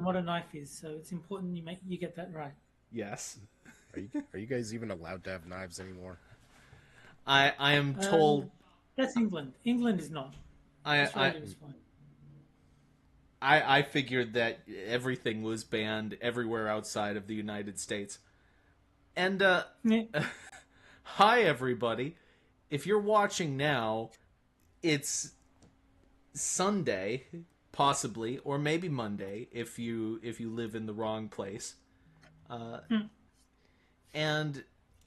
what a knife is, so it's important you get that right. Yes. Are you guys even allowed to have knives anymore? I am Uh, told that's England. England is not. I I Australia is fine. I figured that everything was banned everywhere outside of the United States. And Yeah. hi everybody. If you're watching now, it's Sunday, possibly, or maybe Monday if you live in the wrong place. Uh, Hmm. and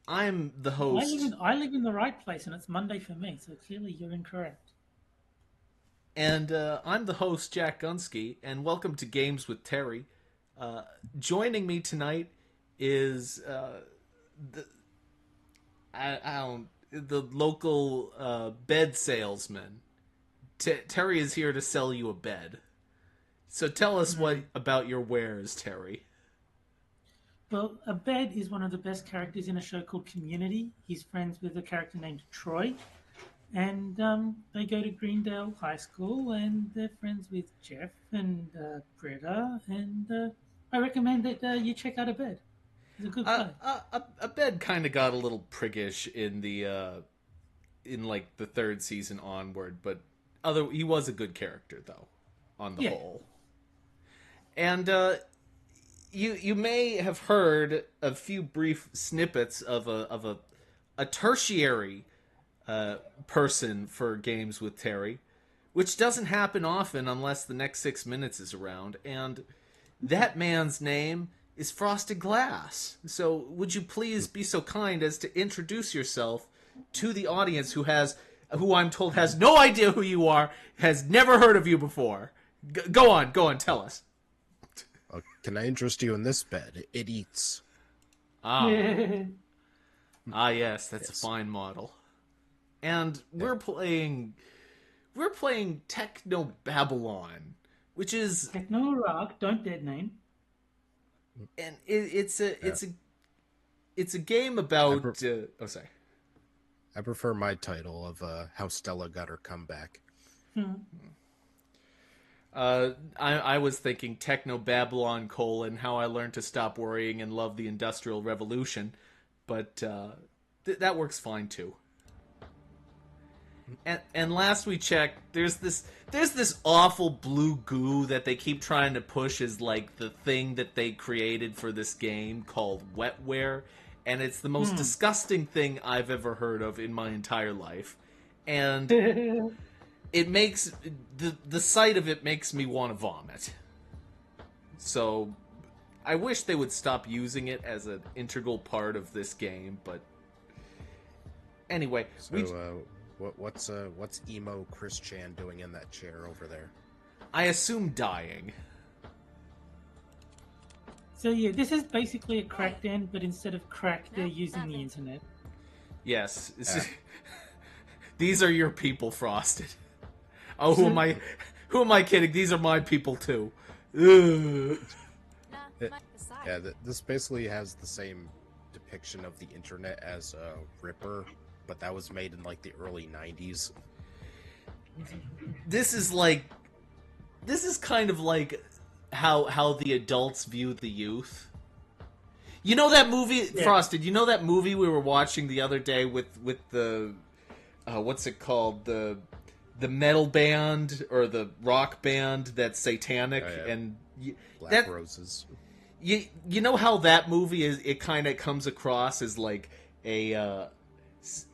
I'm the I live in host, I live in the right place, and it's Monday for me. So clearly, you're incorrect. I'm the host Jack Gunsky, and welcome to Games with Terry. Uh, Joining me tonight is the I don't the local bed salesman. Terry is here to sell you a bed. So tell us what Hmm. about your wares, Terry. Well, Abed is one of the best characters in a show called Community. He's friends with a character named Troy, and they go to Greendale High School, and they're friends with Jeff and Britta. And I recommend that you check out Abed. He's a good play. A bed kind of got a little priggish in like the third season onward, but other he was a good character though, on the Yeah. whole. And you may have heard a few brief snippets of a tertiary uh, person for games with Terry, which doesn't happen often unless the next 6 minutes is around. And that man's name is Frosted Glass. So would you please be so kind as to introduce yourself to the audience who I'm told has no idea who you are, has never heard of you before. Go on, tell us. Can I interest you in this bed? It eats. Ah, yes, that's a Yes. fine model. And Yeah. we're playing Technobabylon, which is Techno Rock, don't dead name. and it's a Yeah. it's a game I, pre- about oh sorry. I prefer my title of how Stella got her comeback. Hmm. I was thinking Techno Babylon colon how I learned to stop worrying and love the Industrial Revolution, but that works fine too. And last we checked, there's this awful blue goo that they keep trying to push as like the thing that they created for this game called wetware, and it's the most Hmm. disgusting thing I've ever heard of in my entire life. And it makes the sight of it makes me want to vomit. So I wish they would stop using it as an integral part of this game, but anyway, we So, what's emo Chris Chan doing in that chair over there? I assume dying. So yeah, this is basically a crack den, but instead of crack, they're using the internet. Yes. Uh, These are your people, Frosted. Oh, who am So I? Who am I kidding? These are my people too. Ugh. it- yeah, this basically has the same depiction of the internet as Ripper, but that was made in like the early '90s. This is like, this is kind of like how the adults view the youth. You know that movie, yeah, Frosted. You know that movie we were watching the other day with the what's it called, the metal band or the rock band that's satanic Oh, yeah. and Black that Roses. you know how that movie is, it kind of comes across as like a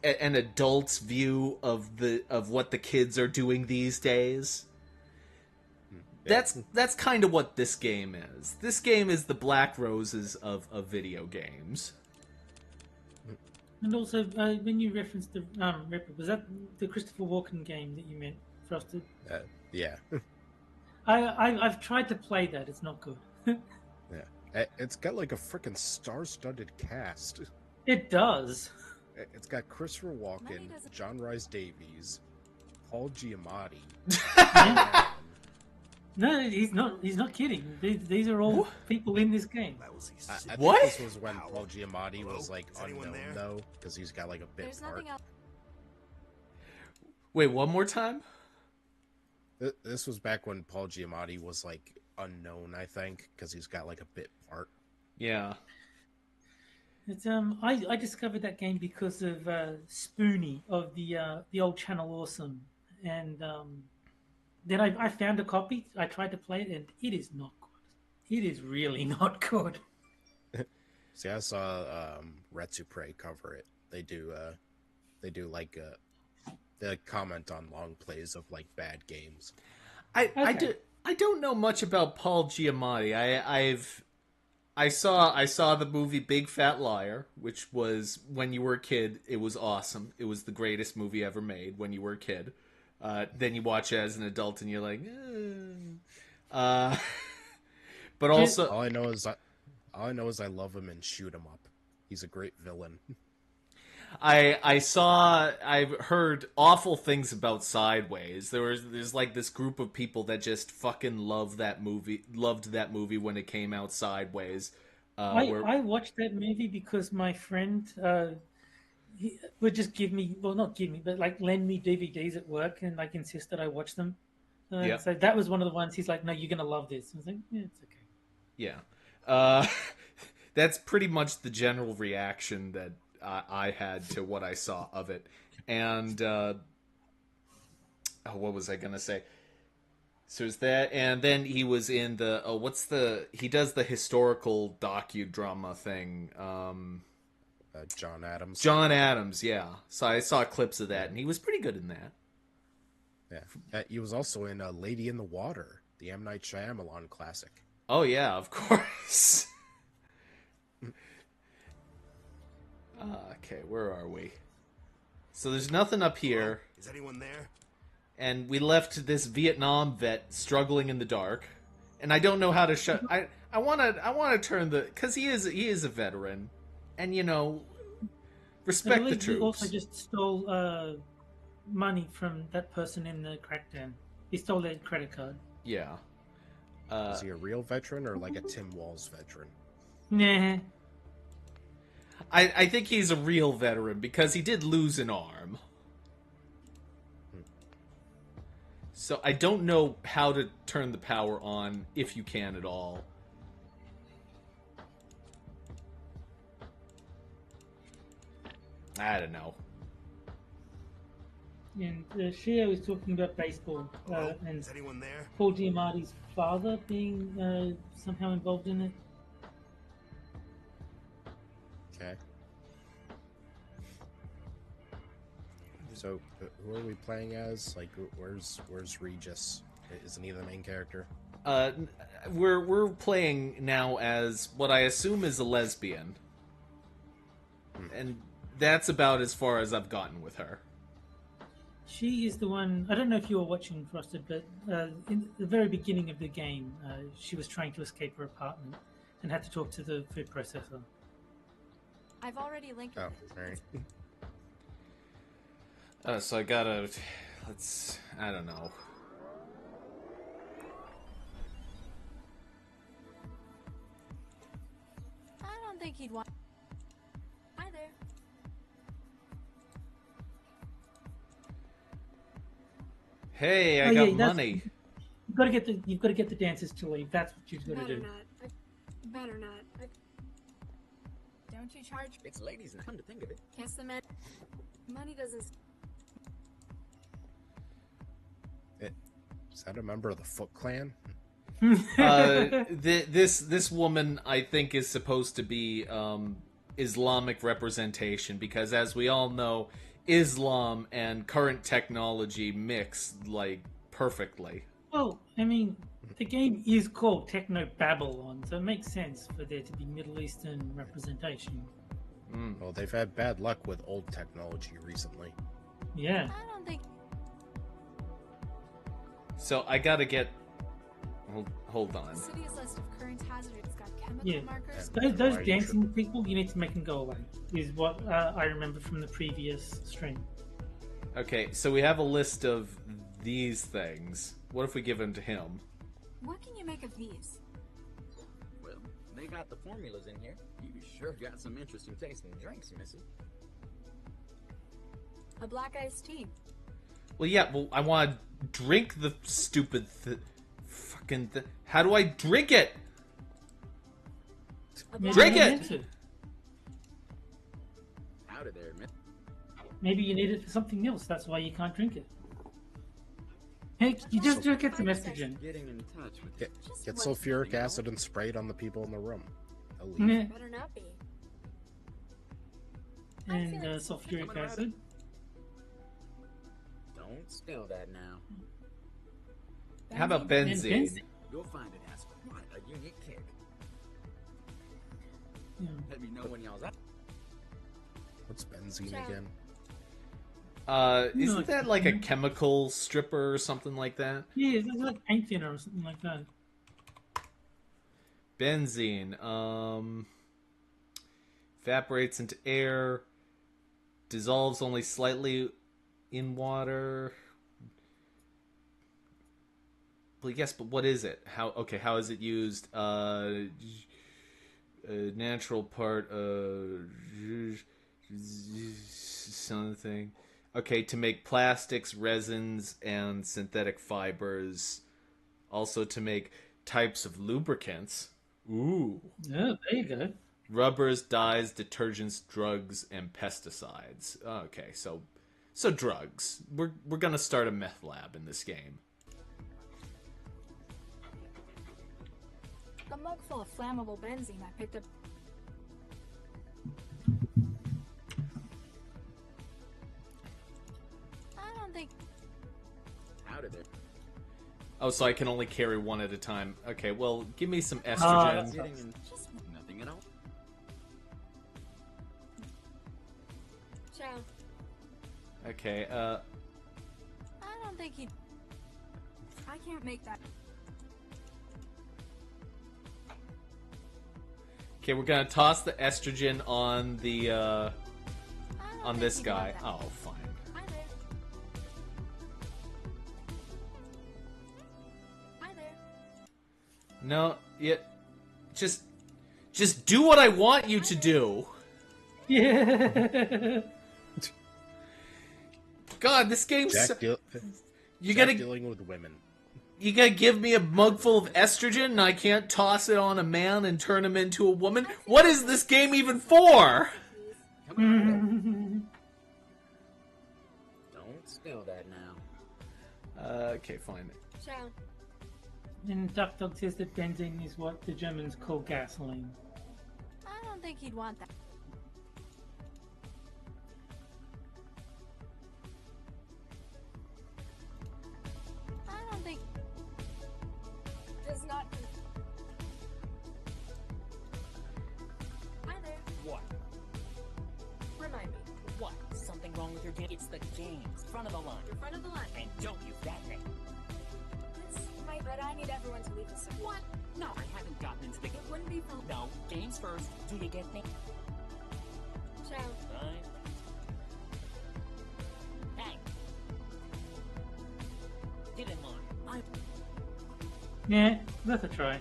an adult's view of what the kids are doing these days. Yeah. That's kind of what this game is. This game is the Black Roses of video games. and also when you referenced the Ripper, was that the Christopher Walken game that you meant, Frosted? Yeah. I've tried to play that. It's not good. Yeah. It's got like a freaking star-studded cast. It does. It's got Christopher Walken, John Rhys Davies, Paul Giamatti. Yeah. and- No, he's not. He's not kidding. These are all people in this game. I What? think this was when Paul Giamatti was like unknown though, because he's got like a bit There's part. nothing else. Wait, one more time? This was back when Paul Giamatti was like unknown, I think, because he's got like a bit part. Yeah. It's I discovered that game because of Spoonie of the old Channel Awesome, and then I found a copy. I tried to play it, and it is not good. It is really not good. See, I saw Retsupre cover it. They do like they comment on long plays of like bad games. Okay. I don't know much about Paul Giamatti. I saw the movie Big Fat Liar, which was when you were a kid. It was awesome. It was the greatest movie ever made when you were a kid. Then you watch it as an adult and you're like, but also All I know is I love him and shoot him up. He's a great villain. I've heard awful things about Sideways. There's like this group of people that just fucking loved that movie when it came out. Sideways. I watched that movie because my friend he would just give me, well, not give me, but like lend me DVDs at work and like insist that I watch them. Yeah. So that was one of the ones he's like, no, you're gonna love this. I was like, yeah, it's okay. Yeah. That's pretty much the general reaction that I had to what I saw of it. And what was I gonna say? So is that, and then he was in the he does the historical docudrama thing. John Adams. John Adams, yeah. So I saw clips of that, and he was pretty good in that. Yeah, he was also in Lady in the Water, the M. Night Shyamalan classic. Oh yeah, of course. Okay, where are we? So there's nothing up here. Is anyone there? And we left this Vietnam vet struggling in the dark, and I don't know how to shut. I want to turn the, because he is a veteran, and respect the troops. He also just stole money from that person in the crackdown. He stole their credit card. Yeah. Is he a real veteran or like a Tim Walz veteran? Nah. I think he's a real veteran because he did lose an arm. So I don't know how to turn the power on, if you can at all. I don't know. And Shio is talking about baseball and Is anyone there? Paul Giamatti's father being somehow involved in it. Okay. So, who are we playing as? Like, where's Regis? Isn't he the main character? We're playing now as what I assume is a lesbian, and that's about as far as I've gotten with her. She is the one. I don't know if you were watching Frosted, but in the very beginning of the game, she was trying to escape her apartment and had to talk to the food processor. I've already linked. Oh, alright. So I gotta. I don't know. I don't think he'd want. Hi there. Hey, I got money. You've got to get the dancers to leave. That's what you've got to do. Better not. Don't you charge? It's ladies, and come to think of it. Guess the man. Money doesn't. Is that a member of the Foot Clan? This woman, I think, is supposed to be Islamic representation, because as we all know, Islam and current technology mix like perfectly. Well, I mean, the game is called Technobabylon, so it makes sense for there to be Middle Eastern representation. Well, they've had bad luck with old technology recently. Yeah. I don't think. So I gotta get. Hold on. The city's list of current hazards got chemical Yeah. markers. Those dancing people, you need to make them go away, is what I remember from the previous stream. Okay, so we have a list of these things. What if we give them to him? What can you make of these? Well, they got the formulas in here. You sure got some interesting tasting drinks, missy. A black iced tea. Well, yeah. Well, I want to drink the stupid Fucking. How do I drink it? Maybe Drink you it! need to. Howdy there, man. Maybe you need it for something else. That's why you can't drink it. Hey, you just drink it to estrogen. Getting in touch with Get sulfuric acid and spray it on the people in the room. They'll leave. Meh. Better not be. And sulfuric acid. Don't spill that now. How about And benzene? You'll find it has quite a unique kick. Yeah. Let me know when y'all's out. What's benzene Ciao. again? Isn't that like a chemical stripper or something like that? Yeah, it's like paint thinner or something like that. Benzene, evaporates into air, dissolves only slightly in water. Well, yes, but what is it? How is it used? A natural part of something. Okay, to make plastics, resins, and synthetic fibers. Also to make types of lubricants. Ooh. Yeah, there you go. Rubbers, dyes, detergents, drugs, and pesticides. Okay, so drugs. We're gonna start a meth lab in this game. A mug full of flammable benzene I picked up. I don't think. Howdy there. Oh, so I can only carry one at a time. Okay, well, give me some that's estrogen. Getting in nothing at all. Ciao. Okay, I don't think he. I can't make that. okay, we're gonna toss the estrogen on the I don't on think this he'd guy. want that. Oh, fine. Hi there. Hi there. No, just do what I want you to do. Yeah. God, this game's so, you Jack gotta dealing with women. you gotta give me a mug full of estrogen and I can't toss it on a man and turn him into a woman. What is this game even for? Come on. Don't spill that now. Okay, fine. Ciao. And Duck Dog says that benzene is what the Germans call gasoline. I don't think he'd want that. I don't think. Does not. Hi there. What? Remind me. What? Something wrong with your game? It's the games. Front of the line. You're front of the line. And don't use that name. This might, but I need everyone to leave the circle. What? No, I haven't gotten into the It wouldn't be fun. No, games first. Do you get me? Ciao. Right. Hey. Get in line. Yeah, worth a try.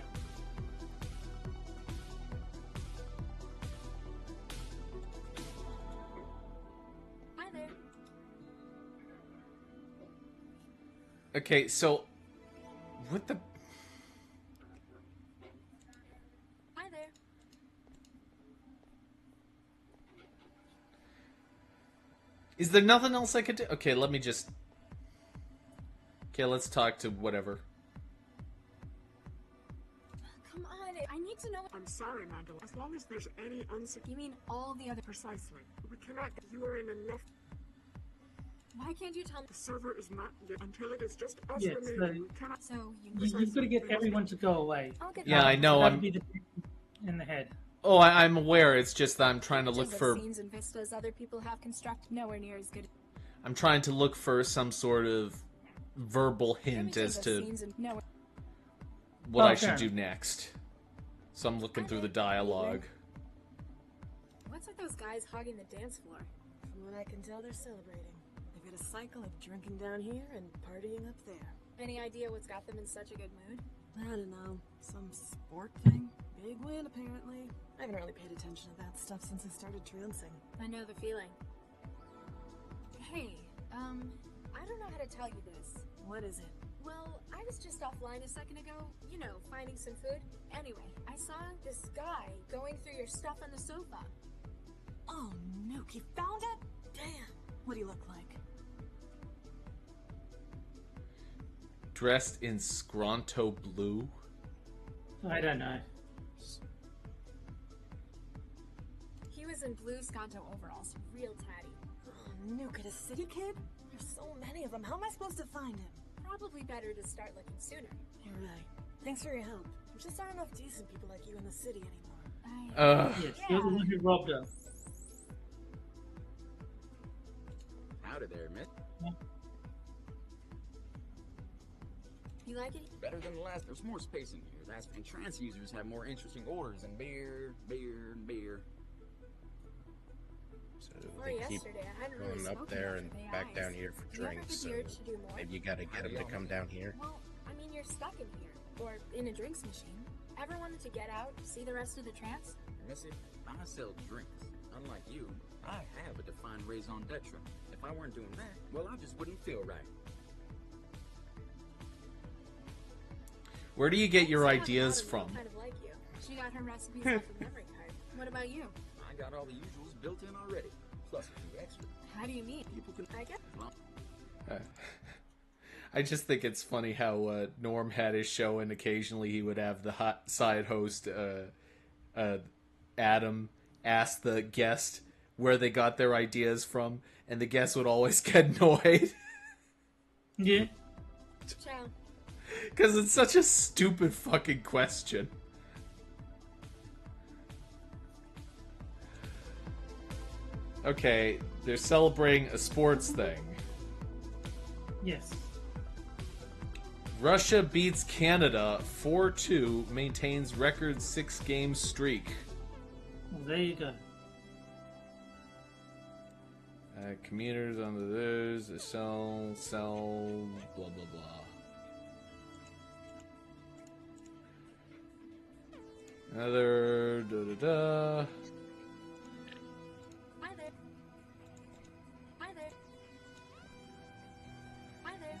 Hi there. Okay, so what the Hi there. is there nothing else I could do? Okay, let me just okay, let's talk to whatever. Come on. I need to know. I'm sorry, Magdalene. As long as there's any You mean all the other? precisely, we cannot. You are in enough. Why can't you tell me? The server is not yet until it is just us Yeah, remaining. so- We cannot. So You've got to get everyone to go away. I'll get Yeah, that. I know. That'll I'm be the in the head. Oh, I'm aware. It's just that I'm trying to look Images of for scenes and vistas other people have constructed nowhere near as good. I'm trying to look for some sort of verbal hint Images as of to scenes and nowhere. what I Okay. should do next. So I'm looking through the dialogue. What's with those guys hogging the dance floor? From what I can tell, they're celebrating. They've got a cycle of drinking down here and partying up there. Any idea what's got them in such a good mood? I don't know. Some sport thing? Big win, apparently. I haven't really paid attention to that stuff since I started trancing. I know the feeling. Hey, I don't know how to tell you this. What is it? Well, I was just offline a second ago, you know, finding some food. Anyway, I saw this guy going through your stuff on the sofa. Oh, Nuke, you found it? Damn. What do you look like? Dressed in Scronto blue. I don't know. He was in blue Sconto overalls, real tatty. Oh, Nuke, a city kid? There's so many of them. How am I supposed to find him? Probably better to start looking sooner. You're right. Thanks for your help. There just aren't enough decent people like you in the city anymore. Yes, you're the one who robbed her. Howdy there, miss. You like it? Better than the last. There's more space in here. That's and trans users have more interesting orders than beer, beer, and beer. So Or they keep yesterday, I hadn't really going up spoken there much and with AIs. back down here for You ever drinks. get So the urge to do more? maybe you gotta get them to come down here. Well, I mean, you're stuck in here. Or in a drinks machine. Ever wanted to get out, see the rest of the trance? Missy, I sell drinks. Unlike you, I have a defined raison d'etre. If I weren't doing that, well, I just wouldn't feel right. Where do you get your Someone ideas about a from? Kind of like you. She got her recipes off a memory card. What about you? I got all the usuals built in already, plus a few extra. How do you mean? People can I get. Well, I just think it's funny how Norm had his show, and occasionally he would have the hot side host, Adam, ask the guest where they got their ideas from, and the guest would always get annoyed. Yeah. Ciao. Because it's such a stupid fucking question. Okay, they're celebrating a sports thing. Yes. Russia beats Canada 4-2, maintains record 6-game streak. Well, there you go. Commuters on the news, sell, blah, blah, blah. Another da-da-da. Hi there. Hi there. Hi there.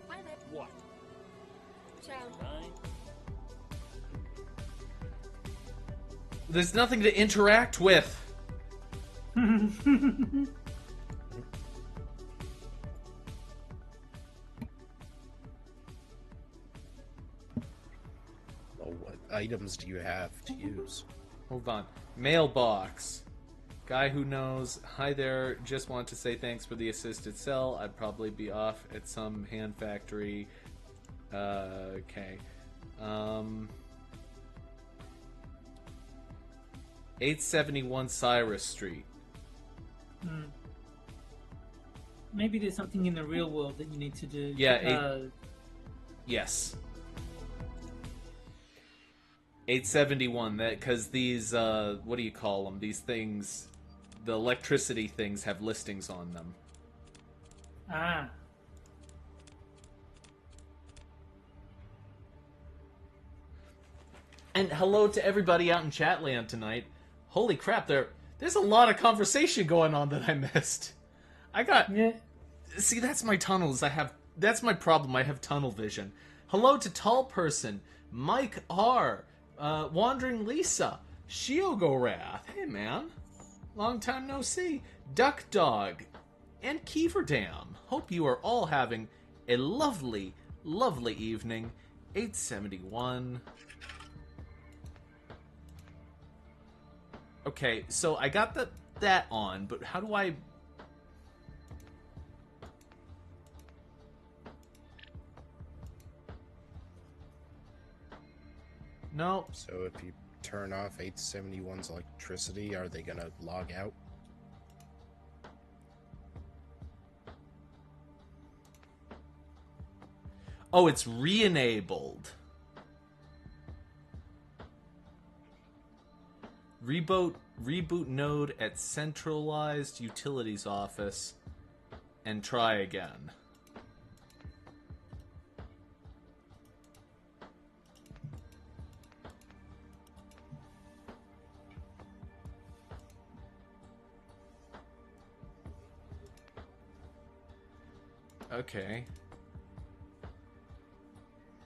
Hi there. What? Ciao. Right? There's nothing to interact with. Well, what items do you have to use? Hold on. Mailbox. Guy who knows. Hi there. Just want to say thanks for the assisted sell. I'd probably be off at some hand factory. Okay. 871 Cyrus Street. Maybe there's something in the real world that you need to do. Yeah, Yes. 871. That because these what do you call them? These things, the electricity things have listings on them. Ah. And hello to everybody out in Chatland tonight. Holy crap, there's a lot of conversation going on that I missed. Yeah. See, that's my tunnels. That's my problem. I have tunnel vision. Hello to Tall Person, Mike R, Wandering Lisa, Shiogorath. Hey man, long time no see. Duck Dog, and Kiefer Dam. Hope you are all having a lovely, lovely evening. 871. Okay, so I got that on, but how do I... No. So if you turn off 871's electricity, are they gonna log out? Oh, it's re-enabled. Reboot node at centralized utilities office and try again. Okay.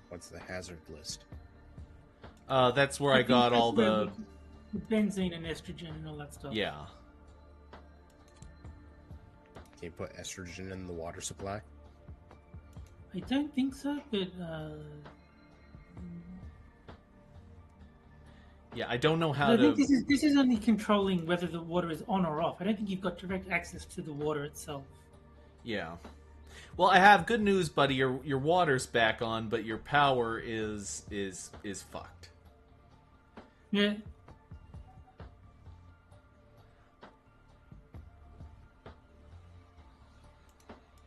What's the hazard list? That's where I got all the... benzene and estrogen and all that stuff. Yeah. Can you put estrogen in the water supply? I don't think so, but Yeah, I don't know how I to... think this is only controlling whether the water is on or off. I don't think you've got direct access to the water itself. Yeah. Well, I have good news, buddy. Your water's back on, but your power is fucked. Yeah.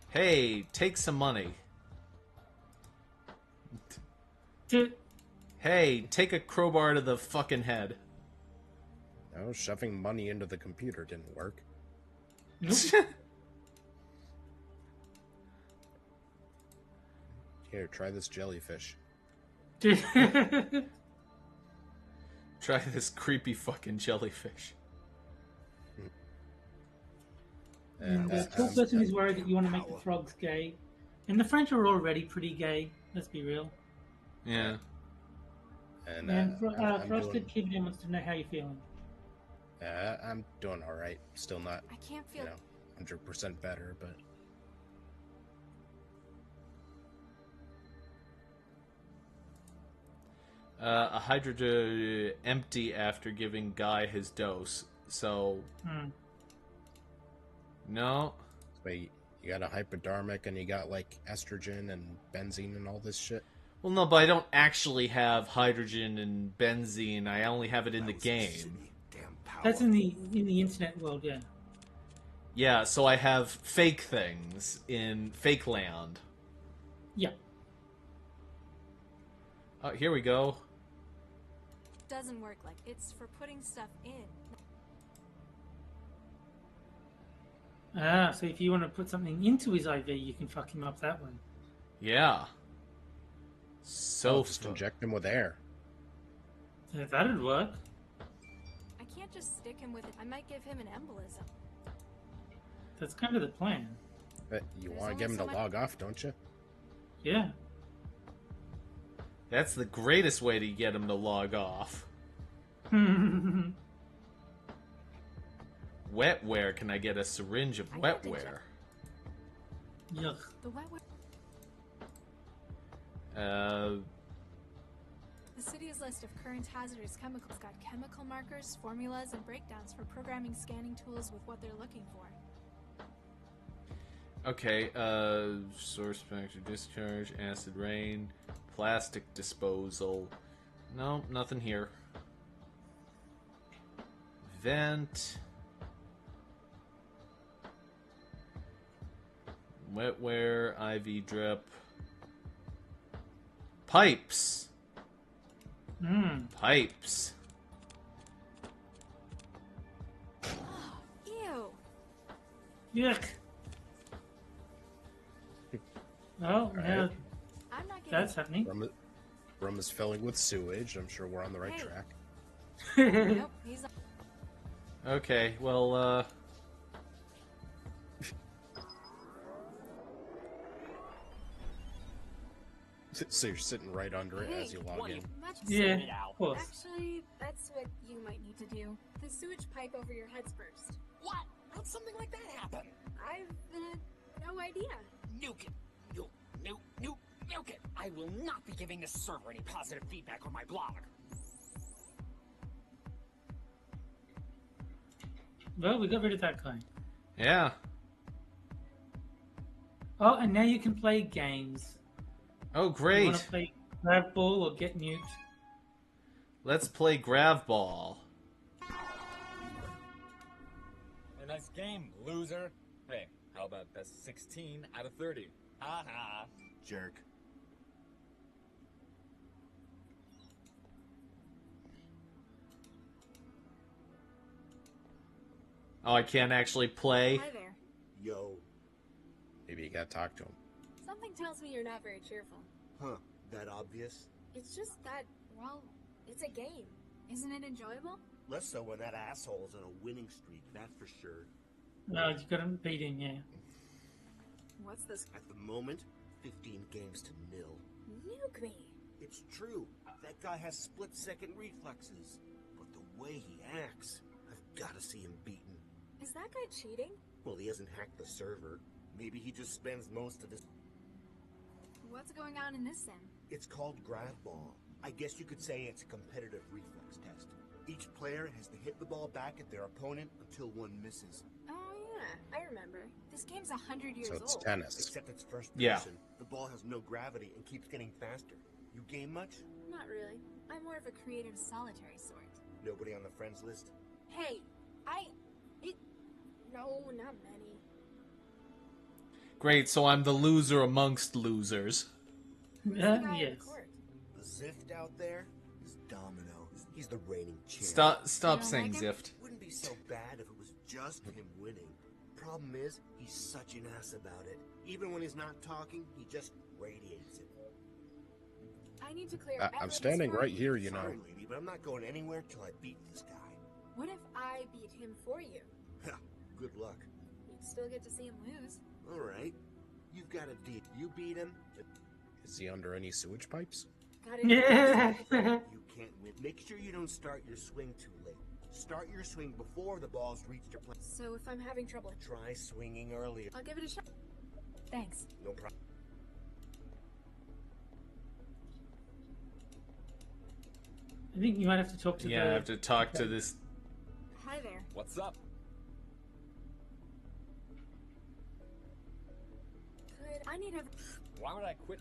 Hey, take some money. Hey, take a crowbar to the fucking head. No, shoving money into the computer didn't work. Nope. Here, try this jellyfish. Try this creepy fucking jellyfish. And the tall person is worried that you want to make the frogs gay. And the French are already pretty gay, let's be real. Yeah. And Frosted Kid wants to know how you're feeling. I'm doing all right. Still not, I can't feel. 100% better, but A hydrogen empty after giving Guy his dose. So no. wait, you got a hypodermic and you got like estrogen and benzene and all this shit. Well, no, but I don't actually have hydrogen and benzene. I only have it in the game. That's in the internet world, yeah. Yeah, so I have fake things in fake land. Yeah. Oh, here we go. Doesn't work like it's for putting stuff in. Ah, so if you want to put something into his IV, you can fuck him up that way. Yeah. So just inject him with air. Yeah, that'd work. I can't just stick him with it. I might give him an embolism. That's kind of the plan. But you There's want to only get him so to much- log off, don't you? Yeah. That's the greatest way to get him to log off. Wetware. Can I get a syringe of wetware? Yuck. The wetware. The city's list of current hazardous chemicals got chemical markers, formulas, and breakdowns for programming scanning tools with what they're looking for. Okay, source factor discharge, acid rain, plastic disposal. No, nothing here. Vent. Wetware, IV drip. Pipes! Pipes. Ew. Yuck. Well, yeah, I'm not getting. that's happening. Room is filling with sewage. I'm sure we're on the right Hey. track. Nope, he's. Okay, well, So you're sitting right under it as you log in. Much Yeah, of course. Actually, that's what you might need to do. The sewage pipe over your head's burst. What? How'd something like that happen? I've no idea. Nuke it. Nuke it. I will not be giving this server any positive feedback on my blog. Well, we got rid of that guy. yeah. Oh, and now you can play games. Oh, You great. want to play grab ball or get nuked? Let's play Grav Ball. A nice game, loser. Hey, how about that's 16 out of 30? Ha. Jerk. Oh, I can't actually play. Hi there. Yo. Maybe you gotta talk to him. Something tells me you're not very cheerful. Huh. That obvious? It's just that, well, it's a game. Isn't it enjoyable? Less so when that asshole's on a winning streak, that's for sure. No, you got to beat him, yeah. What's this? At the moment, 15 games to nil. Nuke me. It's true. That guy has split-second reflexes. But the way he acts, I've got to see him beaten. Is that guy cheating? Well, he hasn't hacked the server. Maybe he just spends most of his... What's going on in this sim? It's called Grab Ball. I guess you could say it's a competitive reflex test. Each player has to hit the ball back at their opponent until one misses. Oh yeah, I remember. This game's 100 years So it's old. tennis. Except it's first Yeah. person. The ball has no gravity and keeps getting faster. You game much? Not really. I'm more of a creative solitary sort. Nobody on the friends list? Hey, no, not many. Great, so I'm the loser amongst losers. Who's the guy on Yes. the court? The Zift out there is Domino. He's the reigning champ. Stop You don't saying like him? Zift. Wouldn't be so bad if it was just him winning. Problem is, he's such an ass about it. Even when he's not talking, he just radiates it. I need to clear. I'm standing right here, you know. Sorry, lady, but I'm not going anywhere till I beat this guy. What if I beat him for you? Good luck. You'd still get to see him lose. All right. You've got a deal. You beat him. Is he under any sewage pipes? Got it. Yeah. You can't win. Make sure you don't start your swing too late. Start your swing before the ball's reached your plate. So if I'm having trouble, Try swinging earlier. I'll give it a shot. Thanks. No problem. I think you might have to talk to Yeah, the... I have to talk to this. Hi there. What's up? I need a... Why would I quit?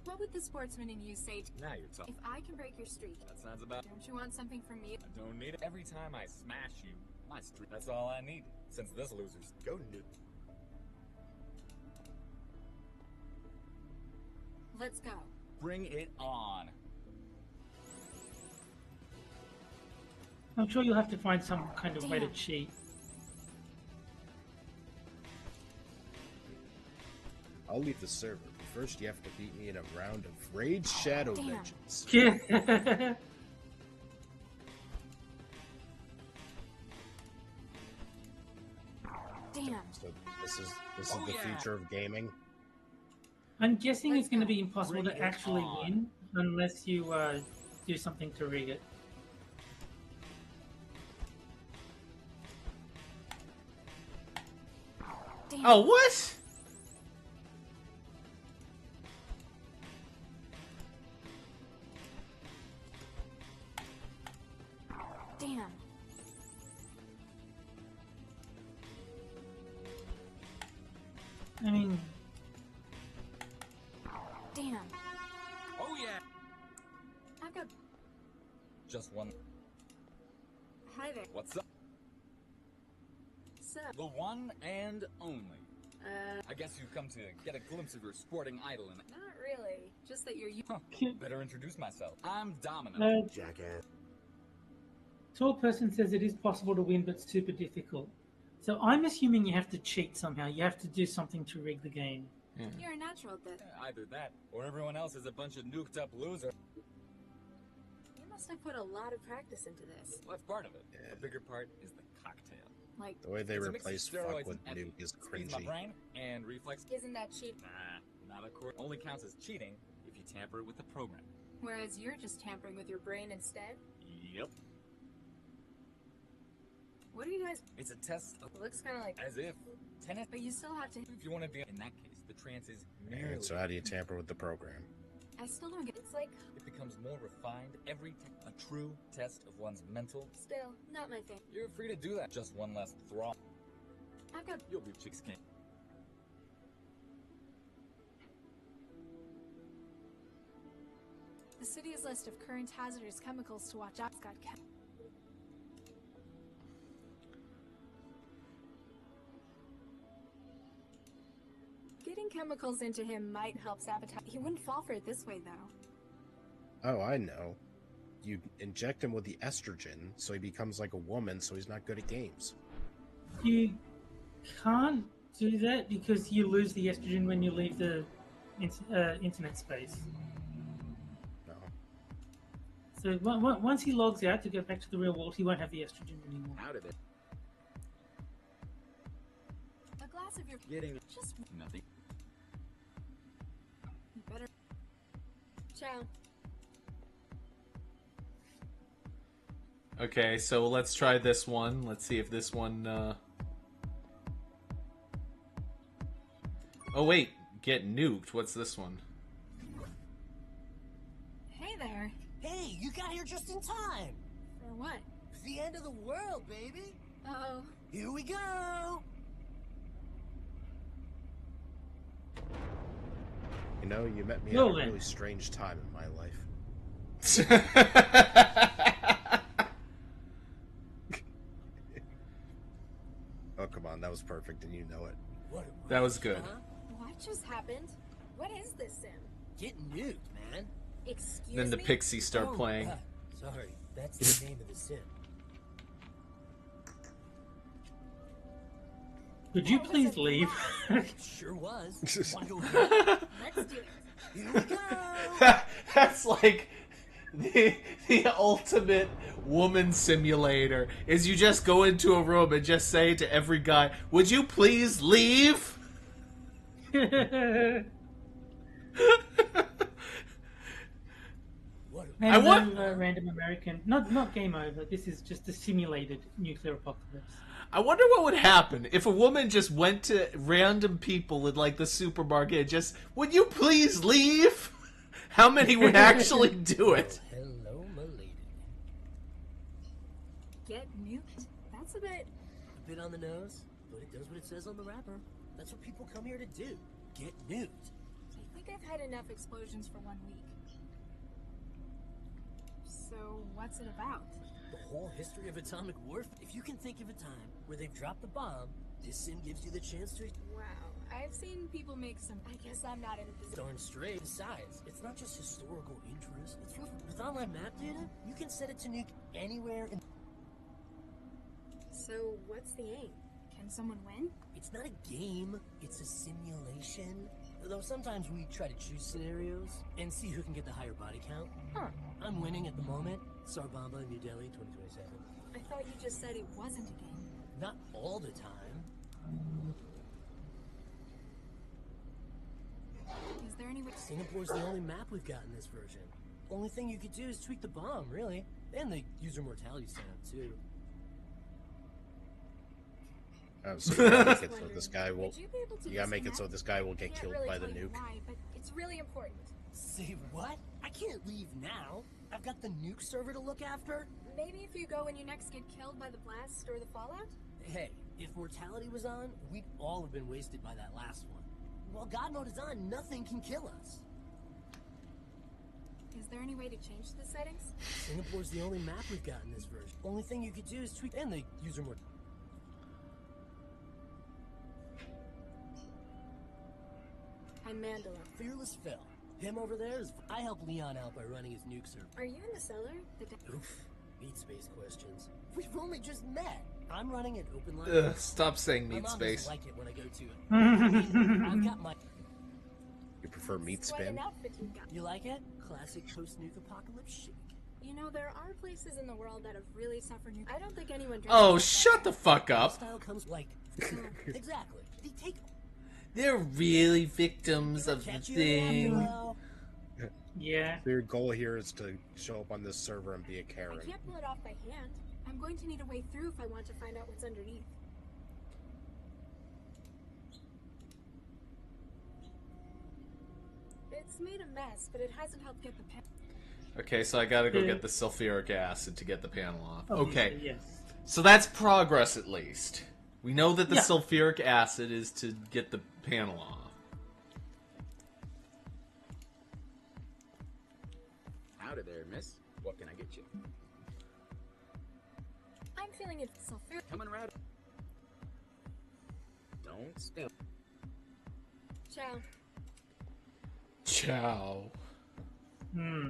What would the sportsman in you say to... Now you're talking. If I can break your streak, That sounds about... don't you want something from me? I don't need it. Every time I smash you, my streak. That's all I need. Since this loser's... Go Nuke. Let's go. Bring it on. I'm sure you'll have to find some kind of way to Damn. cheat. I'll leave the server, but first you have to beat me in a round of Raid Shadow Damn. Vengeance. Yeah. Damn. So this is the future of gaming. I'm guessing Let's it's going to go. be impossible Bring to it actually on. win unless you do something to rig it. Damn. Oh, what? Damn. I mean, Damn. Oh yeah. I've got... Just one. Hi there. What's up? Sup? The one and only. Uh, I guess you've come to get a glimpse of your sporting idol in it. not really. Just that you're... Huh. Better introduce myself. I'm Domino. Jackass. Tall person says it is possible to win, but super difficult. So I'm assuming you have to cheat somehow. You have to do something to rig the game. You're a natural at this. Either that, or everyone else is a bunch of nuked up loser. You must have put a lot of practice into this. Well, that's part of it. The bigger part is the cocktail. Like, The way they It's a mix of replace steroids fuck with and epi. nuke is Speeds my cringy. brain and reflex. isn't that cheap? Nah, not a court. Only counts as cheating if you tamper with the program. Whereas you're just tampering with your brain instead? Yep. What do you guys... It's a test of, It looks kind of like... as if tennis. But you still have to... If you want to be in that case, the trance is And merely. so how do you tamper with the program? I still don't get... It's like... It becomes more refined every time. A true test of one's mental. Still, not my thing. You're free to do that. Just one less throb. I've got... You'll be chicks king. The city's list of current hazardous chemicals to watch out got kept. Getting chemicals into him might help sabotage. He wouldn't fall for it this way, though. Oh, I know. You inject him with the estrogen, so he becomes like a woman, so he's not good at games. You can't do that because you lose the estrogen when you leave the internet space. No. So once he logs out to go back to the real world, he won't have the estrogen anymore. Out of it. A glass massive you're Getting just nothing. you better. Ciao. Okay, so let's try this one. Let's see if this one. Oh wait, get nuked. What's this one? Hey there. Hey, you got here just in time. For what? The end of the world, baby. Uh-oh. Here we go. You know, you met me at Well a then. really strange time in my life. Oh, come on, that was perfect, and you know it. What? That was good. Huh? What just happened? What is this sim? Get nuked, man. Excuse Then the me? pixies start Oh, playing. Sorry, that's the name of the sim. Could you please leave? Sure was. Wanna go again? Let's do it. Here we go. That's like the ultimate woman simulator. Is you just go into a room and just say to every guy, "Would you please leave?" What? I want- Random American. Not game over. This is just a simulated nuclear apocalypse. I wonder what would happen if a woman just went to random people in like the supermarket and just, "Would you please leave?" How many would actually do it? Hello, my lady. Get nuked? That's a bit... A bit on the nose, but it does what it says on the wrapper. That's what people come here to do. Get nuked. I think I've had enough explosions for 1 week. So, what's it about? The whole history of atomic warfare. If you can think of a time where they've dropped the bomb, this sim gives you the chance to. Wow, I've seen people make some... I guess I'm not in a position... Darn straight. Besides, it's not just historical interest. It's with online map data, you can set it to nuke anywhere in. So, what's the aim? Can someone win? It's not a game, it's a simulation. Though sometimes we try to choose scenarios and see who can get the higher body count. Huh. I'm winning at the moment. Sarbamba, New Delhi, 2027. I thought you just said it wasn't a game. Not all the time. Is there any way... Singapore's the only map we've got in this version. Only thing you could do is tweak the bomb, really. And the user mortality setup, too. So you gotta make it so this guy will. Would you be able to You gotta do make some it so math? this guy will get Can't killed really by the tell you nuke. why, but it's really important. Say what? I can't leave now. I've got the nuke server to look after. Maybe if you go when you next get killed by the blast or the fallout? Hey, if mortality was on, we'd all have been wasted by that last one. While God mode is on, nothing can kill us. Is there any way to change the settings? Singapore's the only map we've got in this version. Only thing you could do is tweak and the user mortality. I'm Mandela. Fearless Phil. Him over there is. I help Leon out by running his nuke server. Are you in the cellar? Oof. Meat space questions. We've only just met. I'm running an open line. Ugh, stop saying My meat mom space. doesn't like it when I go to it. I've got my. You prefer meat Quite spin? an outfit you've got. You like it? Classic post-nuke apocalypse chic. You know, there are places in the world that have really suffered. I don't think anyone. Oh, shut the fuck up. Style comes like. Exactly. They take. They're really victims of the Catch you thing. well. Yeah. So your goal here is to show up on this server and be a I Karen. can't pull it off by hand. I'm going to need a way through if I want to find out what's underneath. It's made a mess, but it hasn't helped get the pen. Okay, so I gotta go get the sulfuric acid to get the panel off. Obviously, Okay, Yes. so that's progress at least. We know that the Yeah. sulfuric acid is to get the panel off. Howdy there, miss. What can I get you? I'm feeling it sulfur. Coming right. Don't spill. Ciao. Ciao. Hmm.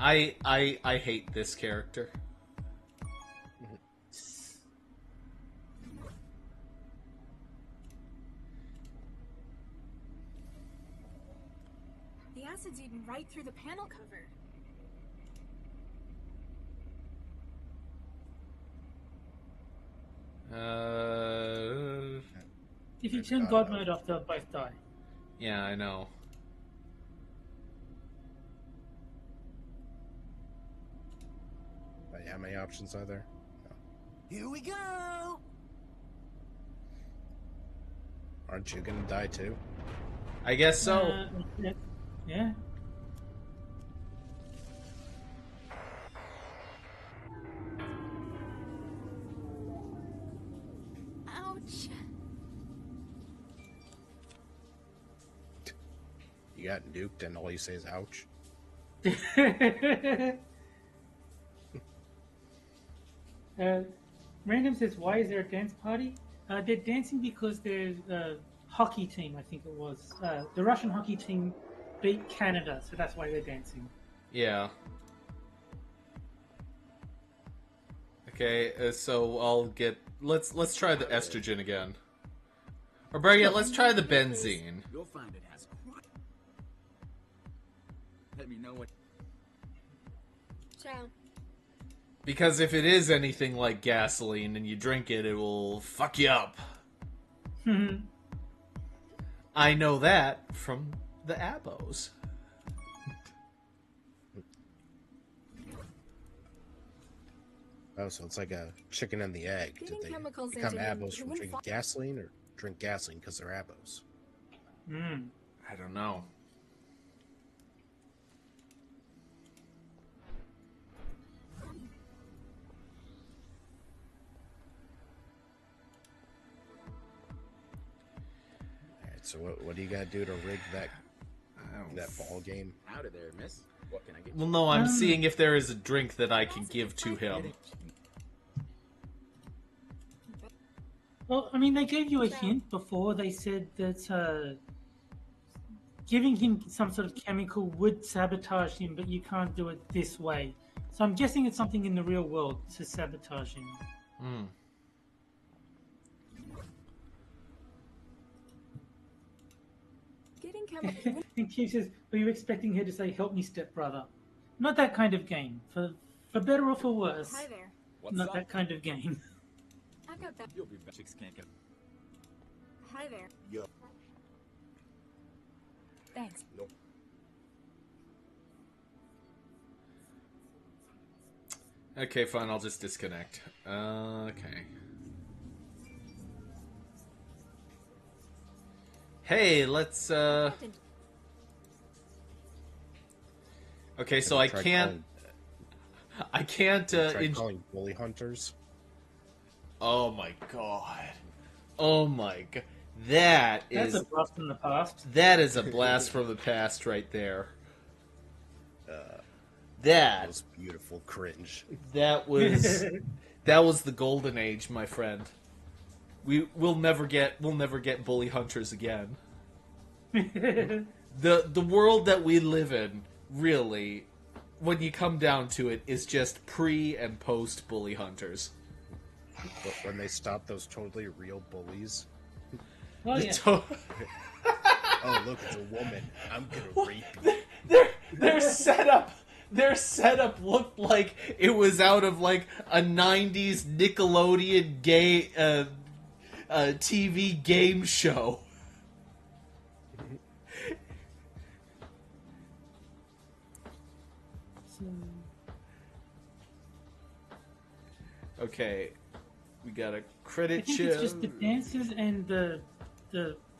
I hate this character. The acid's eaten right through the panel cover. If you turn God mode off, they'll both die. Yeah, I know. Wait, how many options are there? No. Here we go! Aren't you gonna die too? I guess so. Yeah. Ouch. You got nuked and all you say is ouch. Random says, why is there a dance party? They're dancing because there's a hockey team, I think it was. The Russian hockey team beat Canada, so that's why they're dancing. Yeah. Okay, so I'll get... Let's try the estrogen again. Or better yet, let's try the benzene. You'll find it has. Let me know what. Ciao. Because if it is anything like gasoline and you drink it, it will fuck you up. I know that from the abos. Oh, so it's like a chicken and the egg. Did they chemicals become into him, abos he from wouldn't drinking gasoline, or drink gasoline because they're abos? I don't know. Alright, so what do you gotta do to rig that ball game? Out of there, miss. What can I get? Well, no, I'm seeing if there is a drink that I can give to him. Well, I mean, they gave you a hint before. They said that giving him some sort of chemical would sabotage him, but you can't do it this way. So I'm guessing it's something in the real world to sabotage him. Getting chemicals. And Keith says, were you expecting her to say, help me, stepbrother? Not that kind of game. For better or for worse. Hi there. What's Not up? that kind of game. I've got that. You'll be back. Chicks can't get. Hi there. Yo. Thanks. Nope. Okay, fine, I'll just disconnect. Okay. Hey, let's, Okay, so I can't... Try calling bully hunters. Oh my god. Oh my god. That's a blast from the past. That is a blast from the past right there. That was beautiful cringe. That was the golden age, my friend. We'll never get bully hunters again. The world that we live in, really, when you come down to it, is just pre and post bully hunters. But when they stop those totally real bullies. Oh, yeah. Oh, look, it's a woman. I'm gonna rape you. Their setup looked like it was out of like a 90s Nickelodeon gay TV game show. Okay, we got a credit I think chip. it's just the dancers and the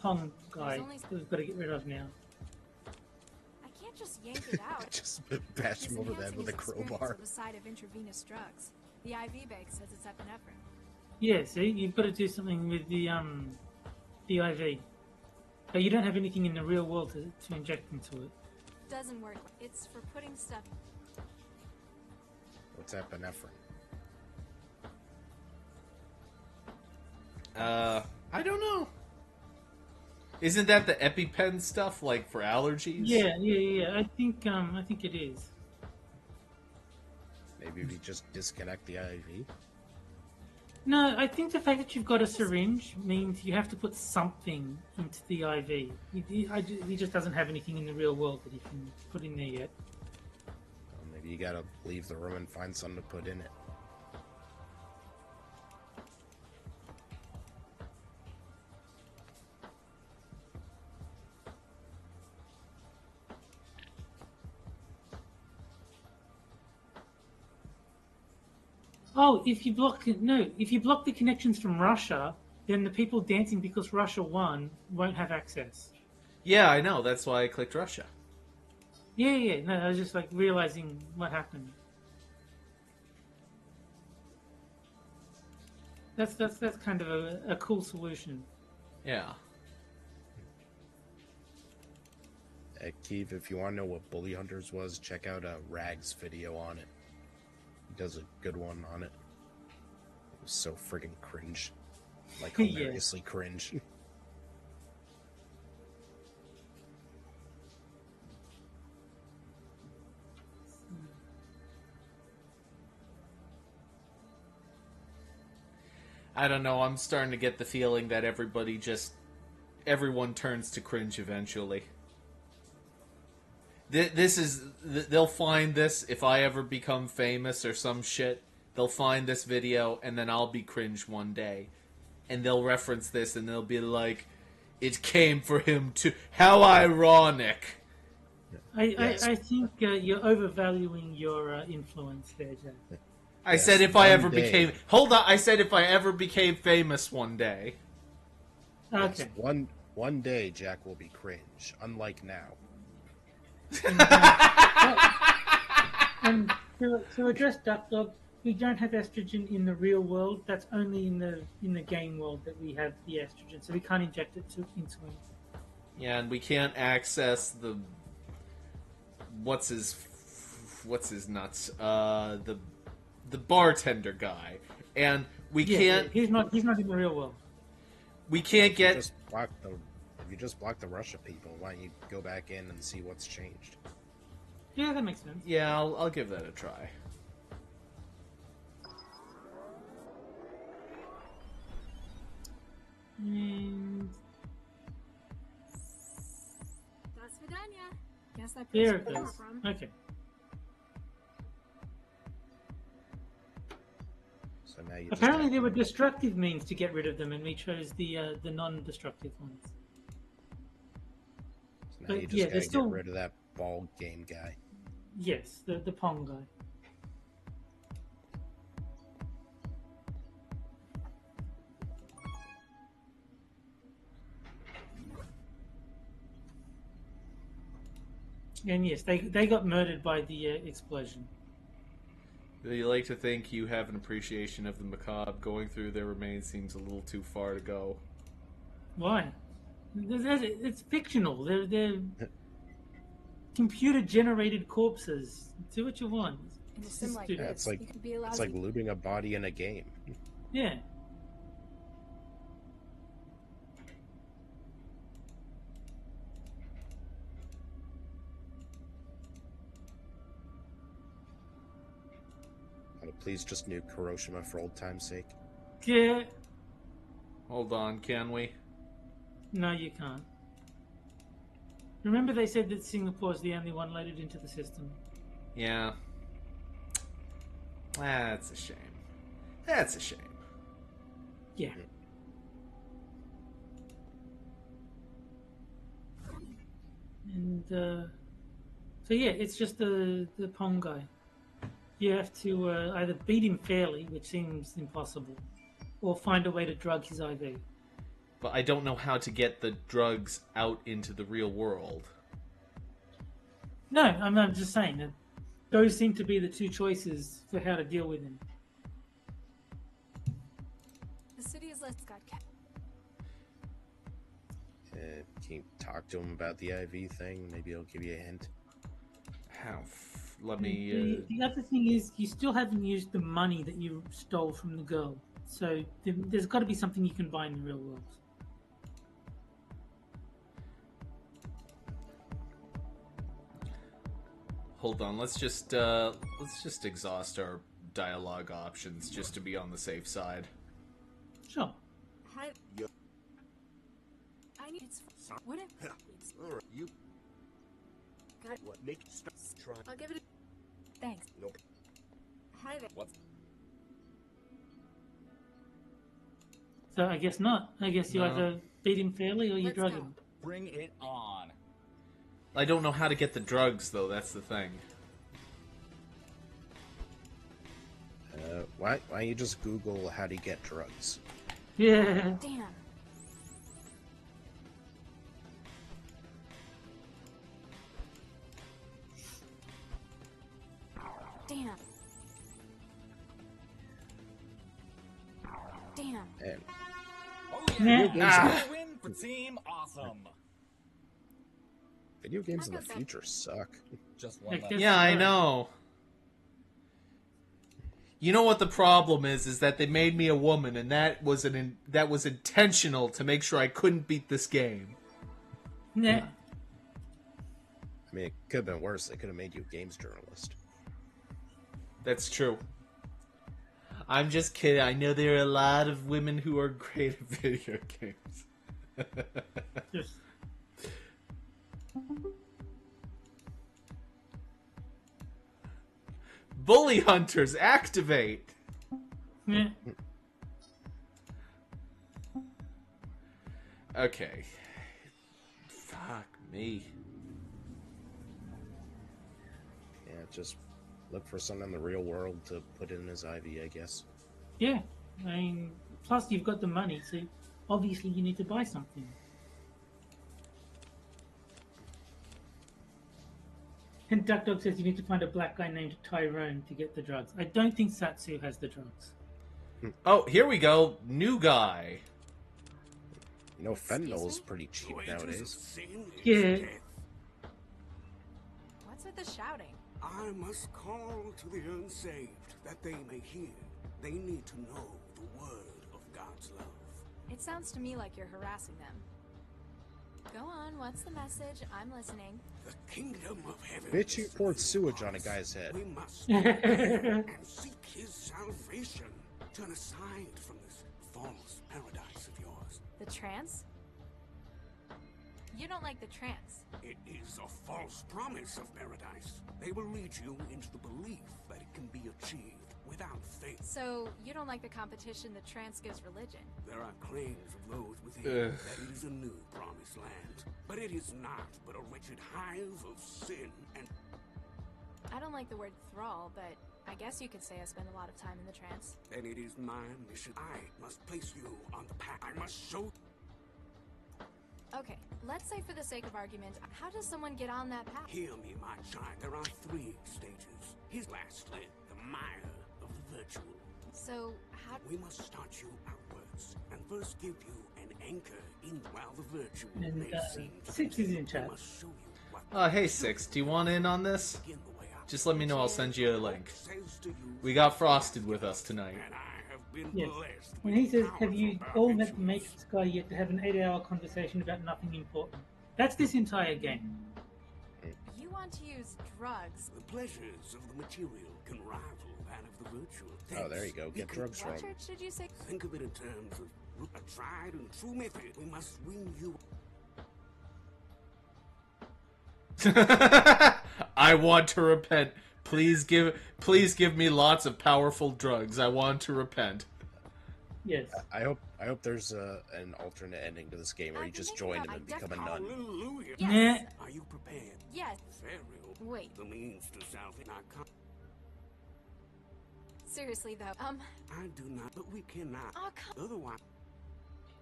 Pong Guy that we've got to get rid of now. I can't just yank it out. Just bash him over the head with a crowbar. The side of intravenous drugs. The IV bag says it's epinephrine. Yeah, see, you've got to do something with the IV. But you don't have anything in the real world to inject into it. Doesn't work. It's for putting stuff. What's epinephrine? I don't know. Isn't that the EpiPen stuff, like for allergies? Yeah. I think it is. Maybe if you just disconnect the IV. No, I think the fact that you've got a syringe means you have to put something into the IV. He just doesn't have anything in the real world that he can put in there yet. Well, maybe you gotta leave the room and find something to put in it. Oh, if you block no, if you block the connections from Russia, then the people dancing because Russia won won't have access. Yeah, I know. That's why I clicked Russia. Yeah. No, I was just like realizing what happened. That's kind of a cool solution. Yeah. Keith, if you want to know what Bully Hunters was, check out Rag's video on it. He does a good one on it. It was so friggin' cringe. Like, Yeah. hilariously cringe. I don't know. I'm starting to get the feeling that everyone turns to cringe eventually. They'll find this if I ever become famous or some shit. They'll find this video and then I'll be cringe one day. And they'll reference this and they'll be like, it came for him too. How ironic. I think you're overvaluing your influence there, Jack. I said if I ever became... Hold on, I said if I ever became famous one day. Okay. Yes, one day Jack will be cringe, unlike now. And to address Duck Dog, we don't have estrogen in the real world. That's only in the game world that we have the estrogen, so we can't inject it into him. Yeah, and we can't access the... What's his nuts? The bartender guy, and we can't. He's not in the real world. We can't get. If you just block the Russia people, why don't you go back in and see what's changed? Yeah, that makes sense. Yeah, I'll give that a try. And Das Vidania. Guess that there proves it where goes. they're from. Okay. So now you Apparently, there were destructive means to get rid of them, and we chose the non-destructive ones. So now you just gotta still... get rid of that ball game guy. Yes, the Pong Guy. And yes, they got murdered by the explosion. You like to think you have an appreciation of the macabre. Going through their remains seems a little too far to go. Why? It's fictional. They're computer-generated corpses. Do what you want. In a sim like Yeah, this, you could be allowed it's like to... looting a body in a game. Yeah. Please just nuke Hiroshima for old time's sake. Yeah. Hold on, can we? No, you can't. Remember they said that Singapore is the only one loaded into the system. Yeah. That's a shame. That's a shame. Yeah. And, so yeah, it's just the Pong Guy. You have to either beat him fairly, which seems impossible, or find a way to drug his IV. But I don't know how to get the drugs out into the real world. No, I'm just saying that those seem to be the two choices for how to deal with him. The city is less got kept. Can you talk to him about the IV thing? Maybe he'll give you a hint. How? Let me... The other thing is, you still haven't used the money that you stole from the girl. So there's got to be something you can buy in the real world. Hold on, let's just exhaust our dialogue options just to be on the safe side. Sure. I need what if All right, you got what? Make stop. Try. I'll give it a thanks. Nope. Hi there. What? So I guess not. I guess you No. either beat him fairly or you Let's drug go. him. Bring it on. I don't know how to get the drugs, though, that's the thing. Why don't you just Google how to get drugs? Yeah. Damn. Damn. Damn. And Oh Yeah. yeah! Win for Team Awesome. video games in the future suck. Just one left. Yeah, I know. You know what the problem is that they made me a woman, and that was intentional to make sure I couldn't beat this game. Yeah. I mean, it could have been worse. They could have made you a games journalist. That's true. I'm just kidding. I know there are a lot of women who are great at video games. Just Bully hunters, activate! yeah. Okay. Fuck me. Yeah, just look for someone in the real world to put in his IV, I guess. Yeah. I mean, plus you've got the money, so obviously you need to buy something. And Duck Dog says you need to find a black guy named Tyrone to get the drugs. I don't think Satsu has the drugs. Oh, here we go. New guy. You know, fentanyl's pretty cheap nowadays. Yeah. What's with the shouting? I must call to the unsaved that they may hear. They need to know the word of God's love. It sounds to me like you're harassing them. Go on, what's the message? I'm listening. The kingdom of heaven. Bitch, you poured sewage on a guy's head. We must and seek his salvation. Turn aside from this false paradise of yours. The trance? You don't like the trance. It is a false promise of paradise. They will lead you into the belief that it can be achieved without faith. So, you don't like the competition the trance gives religion? There are claims of those within that it is a new promised land. But it is not but a wretched hive of sin and... I don't like the word thrall, but I guess you could say I spend a lot of time in the trance. Then it is my mission. I must place you on the path. I must show... Okay, let's say for the sake of argument, how does someone get on that path? Hear me, my child. There are 3 stages. His lastly, the mire of the virtual. So, how... We must start you outwards, and first give you an anchor in while the virtual And may seem... Six is in chat. must show you what... Hey Six, do you want in on this? begin the way out. Just let me know, I'll send you a link. Says to you, We got Frosted with us tonight. and I have been Yes. blessed When with he says, powers have you of all met the virtues." Matrix guy yet to have an 8-hour conversation about nothing important? That's this entire game. You want to use drugs? The pleasures of the material can rival that of the virtual. Oh, there you go. Get drugs from What him. church did you say? Think of it in terms of a tried and true method. We must win you. I want to repent. Please give me lots of powerful drugs. I want to repent. Yes. I hope there's an alternate ending to this game where you just join him and become a nun. Hallelujah. Yeah. Are you prepared? Yes. Very well. Wait, The means to salvation not come. seriously though, I do not, but we cannot. oh, come Otherwise,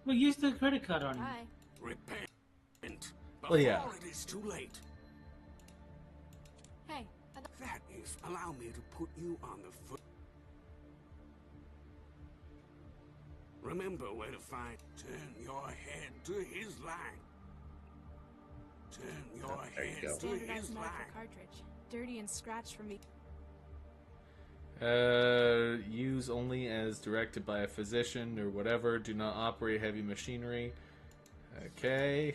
Well, use the credit card on him. Bye. repent. Well, yeah. Before it is too late. Hey, That is, allow me to put you on the foot. Remember where to find. Turn your head to his light. Turn your There you head go. to standardized his medical light. cartridge. Dirty and scratched from me. Use only as directed by a physician or whatever. Do not operate heavy machinery. Okay.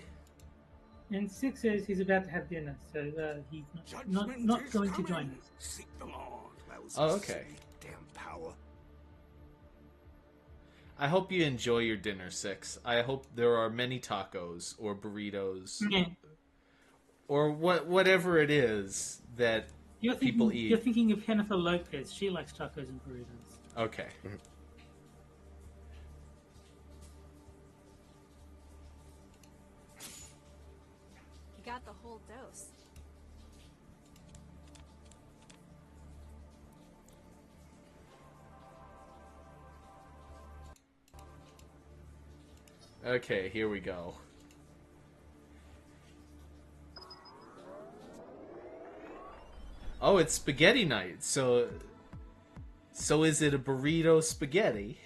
And Six says he's about to have dinner, so he's not Judgment is going to coming. join us. Seek the Lord. That was Oh, a okay. sweet damn power. I hope you enjoy your dinner, Six. I hope there are many tacos or burritos Yeah. or whatever it is that people eat. You're thinking of Jennifer Lopez. She likes tacos and burritos. Okay. He got the whole dose. Okay, here we go. Oh, it's spaghetti night. So is it a burrito spaghetti?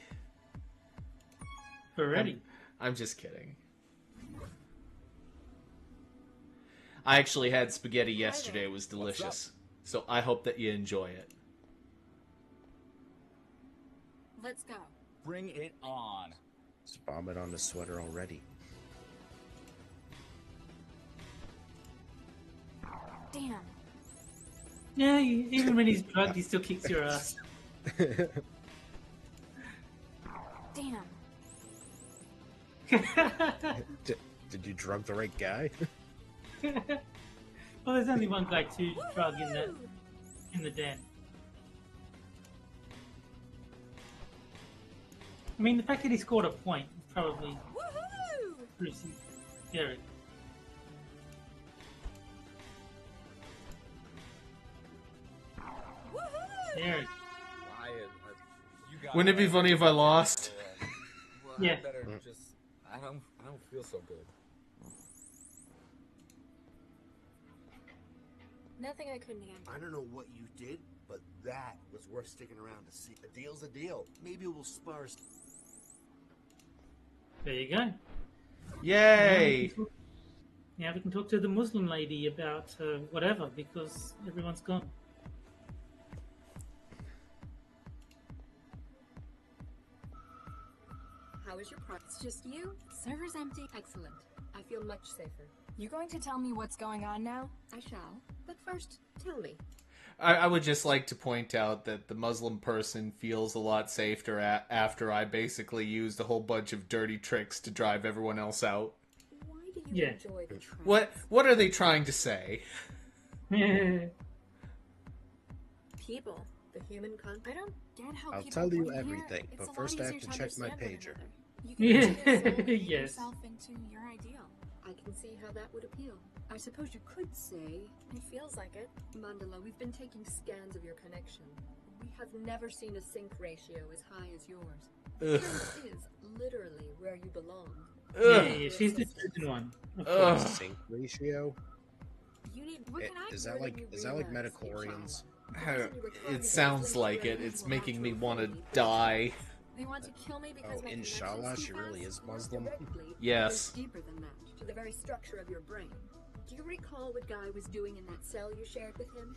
Already. I'm just kidding. I actually had spaghetti yesterday. It was delicious. So I hope that you enjoy it. Let's go. Bring it on. Just vomit on the sweater already. Damn. Yeah, even when he's drugged, he still kicks your ass. Damn. Did you drug the right guy? Well, there's only one guy to drug in the den. I mean, the fact that he scored a point is probably pretty scary. There. Wouldn't it be funny if I lost? Well, Yeah. I better just. I don't feel so good. Nothing I couldn't handle. I don't know what you did, but that was worth sticking around to see. A deal's a deal. Maybe we'll spar. There you go. Yay! Now we can talk to the Muslim lady about whatever, because everyone's gone. How is your product? It's just you? Server's empty. Excellent. I feel much safer. You going to tell me what's going on now? I shall. But first, tell me. I would just like to point out that the Muslim person feels a lot safer after I basically used a whole bunch of dirty tricks to drive everyone else out. Why do you enjoy the trance? What are they trying to say? People. The human I don't get how I'll people tell you work here. everything, It's but a first lot I have easier to check my understand one pager. another. You can put your soul and Yes. yourself into your ideal. I can see how that would appeal. I suppose you could say it feels like it. Mandela, we've been taking scans of your connection. We have never seen a sync ratio as high as yours. Ugh. This is literally where you belong. Yeah, she's the chosen one. Of course. Sync ratio? You need. What can I Is do that that like you realize, metachlorians? It sounds like it. It's making me want to die. They want to kill me because Oh, my inshallah, connection's she too really fast? is Muslim. Directly, Yes. it goes deeper than that, to the very structure of your brain. Do you recall what Guy was doing in that cell you shared with him?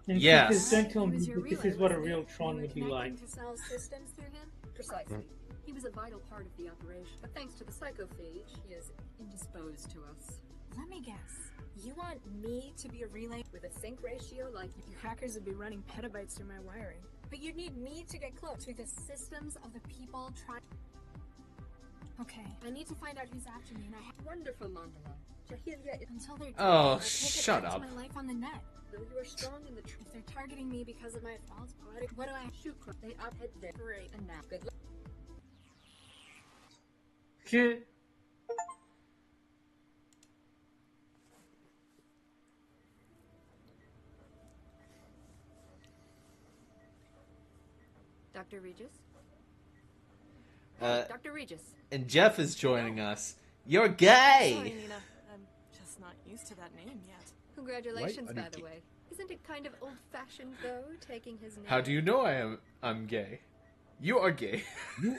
And Yes. Because don't tell He me was your that this relay, is what a wasn't real he? Tron You were would be like. connecting to cell systems through him? Precisely. He was a vital part of the operation, but thanks to the psychophage, he is indisposed to us. Let me guess. You want me to be a relay with a sync ratio like you hackers would be running petabytes through my wiring? But you'd need me to get close to the systems of the people trying. Okay, I need to find out who's after me, and I have wonderful Mandala. Jahiliya, until they're Oh, I'll take shut it back up. to my life on the net. Though you are strong in the truth, if they're targeting me because of my faults, what do I shoot? They uphead their great and now good luck. Okay. Dr. Regis? Uh, Dr. Regis. And Jeff is joining us. You're Sorry, gay! Nina. I'm just not used to that name yet. Congratulations, Right, by Aniki. the way. Isn't it kind of old-fashioned, though, taking his name? How do you know I'm gay? You are gay. You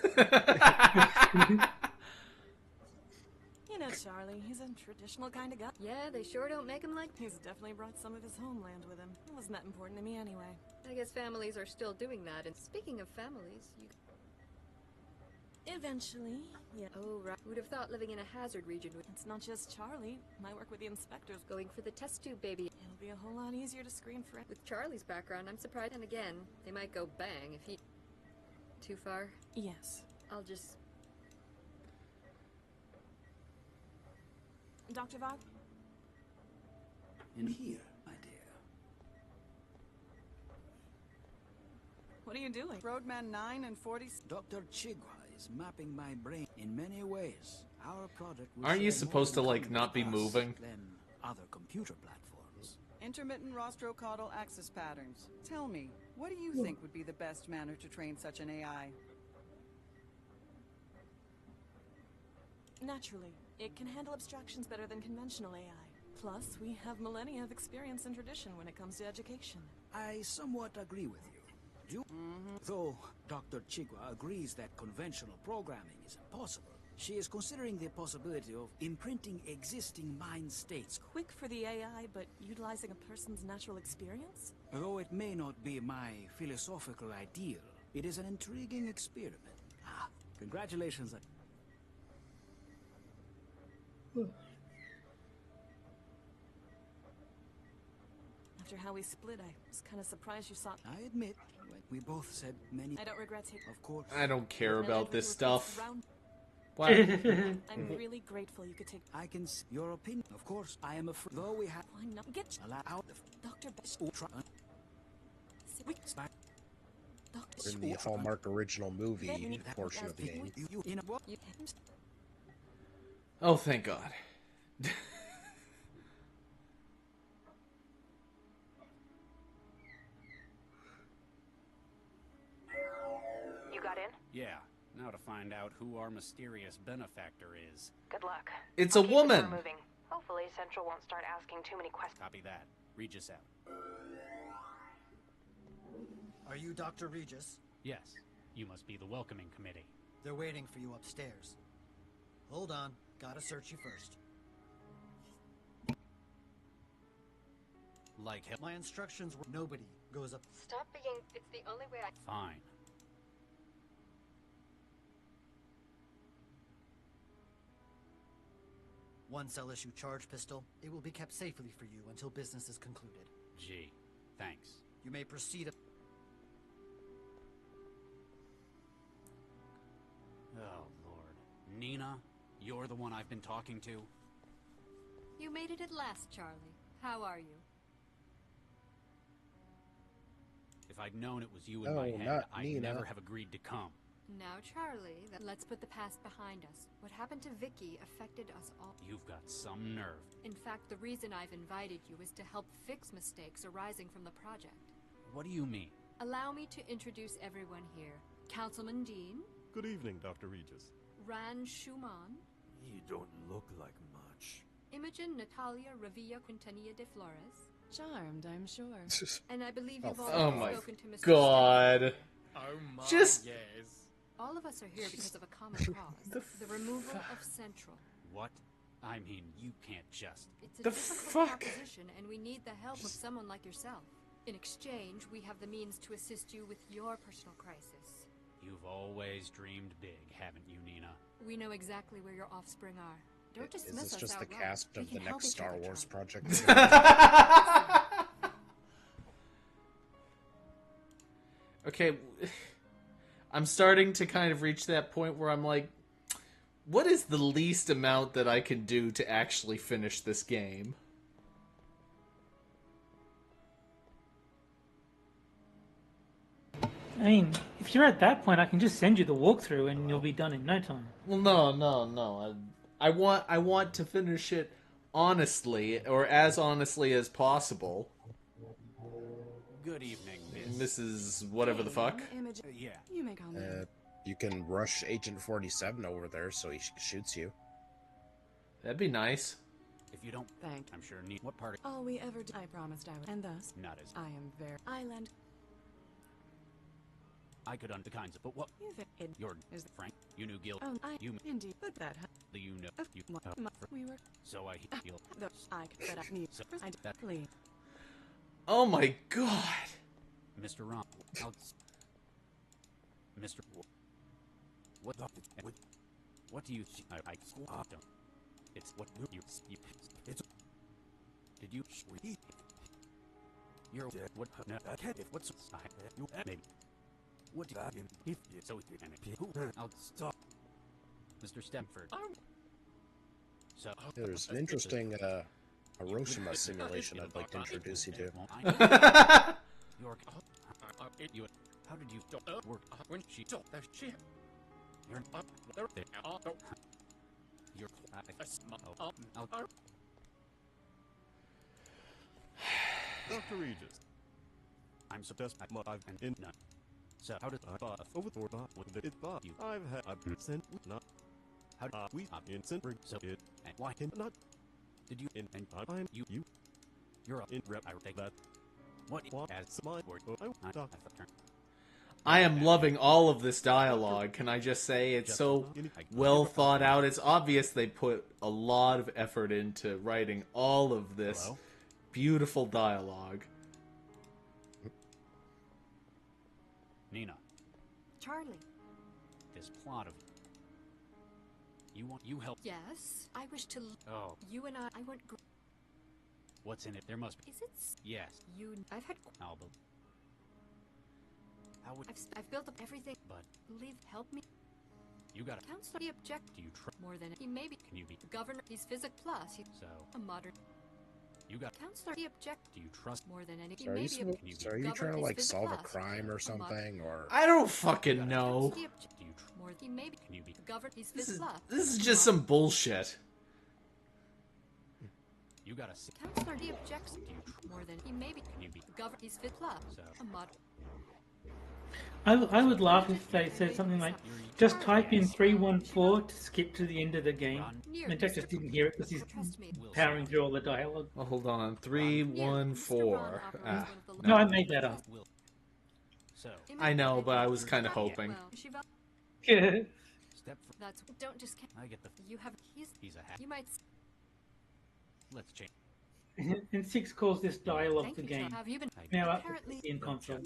know Charlie, he's a traditional kind of guy. Yeah, they sure don't make him like... He's definitely brought some of his homeland with him. It wasn't that important to me anyway. I guess families are still doing that. And speaking of families, you... Eventually, yeah. Oh, right. Who'd have thought living in a hazard region would... It's not just Charlie. My work with the inspectors. Going for the test tube, baby. It'll be a whole lot easier to screen for... With Charlie's background, I'm surprised. And again, they might go bang if he... Too far? Yes. I'll just... Dr. Vog? In here, my dear. What are you doing? Roadman 9 and 40... Dr. Chigwa is mapping my brain in many ways. Our product will Aren't you share more supposed to, in like, common not be with us moving? than other computer platforms. Intermittent rostrocaudal axis patterns. Tell me, what do you think would be the best manner to train such an AI? Naturally, it can handle abstractions better than conventional AI. Plus, we have millennia of experience and tradition when it comes to education. I somewhat agree with you. Though Dr. Chigwa agrees that conventional programming is impossible, she is considering the possibility of imprinting existing mind states. Quick for the AI, but utilizing a person's natural experience? Though it may not be my philosophical ideal, it is an intriguing experiment. Ah, congratulations. After how we split, I was kind of surprised you saw. I admit, we both said many. I don't regret taking. Of course. I don't care about this stuff. What? I'm really grateful you could take. I can see your opinion. Of course, I am afraid. Though we have. Why not get allow out of Dr. In the Hallmark original movie portion of the game. Oh, thank God. You got in? Yeah. Now to find out who our mysterious benefactor is. Good luck. It's I'll a keep the woman. car moving. Hopefully Central won't start asking too many questions. Copy that. Regis out. Are you Dr. Regis? Yes. You must be the welcoming committee. They're waiting for you upstairs. Hold on. Gotta search you first. Like hell. My instructions were nobody goes up. Stop being. It's the only way I. Fine. Once I'll issue charge pistol, it will be kept safely for you until business is concluded. Gee, thanks. You may proceed. Oh, Lord. Nina, you're the one I've been talking to? You made it at last, Charlie. How are you? If I'd known it was you in my head, I'd never have agreed to come. Now, Charlie, let's put the past behind us. What happened to Vicky affected us all. You've got some nerve. In fact, the reason I've invited you is to help fix mistakes arising from the project. What do you mean? Allow me to introduce everyone here. Councilman Dean. Good evening, Dr. Regis. Ran Schumann. You don't look like much. Imogen Natalia Revilla Quintanilla de Flores. Charmed, I'm sure. And I believe you've Oh already my spoken to Mr. God. Stanley. Oh my Just- yes. All of us are here because of a common cause. the removal of Central. What? I mean, you can't just... It's a The difficult fuck? proposition, and we need the help of someone like yourself. In exchange, we have the means to assist you with your personal crisis. You've always dreamed big, haven't you, Nina? We know exactly where your offspring are. Don't Is dismiss this us just the out loud. cast We of the can help next each Star other, Wars Charlie. project? Okay, I'm starting to kind of reach that point where I'm like, what is the least amount that I can do to actually finish this game? I mean, if you're at that point, I can just send you the walkthrough and you'll be done in no time. Well, no. I want to finish it honestly, or as honestly as possible. Good evening, Mrs. Whatever the fuck. Yeah. You may call me. You can rush Agent 47 over there so he shoots you. That'd be nice. If you don't Thank. I'm sure Nina... What part of... All we ever did. I promised I would. And thus, Not as... I am very. Island. I could the kinds of... But what... You think it You're... is Frank. You knew Gil... Oh, I You... indeed. But that. Do you know... You... We were. So I feel... The I. But I need. So I that... please. Oh my God. Mr. Ron... Mr... What do you... I don't... It's what you... It's... Did you... You're... What... No, what's... You... Maybe... What do you... So... I'll stop... Mr. Stemford. So... There's an interesting Hiroshima simulation I'd like to introduce you to. York... You... How did you... Work... When she... She... You're... You're... I'll... Dr. Regis. I'm so desperate. I've been in none. So how did I over the with it you? I've had a percent not. How we instant so it and why cannot did you in and I'm you you're up in rep I take that what as my word I am loving all of this dialogue. Can I just say it's so well thought out. It's obvious they put a lot of effort into writing all of this beautiful dialogue. Nina, Charlie. this plot of you help. Yes, I wish to. Oh, You and I want. what's in it? There must be. Is it? Yes. I've had. Album. How would I've built up everything. But help me. You got to Counselor, he object. Do you try More than he maybe. Can you be Governor? He's Physic Plus. He's so a modern. You got Counselor, he object. Do you trust more than any? So are you trying to like solve a crime or something, or I don't fucking know. Do you more? He maybe. Can you be Governor? He's Physic Plus. This is just some bullshit. You gotta see. Counselor, he objects. Do you more than he maybe. Can you be Governor? He's Physic Plus. So a mod. I would laugh if they said something like, just type in 314 to skip to the end of the game. And Jack just didn't hear it because he's powering through all the dialogue. Oh, hold on. 314. No, I made that up. So I know, but I was kind of hoping. Yeah. Step for That's don't just. I get the. You have. He's a hack. You might. Let's change. And 6 calls this dialogue the game. Have you been Now up apparently in console.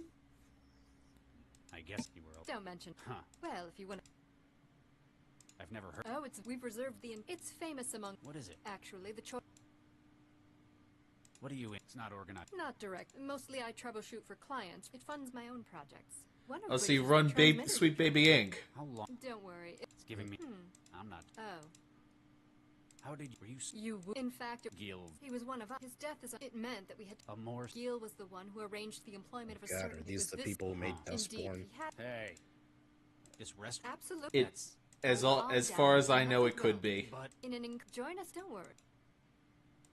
I guess you were. Don't mention. Huh. Well, if you want. I've never heard. Oh, we've reserved the. It's famous among. What is it? Actually, the choice. What are you in? It's not organized. Not direct. Mostly, I troubleshoot for clients. It funds my own projects. One of Oh, so which you is run the transmitter. Sweet Baby Inc. How long? Don't worry. It's giving me. I'm not. Oh. How did you? Were you? In fact, Gil. he was one of us. His death is. It meant that we had. A more. Gil was the one who arranged the employment of a God, certain. are these the people who made Indeed, Dustborn? he had. Hey. This restaurant. Absolutely. It's as far as I know, it could be. But In an join us. Don't worry.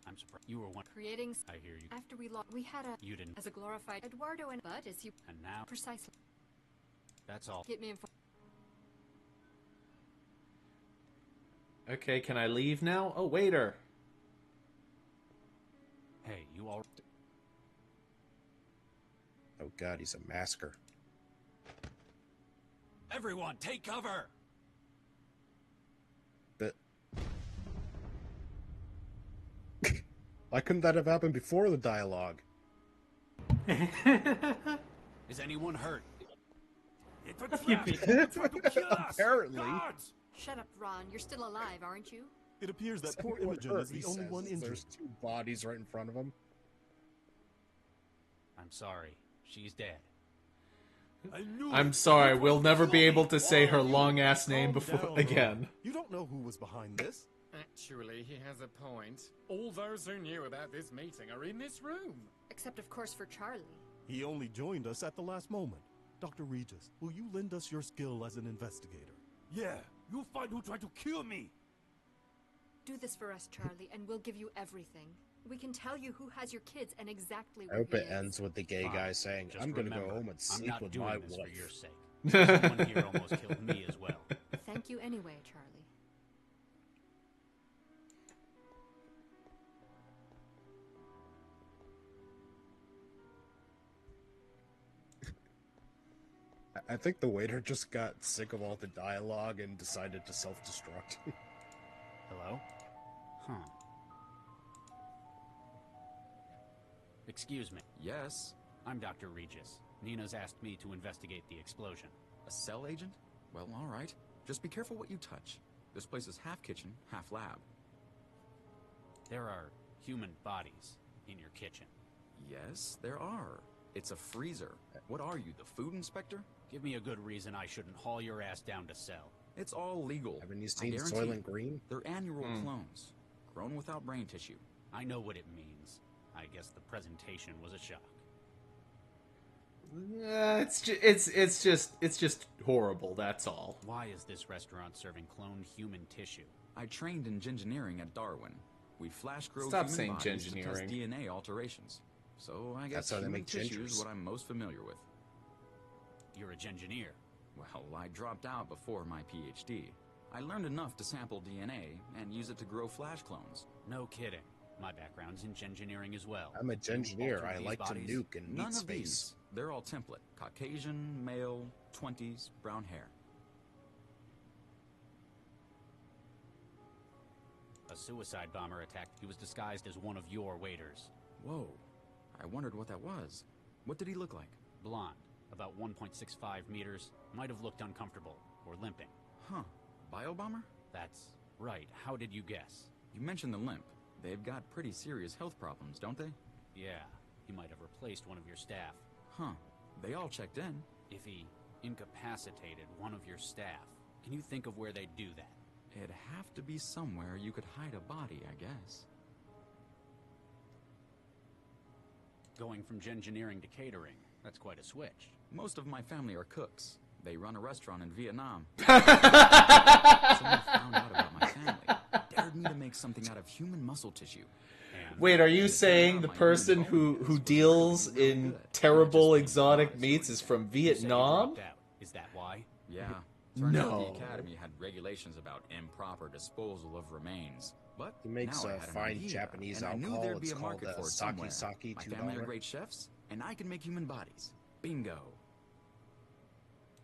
I'm surprised you were one. Creating. I hear you. After we lost, we had a. You didn't. As a glorified Eduardo and but as you. And now. Precisely. That's all. Get me informed. Okay, can I leave now? Oh, waiter. Hey, you all. Oh God, he's a masker. Everyone, take cover. But why couldn't that have happened before the dialogue? Is anyone hurt? It's a trap! They're trying to kill us! Apparently. Guards! Shut up, Ron. You're still alive, aren't you? It appears that poor What Imogen hurt, is the he only says, one as injured. There's 2 bodies right in front of him. I'm sorry. She's dead. I'm sorry, we'll never be able to say her long ass name before again. You don't know who was behind this. Actually, he has a point. All those who knew about this meeting are in this room. Except, of course, for Charlie. He only joined us at the last moment. Dr. Regis, will you lend us your skill as an investigator? Yeah, you'll find who tried to kill me! Do this for us, Charlie, and we'll give you everything. We can tell you who has your kids and exactly I where hope he it is. ends with the gay Fine. guy saying, Just "I'm gonna go remember, home and I'm sleep not with doing my this wife." for your sake. Someone here almost killed me as well. Thank you anyway, Charlie. I think the waiter just got sick of all the dialogue and decided to self-destruct. Hello? Huh. Excuse me. Yes? I'm Dr. Regis. Nina's asked me to investigate the explosion. A cell agent? Well, alright. Just be careful what you touch. This place is half kitchen, half lab. There are human bodies in your kitchen. Yes, there are. It's a freezer. What are you, the food inspector? Give me a good reason I shouldn't haul your ass down to cell. It's all legal. Haven't you I seen guarantee Soylent you. Green? They're annual clones, grown without brain tissue. I know what it means. I guess the presentation was a shock. It's just horrible. That's all. Why is this restaurant serving cloned human tissue? I trained in gingineering at Darwin. We flash grow Stop human saying bodies to test gingineering. DNA alterations. So I guess That's how they human make tissue is gingers. what I'm most familiar with. You're a gingineer. Well, I dropped out before my PhD. I learned enough to sample DNA and use it to grow flash clones. No kidding. My background's in engineering as well. I'm a engineer. altered I these like to bodies? nuke and None meet of space. these. They're all template. Caucasian, male, 20s, brown hair. A suicide bomber attacked. He was disguised as one of your waiters. Whoa. I wondered what that was. What did he look like? Blonde, about 1.65 meters. Might have looked uncomfortable or limping. Huh. Biobomber? That's right. How did you guess? You mentioned the limp. They've got pretty serious health problems, don't they? Yeah, he might have replaced one of your staff. Huh. They all checked in. If he incapacitated one of your staff, can you think of where they'd do that? It'd have to be somewhere you could hide a body, I guess. Going from engineering to catering, that's quite a switch. Most of my family are cooks. They run a restaurant in Vietnam. Someone found out about my family, dared me to make something out of human muscle tissue. Wait, are you saying the person who deals in terrible exotic meats is from Vietnam? Is that why? Yeah. Turned out No. the Academy had regulations about improper disposal of remains. But He makes now I a had an fine idea, Japanese and I knew alcohol. there'd be It's a called market for it Sake somewhere. Sake My family are $2. great chefs, and I can make human bodies. Bingo.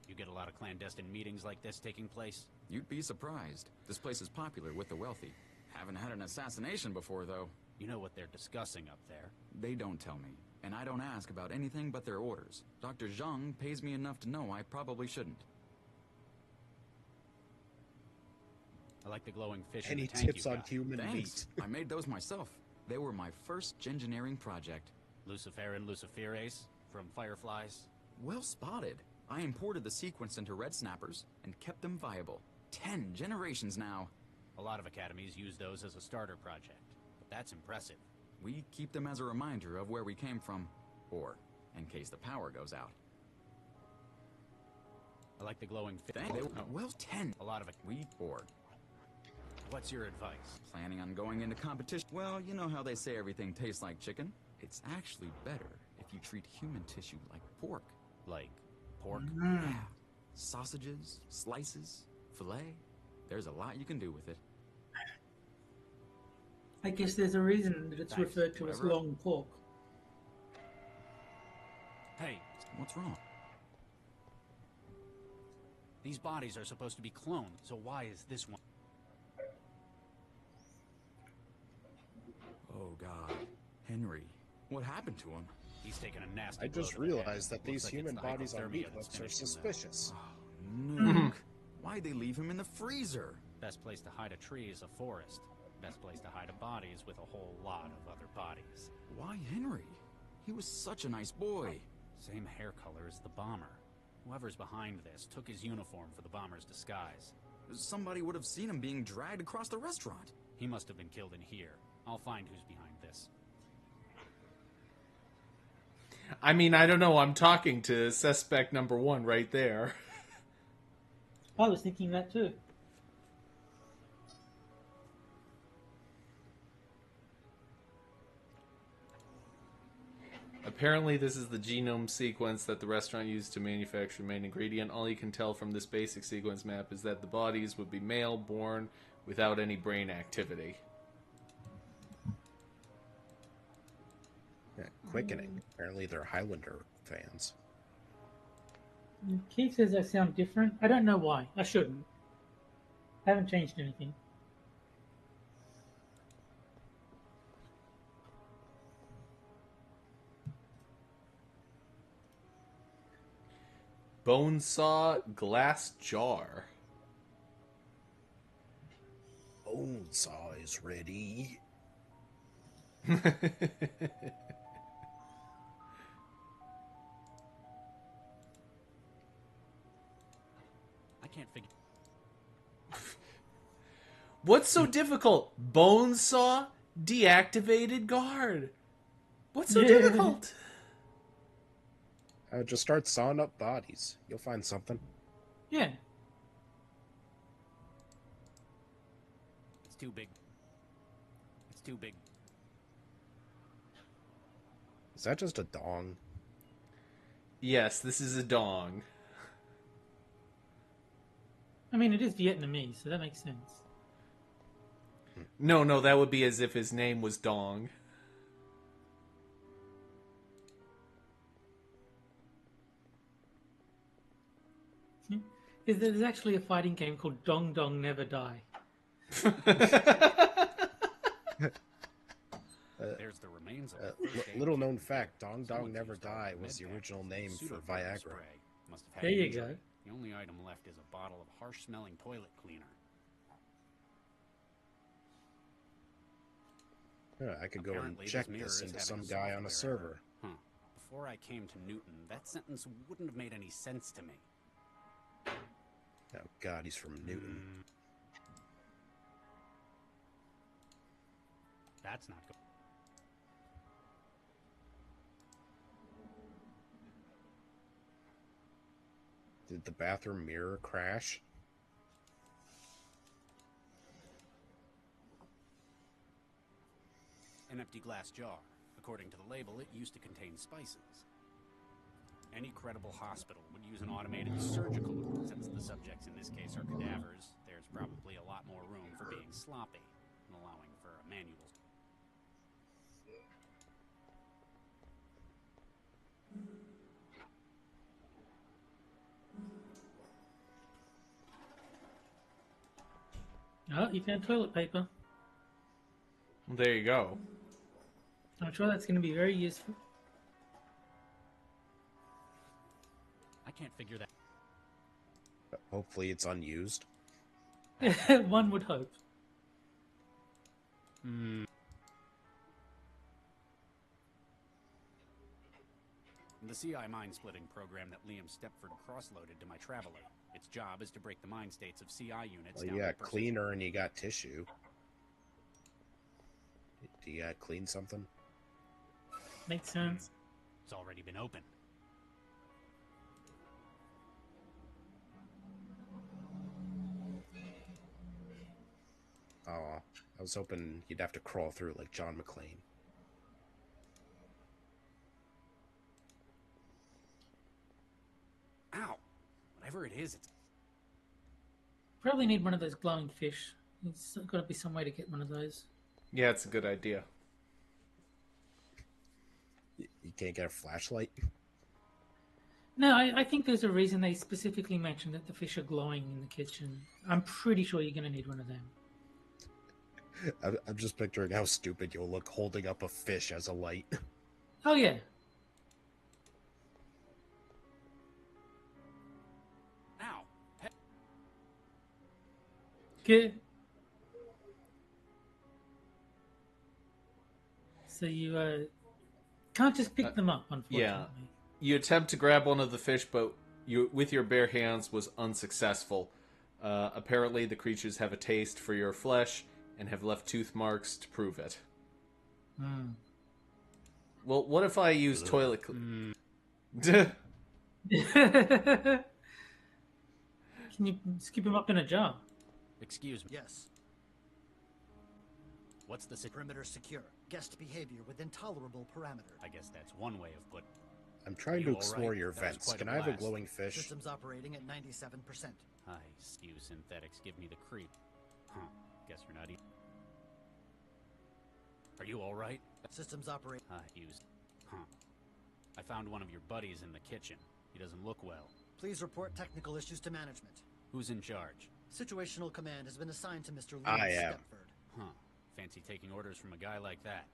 You get a lot of clandestine meetings like this taking place? You'd be surprised. This place is popular with the wealthy. Haven't had an assassination before, though. You know what they're discussing up there. They don't tell me, and I don't ask about anything but their orders. Dr. Zhang pays me enough to know I probably shouldn't. I like the glowing fish. Any in the tank tips you on got. human Thanks. meat? I made those myself. They were my first engineering project. Luciferin Luciferace from Fireflies? Well spotted. I imported the sequence into red snappers and kept them viable. 10 generations now. A lot of academies use those as a starter project, but that's impressive. We keep them as a reminder of where we came from, or in case the power goes out. I like the glowing fish. Well, 10. A lot of it. Or What's your advice? planning on going into competition? Well, you know how they say everything tastes like chicken? It's actually better if you treat human tissue like pork. Like pork? Yeah. Sausages, slices, filet. There's a lot you can do with it. I guess there's a reason that it's Thanks. referred to as Whatever. long pork. Hey, What's wrong? these bodies are supposed to be cloned, so why is this one? Oh, God. Henry, what happened to him? He's taken a nasty I blow just to the head. realized that Looks these like human it's the bodies on hypothermia meat that's hooks are finished him, though. suspicious. Nuke. Why'd they leave him in the freezer? Best place to hide a tree is a forest. Best place to hide a body is with a whole lot of other bodies. Why Henry? He was such a nice boy. Same hair color as the bomber. Whoever's behind this took his uniform for the bomber's disguise. Somebody would have seen him being dragged across the restaurant. He must have been killed in here. I'll find who's behind this. I mean, I don't know. I'm talking to suspect number one right there. I was thinking that too. Apparently, this is the genome sequence that the restaurant used to manufacture the main ingredient. All you can tell from this basic sequence map is that the bodies would be male, born without any brain activity. Yeah, quickening. Apparently they're Highlander fans. Keith says I sound different. I don't know why. I shouldn't. I haven't changed anything. Bone saw, glass jar. Bone saw is ready. I can't figure... What's so difficult? Bone saw, deactivated guard. What's so difficult? Just start sawing up bodies. You'll find something. Yeah. It's too big. It's too big. Is that just a dong? Yes, this is a dong. I mean, it is Vietnamese, so that makes sense. No, that would be as if his name was Dong. There's actually a fighting game called Dong Dong Never Die. There's the remains of a first aid Little known kit. fact, Dong Someone Dong Never used our Die was the med original pack name with for pseudo-bug Viagra. spray. Must have had There an you injury. go. The only item left is a bottle of harsh-smelling toilet cleaner. Yeah, I could go Apparently, and check mirror this is into having some a guy on a software server. error. Huh. Before I came to Newton, that sentence wouldn't have made any sense to me. Oh God, he's from Newton. That's not good. Did the bathroom mirror crash? An empty glass jar. According to the label, it used to contain spices. Any credible hospital would use an automated surgical room. Since the subjects in this case are cadavers, there's probably a lot more room for being sloppy, and allowing for a manual. Oh, you found toilet paper. There you go. I'm sure that's going to be very useful. I can't figure that. Hopefully it's unused. One would hope. The CI mind-splitting program that Liam Stepford cross-loaded to my Traveler. Its job is to break the mind states of CI units Well, down you to got cleaner and you got tissue. Do you got clean something? Makes sense. It's already been opened. Oh, I was hoping you'd have to crawl through like John McClane. Ow! Whatever it is, it's... Probably need one of those glowing fish. There's got to be some way to get one of those. Yeah, it's a good idea. You can't get a flashlight? No, I think there's a reason they specifically mentioned that the fish are glowing in the kitchen. I'm pretty sure you're going to need one of them. I'm just picturing how stupid you'll look holding up a fish as a light. Oh, yeah. Ow! Good. So you can't just pick them up, unfortunately. Yeah. You attempt to grab one of the fish, but you, with your bare hands, was unsuccessful. Apparently, the creatures have a taste for your flesh and have left tooth marks to prove it. Hmm. Well, what if I use toilet Can you scoop them up in a jar? Excuse me. Yes. What's the... Perimeter secure. Guest behavior within tolerable parameters. I guess that's one way of putting... I'm trying to explore your vents. Can I have a glowing fish? Systems operating at 97%. Hi, skew synthetics give me the creep. Huh. Guess you're not eating. Are you alright? Systems operate. Used. Huh. I found one of your buddies in the kitchen. He doesn't look well. Please report technical issues to management. Who's in charge? Situational command has been assigned to Mr. Lee I am. Stepford. Huh. Fancy taking orders from a guy like that.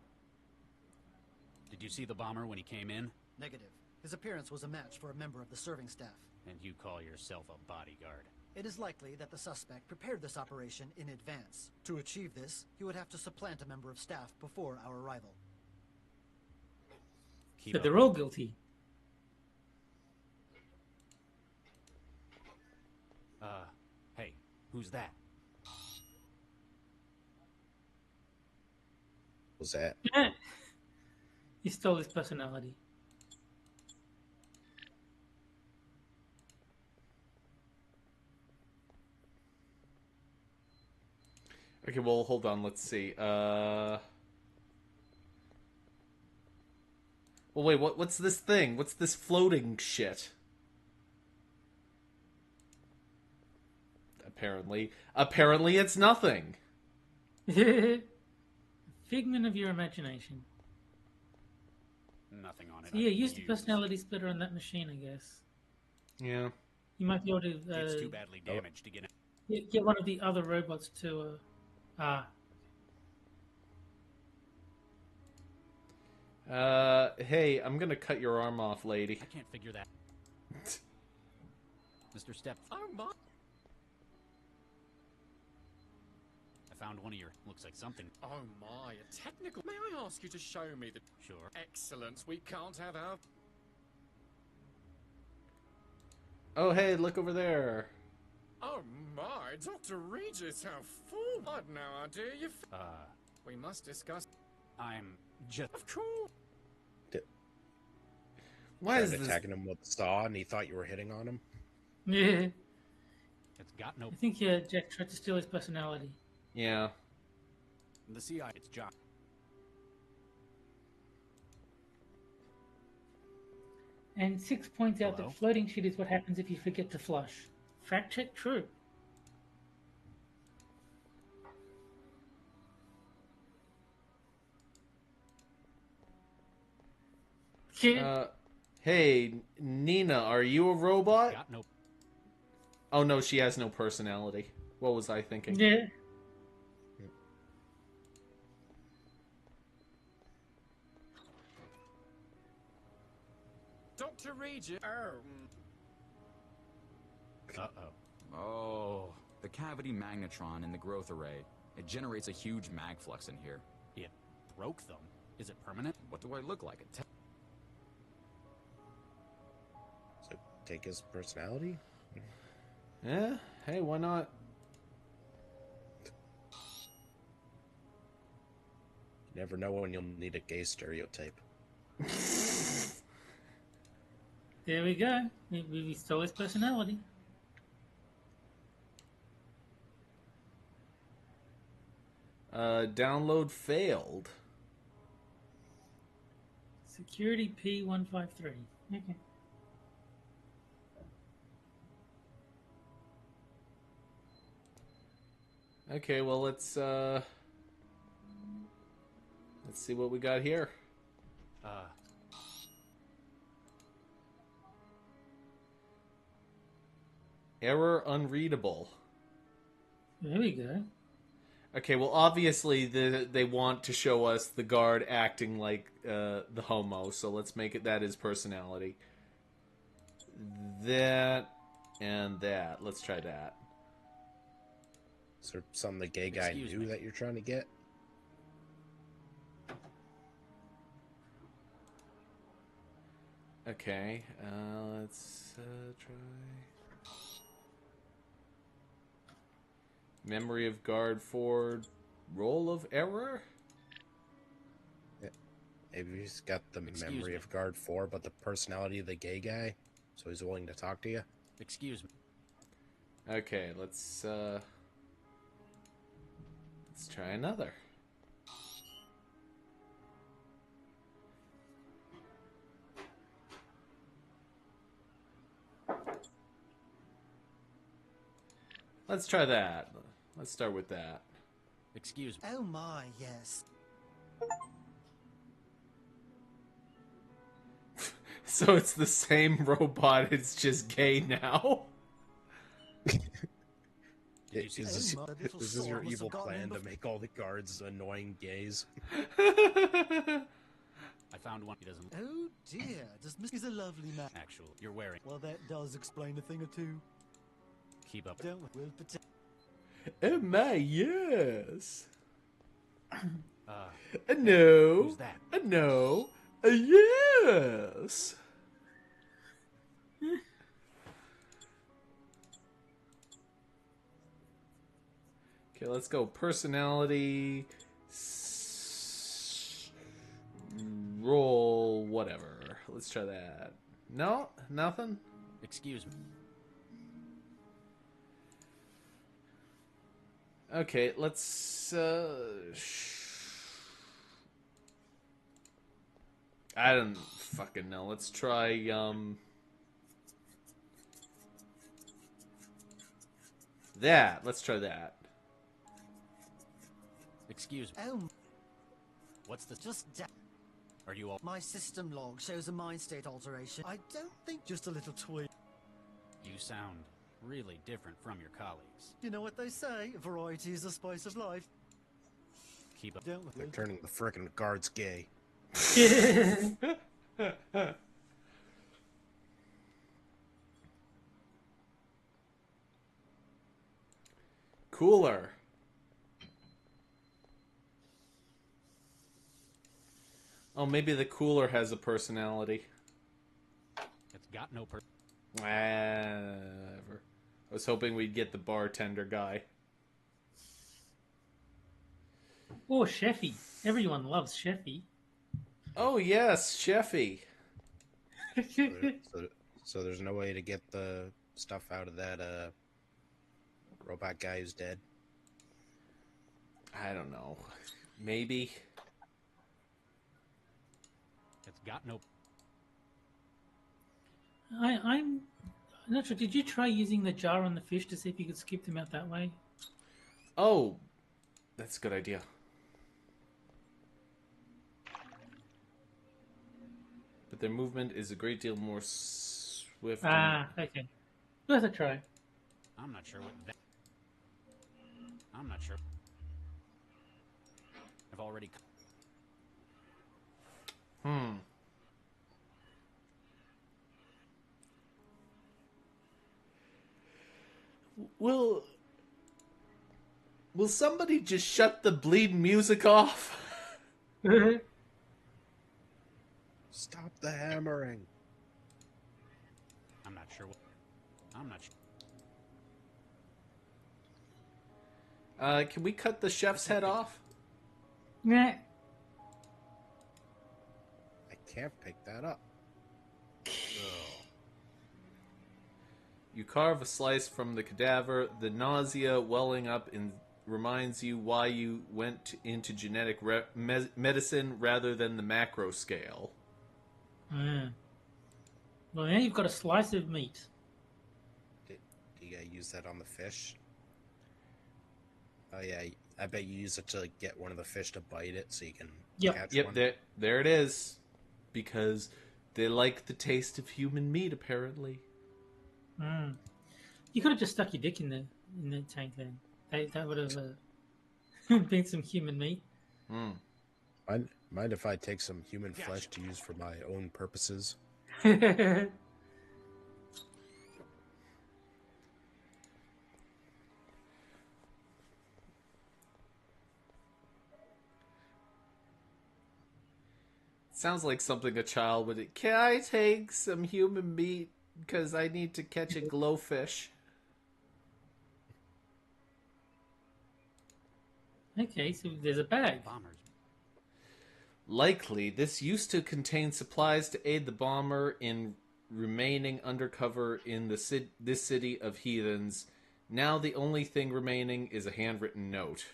Did you see the bomber when he came in? Negative. His appearance was a match for a member of the serving staff. And you call yourself a bodyguard? It is likely that the suspect prepared this operation in advance. To achieve this, he would have to supplant a member of staff before our arrival. So they're all guilty. Hey, who's that? Was that? He stole his personality. Okay, well, hold on. Let's see. Well, wait. What's this thing? What's this floating shit? Apparently it's nothing. Figment of your imagination. Nothing on it. So yeah, use the personality splitter on that machine, I guess. Yeah. You might be able to. It's too badly damaged to get it. Get one of the other robots to. Hey, I'm gonna cut your arm off, lady. I can't figure that. Mr. Step. Oh my! I found one of your. Looks like something. Oh my! A technical. May I ask you to show me the? Sure. Excellent. We can't have our. Oh, hey, look over there. Oh my, Dr. Regis, how full! I'd no idea you. We must discuss. I'm just. Of course. Why is this attacking him with a saw, and he thought you were hitting on him? Yeah. It's got no. I think Jack tried to steal his personality. Yeah. The CI. It's John. And 6 points out Hello? that floating shit is what happens if you forget to flush. Fact check true. Hey, Nina, are you a robot? Got no. Oh no, she has no personality. What was I thinking? Yeah. Dr. Regis. Uh-oh. Oh, the cavity magnetron in the growth array. It generates a huge mag flux in here. It broke them. Is it permanent? What do I look like? So take his personality? Yeah, hey, why not? You never know when you'll need a gay stereotype. There we go. We stole his personality. Download failed. Security P153. Okay. Okay, well let's see what we got here. Error unreadable. There we go. Okay, well obviously they want to show us the guard acting like the homo, so let's make it that his personality. That and that. Let's try that. Is there something the gay guy knew that you're trying to get? Okay, let's try. Memory of guard for roll of error? Yeah. Maybe he's got the memory of guard 4, but the personality of the gay guy, so he's willing to talk to you. Excuse me. Okay, let's try another. Let's try that. Let's start with that. Excuse me. Oh my, yes. So it's the same robot, it's just gay now? Is this your evil plan to make all the guards annoying gays? I found one. He doesn't. Oh dear, he's a lovely man. Actually, you're wearing. Well, that does explain a thing or two. Keep up. Don't we'll pretend. Oh my, yes. No. Who's that? No. Yes. Okay, let's go. Personality. Roll whatever. Let's try that. No? Nothing? Excuse me. Okay, let's I don't fucking know. Let's try That. Let's try that. Excuse me. Oh, What's the... just Are you all... my system log shows a mind state alteration. I don't think just a little tweak. You sound really different from your colleagues. You know what they say? Variety is the spice of life. Keep up. They're turning the frickin' guards gay. Cooler. Oh, maybe the cooler has a personality. It's got no Whatever. I was hoping we'd get the bartender guy. Oh, Sheffy. Everyone loves Sheffy. Oh, yes, Sheffy. So there's no way to get the stuff out of that robot guy who's dead? I don't know. Maybe. It's got no... I'm not sure. Did you try using the jar on the fish to see if you could skip them out that way? Oh, that's a good idea. But their movement is a great deal more swift. Okay. Worth a try. I'm not sure what that... I'm not sure. I've already... Will somebody just shut the bleeding music off? Stop the hammering. I'm not sure what... I'm not sure. Can we cut the chef's head off? Nah. I can't pick that up. You carve a slice from the cadaver. The nausea welling up reminds you why you went into genetic medicine rather than the macro scale. Well, now you've got a slice of meat. Do you gotta use that on the fish? Oh yeah, I bet you use it to get one of the fish to bite it so you can catch one. There it is. Because they like the taste of human meat, apparently. You could have just stuck your dick in the tank then. That would have been some human meat. Mind if I take some human flesh to use for my own purposes? Sounds like something a child would... Can I take some human meat? Because I need to catch a glowfish. Okay, so there's a bag. Bombers. Likely, this used to contain supplies to aid the bomber in remaining undercover in this city of heathens. Now the only thing remaining is a handwritten note.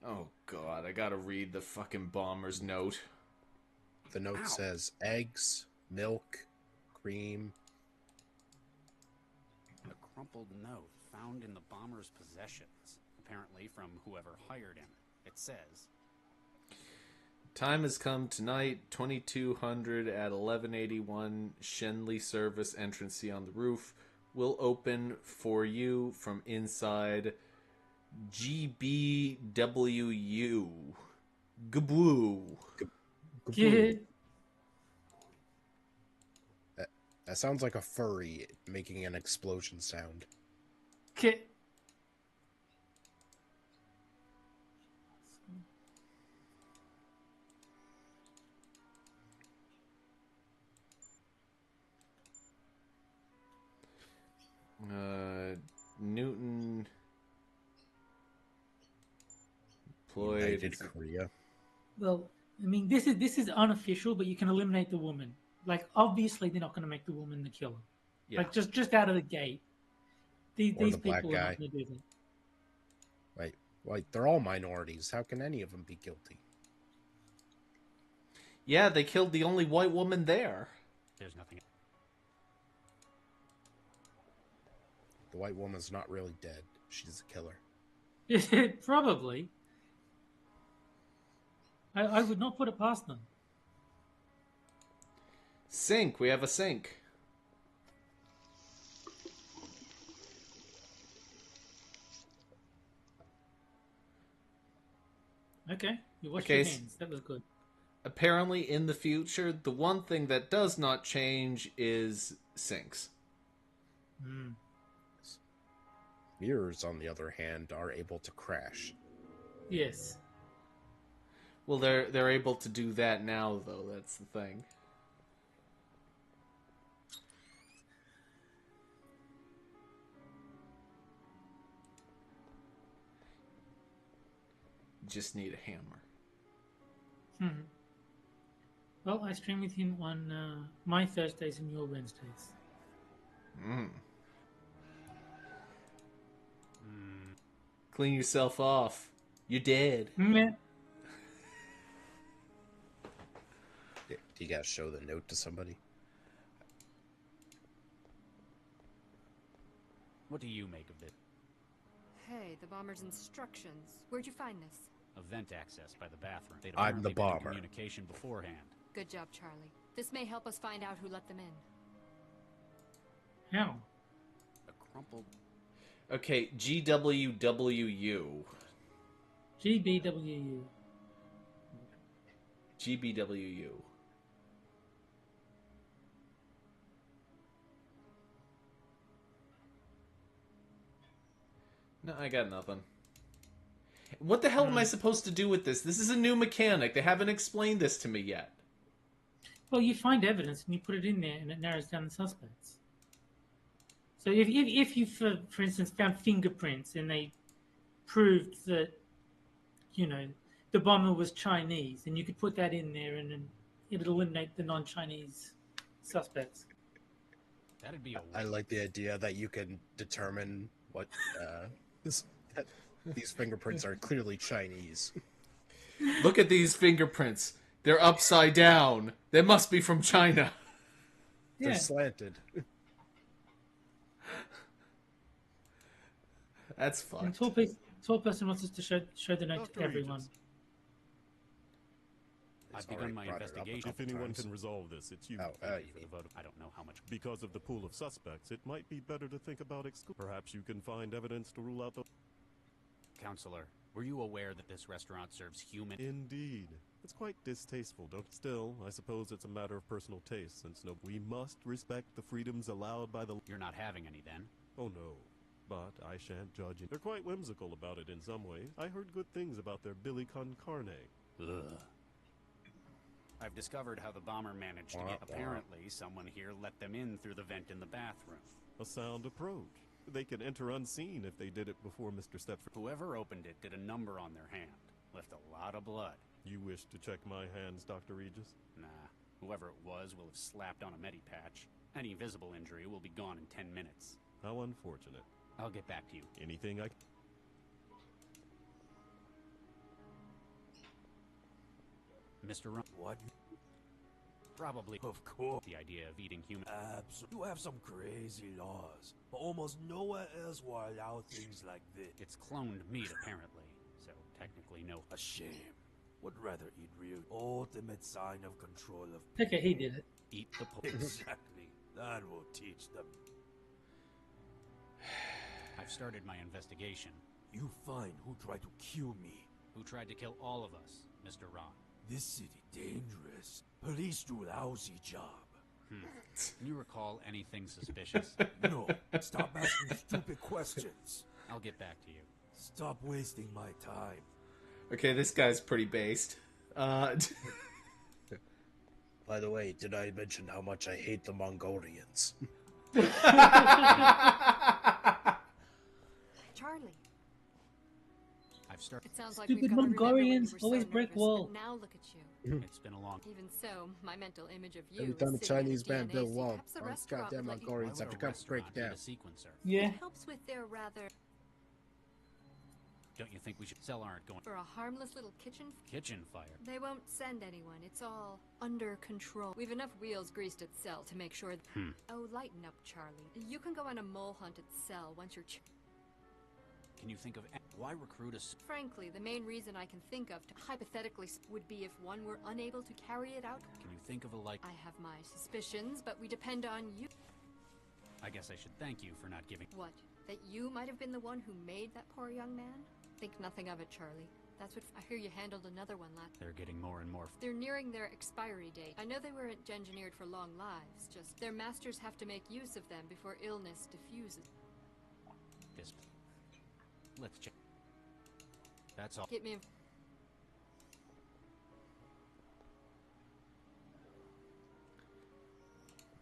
Oh god, I gotta read the fucking bomber's note. The note says eggs, milk, cream. A crumpled note found in the bomber's possessions, apparently from whoever hired him. It says, Time has come tonight, 2200 at 1181 Shenley Service entrance on the roof will open for you from inside GBWU. Gaboo. That sounds like a furry making an explosion sound. Okay. Newton employed United Korea. Well, I mean, this is unofficial, but you can eliminate the woman. Like, obviously, they're not going to make the woman the killer. Yeah. Like, just out of the gate, these the people black are guy. not going to do that. Wait, they're all minorities. How can any of them be guilty? Yeah, they killed the only white woman there. there's nothing... The white woman's not really dead. She's a killer. Probably. I would not put it past them. Sink. We have a sink. Okay, you washed your hands. That was good. Apparently, in the future, the one thing that does not change is sinks. Mm. Mirrors, on the other hand, are able to crash. Yes. Well, they're able to do that now, though. That's the thing. Just need a hammer. Hmm. Well, I stream with him on my Thursdays and your Wednesdays. Mm. Clean yourself off. You're dead. Meh. Do you gotta show the note to somebody? What do you make of this? Hey, the bomber's instructions. Where'd you find this? Event access by the bathroom. They'd I'm the apparently been in bomber. communication beforehand. Good job, Charlie. This may help us find out who let them in. How? A crumpled... Okay, GWWU. GBWU. GBWU. No, I got nothing. What the hell am I supposed to do with this? This is a new mechanic. They haven't explained this to me yet. Well, you find evidence and you put it in there, and it narrows down the suspects. So if you, for instance, found fingerprints and they proved that, you know, the bomber was Chinese, and you could put that in there, and then it'd eliminate the non-Chinese suspects. That'd be a... I like the idea that you can determine what these fingerprints are clearly Chinese. Look at these fingerprints. They're upside down. They must be from China. They're slanted. That's fun. And tall person wants us to show the note to everyone. I've begun my investigation. If anyone can resolve this, it's you. Thank you for the vote. I don't know how much. Because of the pool of suspects, it might be better to think about Perhaps you can find evidence to rule out the... Counselor, were you aware that this restaurant serves human... Indeed. It's quite distasteful, don't... Still, I suppose it's a matter of personal taste, since we must respect the freedoms allowed by the... You're not having any, then? Oh, no. But I shan't judge you. They're quite whimsical about it in some ways. I heard good things about their Billy con carne. Ugh. I've discovered how the bomber managed to get... Apparently, someone here let them in through the vent in the bathroom. A sound approach. They can enter unseen if they did it before Mr. Stepford. Whoever opened it did a number on their hand. Left a lot of blood. You wish to check my hands, Dr. Regis? Nah. Whoever it was will have slapped on a medipatch. Any visible injury will be gone in 10 minutes. How unfortunate. I'll get back to you. Anything I... Mr. Ron. What? Probably. Of course. The idea of eating human... Absolutely. You have some crazy laws, but almost nowhere else will allow things like this. It's cloned meat, apparently, so technically no... A shame. Would rather eat real. Ultimate sign of control of... Okay, he did it. Eat the... Exactly. That will teach them. I've started my investigation. You find who tried to kill me. Who tried to kill all of us, Mr. Ron. This city dangerous. Police do a lousy job. Can you recall anything suspicious? No. Stop asking stupid questions. I'll get back to you. Stop wasting my time. Okay, this guy's pretty based. By the way, did I mention how much I hate the Mongolians? Charlie. I've started. It sounds like Stupid we've got to remember when you Mongolians were always so break nervous, wall. but now look at you. It's been a long... Even so, my mental image of you Every is time a sitting in Chinese man DNA, build so wall, perhaps the our restaurant goddamn would let you- Mongolians have to come break it down. Sequencer. Yeah. It helps with their rather... Don't you think we should sell aren't going For a harmless little kitchen fire? They won't send anyone. It's all under control. We've enough wheels greased at Cell to make sure. Oh, lighten up, Charlie. You can go on a mole hunt at Cell once you're. Can you think of why recruit us? Frankly, the main reason I can think of to hypothetically would be if one were unable to carry it out. Can you think of a like? I have my suspicions, but we depend on you. I guess I should thank you for not giving. What? That you might have been the one who made that poor young man? Think nothing of it, Charlie. That's what I hear you handled another one last. They're getting more and more. They're nearing their expiry date. I know they weren't engineered for long lives, just their masters have to make use of them before illness diffuses. This. Let's check. That's all. Get me.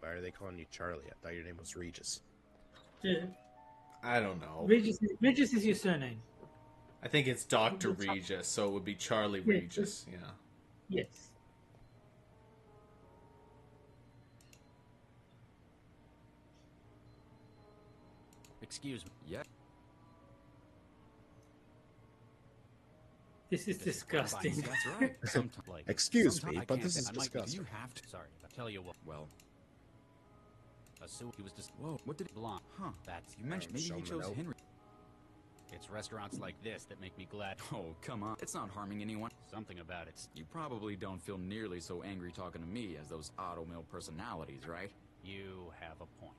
Why are they calling you Charlie? I thought your name was Regis. Yeah. I don't know. Regis is your surname. I think it's Dr. Regis, so it would be Charlie Regis, yeah. Yes. Excuse me. Yeah. This is disgusting. That's right. Excuse me, but this is disgusting. You have to. Sorry, I tell you what. Well. He was just. Whoa, what did blonde? Huh? That's. You mentioned maybe he chose Henry. It's restaurants like this that make me glad. Oh, come on. It's not harming anyone. Something about it. You probably don't feel nearly so angry talking to me as those auto-mill personalities, right? You have a point.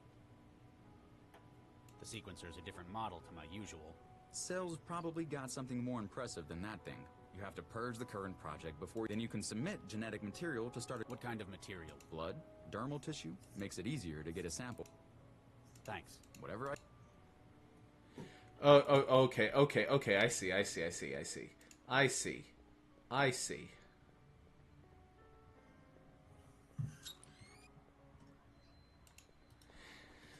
The sequencer's a different model to my usual. Cell's probably got something more impressive than that thing. You have to purge the current project before then you can submit genetic material to start. What kind of material? Blood, dermal tissue, makes it easier to get a sample. Thanks. Whatever I... Oh, okay. I see.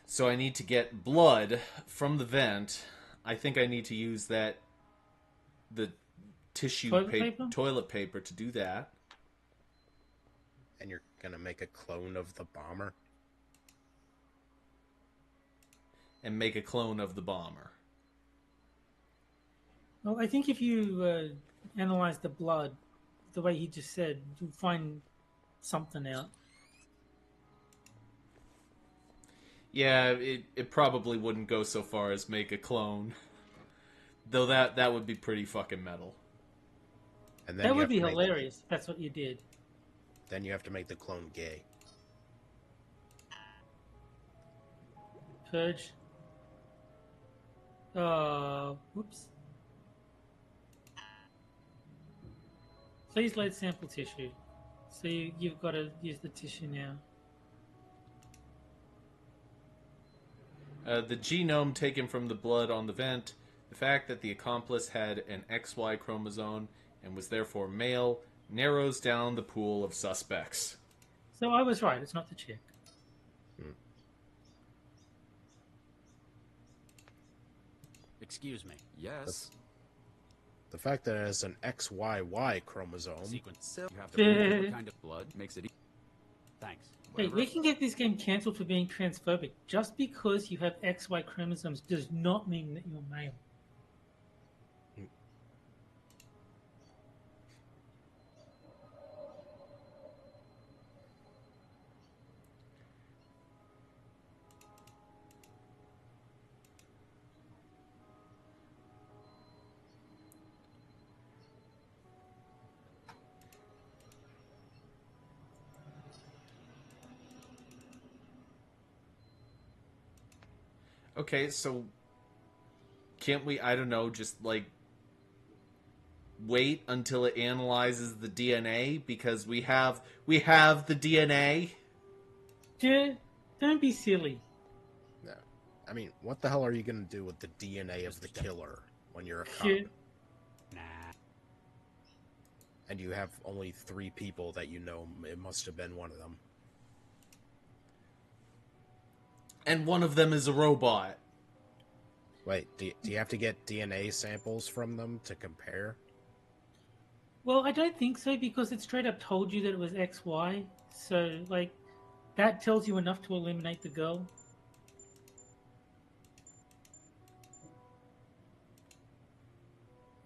So I need to get blood from the vent. I think I need to use the tissue toilet paper to do that. And you're gonna make a clone of the bomber? And make a clone of the bomber. Well, I think if you analyze the blood, the way he just said, you'll find something out. Yeah, it probably wouldn't go so far as make a clone. Though that would be pretty fucking metal. And then that would be hilarious if that's what you did. Then you have to make the clone gay. Purge. Whoops. Please load sample tissue. So you've got to use the tissue now. The genome taken from the blood on the vent, the fact that the accomplice had an XY chromosome and was therefore male, narrows down the pool of suspects. So I was right, it's not the chick. Excuse me. Yes. The fact that it has an XYY chromosome. Sequence. You have to prove what kind of blood makes it. Thanks. Hey, we can get this game cancelled for being transphobic. Just because you have XY chromosomes does not mean that you're male. Okay, so can't we, I don't know, just like wait until it analyzes the DNA because we have the DNA? Yeah, don't be silly. No. I mean, what the hell are you going to do with the DNA of the killer when you're a cop? Yeah. Nah. And you have only 3 people that you know it must have been one of them. And one of them is a robot. Wait, do you have to get DNA samples from them to compare? Well, I don't think so because it straight up told you that it was XY. So, like, that tells you enough to eliminate the girl.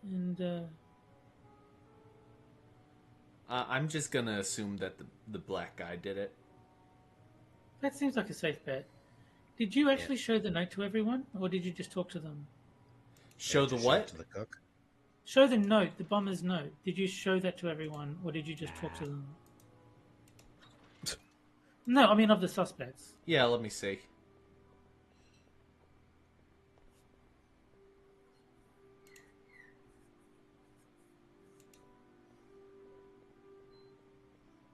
And I'm just gonna assume that the black guy did it. that seems like a safe bet. Did you actually show the note to everyone, or did you just talk to them? Show the Just show it what? to the cook. Show the note, the bomber's note. Did you show that to everyone, or did you just talk to them? No, I mean of the suspects. Yeah, let me see.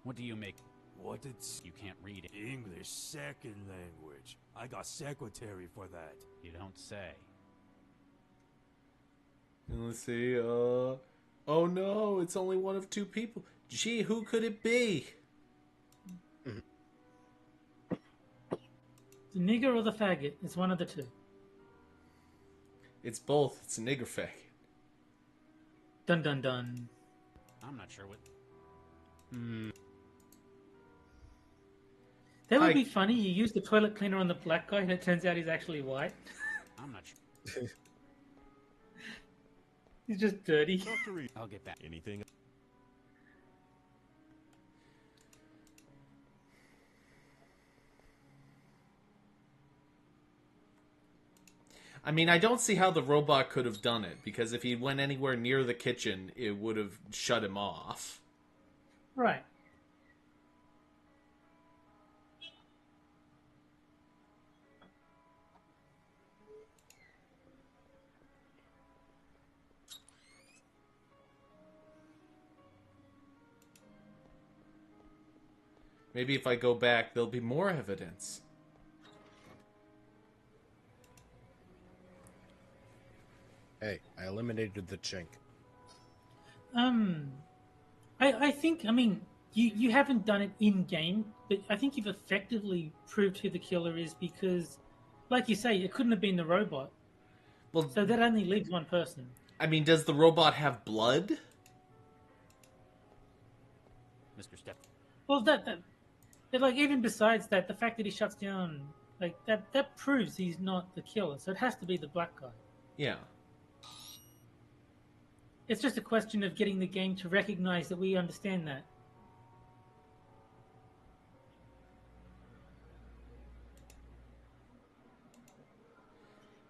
What do you make? What it's You can't read it. English second language. I got secretary for that. You don't say. And let's see. Oh no, it's only one of two people. Gee, who could it be? The nigger or the faggot? It's one of the two. It's both. It's a nigger faggot. Dun dun dun. I'm not sure what. That would be funny. You use the toilet cleaner on the black guy, and it turns out he's actually white. I'm not sure. He's just dirty. I'll get back. Anything? I mean, I don't see how the robot could have done it, because if he went anywhere near the kitchen, it would have shut him off. Right. Maybe if I go back, there'll be more evidence. Hey, I eliminated the chink. I think, I mean, you haven't done it in game, but I think you've effectively proved who the killer is because, like you say, it couldn't have been the robot. Well, so that only leaves one person. I mean, does the robot have blood? Mr. Step. Well, but like even besides that, the fact that he shuts down, like that proves he's not the killer. So it has to be the black guy. Yeah. It's just a question of getting the game to recognize that we understand that.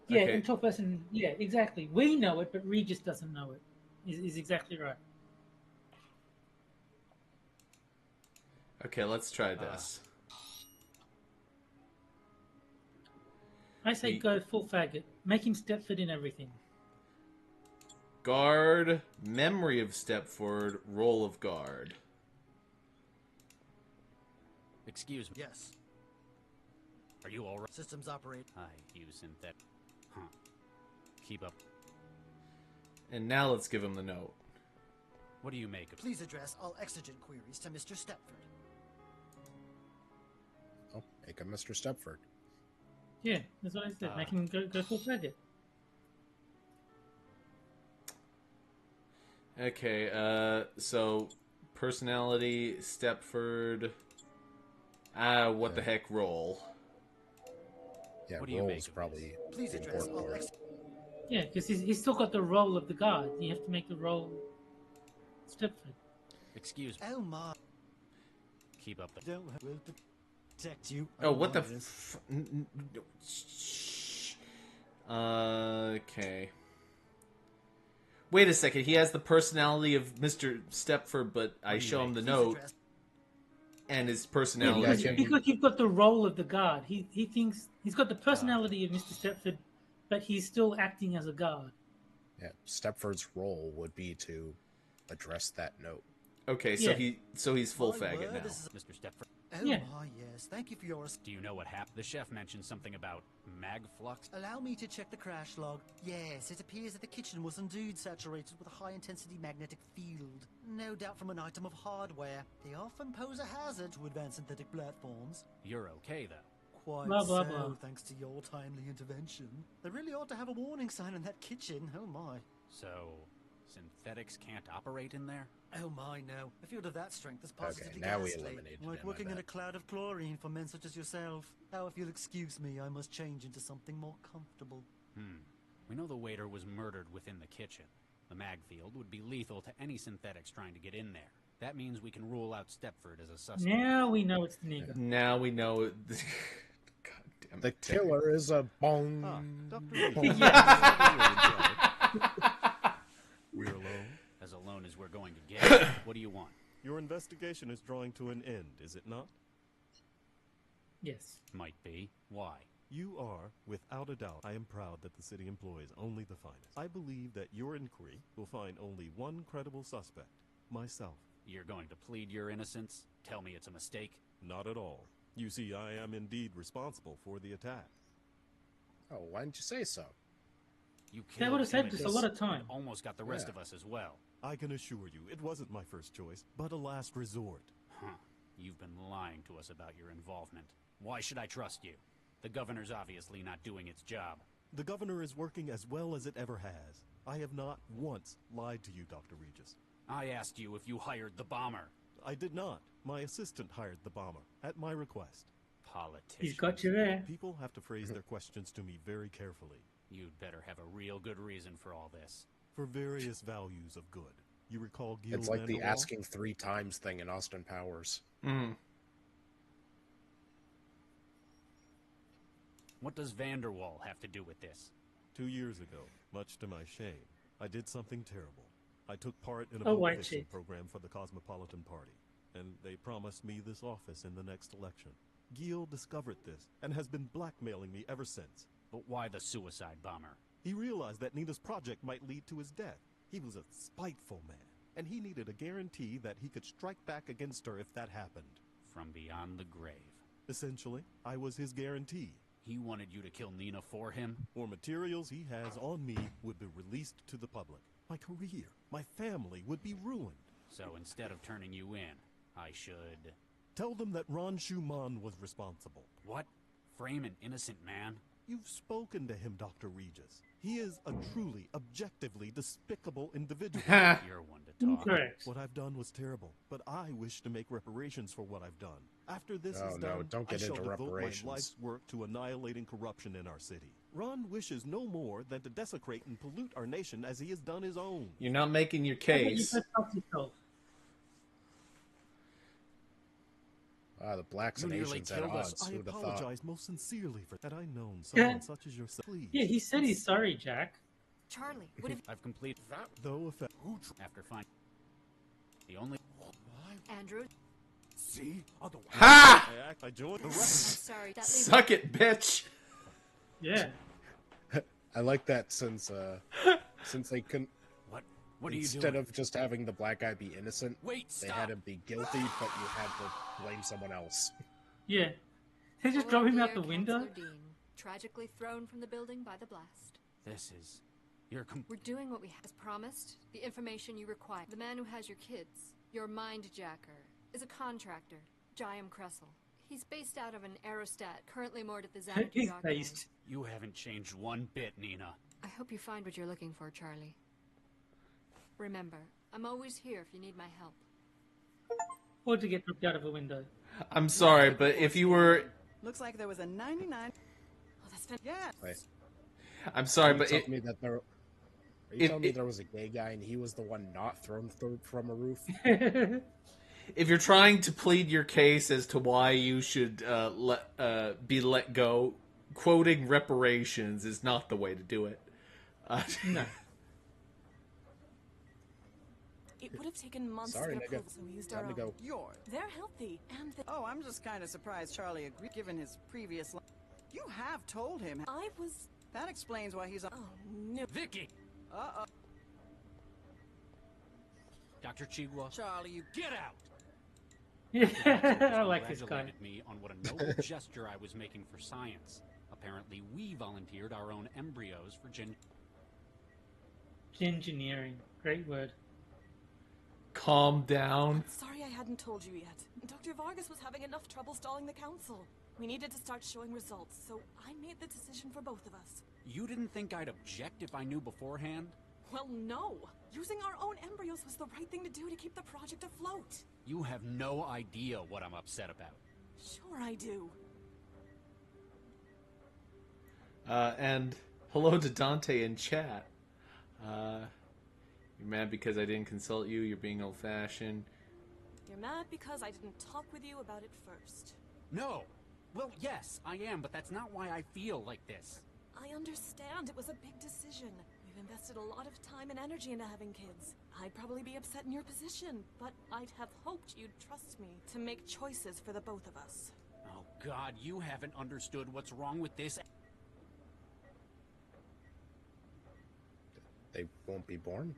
Yeah, Okay. in top person, yeah, exactly. We know it, but Regis doesn't know it. Is exactly right. Okay, let's try this. I say go full faggot. Make him Stepford in everything. Guard, memory of Stepford, role of guard. Excuse me. Yes. Are you alright? Systems operate. I use synthetic. Huh. Keep up. And now let's give him the note. What do you make of it? Please address all exigent queries to Mr. Stepford. Oh, make him Mr. Stepford. Yeah, that's what I said. Make him go full faggot. Okay, so personality, Stepford. What the heck, role? Yeah, What do you role make is of probably Please the address important all part. Yeah, because he's still got the role of the guard. You have to make the role Stepford. Excuse me. Oh my. Keep up the. Don't will protect you. Oh, what the Yes. Okay. Wait a second, he has the personality of Mr. Stepford, but I show him the note, and his personality... Yeah, because you've got the role of the guard. He thinks he's got the personality of Mr. Stepford, but he's still acting as a guard. Yeah, Stepford's role would be to address that note. Okay, so he's full faggot now. Mr. Stepford. Oh Yeah. my, yes. Thank you for your... Do you know what happened? The chef mentioned something about mag flux. Allow me to check the crash log. Yes, it appears that the kitchen was indeed saturated with a high-intensity magnetic field. No doubt from an item of hardware. They often pose a hazard to advanced synthetic platforms. You're okay, though. Quite Blah, blah, so, blah. thanks to your timely intervention. They really ought to have a warning sign in that kitchen. Oh my. So, synthetics can't operate in there? Oh my, no. A field of that strength is positively now we ghastly. eliminated Like him, I working in bet. a cloud of chlorine for men such as yourself. Now, if you'll excuse me, I must change into something more comfortable. We know the waiter was murdered within the kitchen. The mag field would be lethal to any synthetics trying to get in there. That means we can rule out Stepford as a suspect. Now we know it's the nigger. Now we know. God damn The it. killer is a bong. Dr. bong. We're alone. As alone as we're going to get. What do you want? Your investigation is drawing to an end, is it not? Yes. Might be. Why? You are, without a doubt. I am proud that the city employs only the finest. I believe that your inquiry will find only one credible suspect, myself. You're going to plead your innocence? Tell me it's a mistake? Not at all. You see, I am indeed responsible for the attack. Oh, why didn't you say so? You That killed would have saved us Images a lot of time. and almost got the rest of us as well. I can assure you, it wasn't my first choice, but a last resort. Huh. You've been lying to us about your involvement. Why should I trust you? The governor's obviously not doing its job. The governor is working as well as it ever has. I have not once lied to you, Dr. Regis. I asked you if you hired the bomber. I did not. My assistant hired the bomber, at my request. Politician. He's got you there. People have to phrase their questions to me very carefully. You'd better have a real good reason for all this. For various values of good. You recall Gil It's like the Vanderwall? asking 3 times thing in Austin Powers. What does Vanderwall have to do with this? 2 years ago, much to my shame, I did something terrible. I took part in a Oh, vote white fixing sheet. program for the Cosmopolitan Party, and they promised me this office in the next election. Gil discovered this and has been blackmailing me ever since. But why the suicide bomber? He realized that Nina's project might lead to his death. He was a spiteful man, and he needed a guarantee that he could strike back against her if that happened. From beyond the grave. Essentially, I was his guarantee. He wanted you to kill Nina for him? Or materials he has on me would be released to the public. My career, my family would be ruined. So instead of turning you in, I should... Tell them that Ron Schumann was responsible. What? Frame an innocent man? You've spoken to him, Dr. Regis. He is a truly, objectively despicable individual. You're one to talk. Correct. What I've done was terrible, but I wish to make reparations for what I've done. After this Oh, is no, done, don't get I shall into devote reparations. my life's work to annihilating corruption in our city. Ron wishes no more than to desecrate and pollute our nation as he has done his own. You're not making your I bet you case. just helped yourself. The blacks You and nearly Asians at killed us. odds. I Who'd have thought? apologize most sincerely for that. I known someone such as yourself. Please. Yeah, he said he's sorry, Jack. Charlie, what have I've completed that Though if after finding... The only... Andrew? See? Otherwise. Ha! I joined the I'm rest. sorry, that leaves Suck it, bitch. Yeah. I like that since they couldn't. What are you Instead doing? of just having the black guy be innocent, Wait, they stop. had him be guilty, but you had to blame someone else. Yeah. They just Hello, drop him out dear the window. Counselor Dean, tragically thrown from the building by the blast. This is... You're We're doing what we have. As promised, the information you require. The man who has your kids, your mind jacker, is a contractor, Jayam Kressel. He's based out of an aerostat, currently moored at the Xanadu He's Dockyard. based. You haven't changed one bit, Nina. I hope you find what you're looking for, Charlie. Remember, I'm always here if you need my help. Or to get dropped out of a window. I'm sorry, but if you were... Looks like there was a 99. Oh, that's fantastic. Wait, I'm sorry, are but you it... telling me that there? Are you telling me there was a gay guy and he was the one not thrown from a roof? If you're trying to plead your case as to why you should be let go, quoting reparations is not the way to do it. No. It would have taken months Sorry, to get nigga. approval, so we used Time our to own. go. Yours. They're healthy, and Oh, I'm just kind of surprised Charlie agreed, given his previous life. You have told him. I was... That explains why he's on. Oh, no. Vicky! Uh-oh. Dr. Chigwa, Charlie, you get out! Yeah, I like this guy. Congratulated me on what a noble gesture I was making for science. Apparently, we volunteered our own embryos for Engineering. Great word. Calm down. Sorry I hadn't told you yet. Dr. Vargas was having enough trouble stalling the council. We needed to start showing results, so I made the decision for both of us. You didn't think I'd object if I knew beforehand? Well, no. Using our own embryos was the right thing to do to keep the project afloat. You have no idea what I'm upset about. Sure I do. And hello to Dante in chat. You're mad because I didn't consult you. You're being old-fashioned. You're mad because I didn't talk with you about it first. No! Well, yes, I am, but that's not why I feel like this. I understand it was a big decision. We've invested a lot of time and energy into having kids. I'd probably be upset in your position, but I'd have hoped you'd trust me to make choices for the both of us. Oh God, you haven't understood what's wrong with this. They won't be born?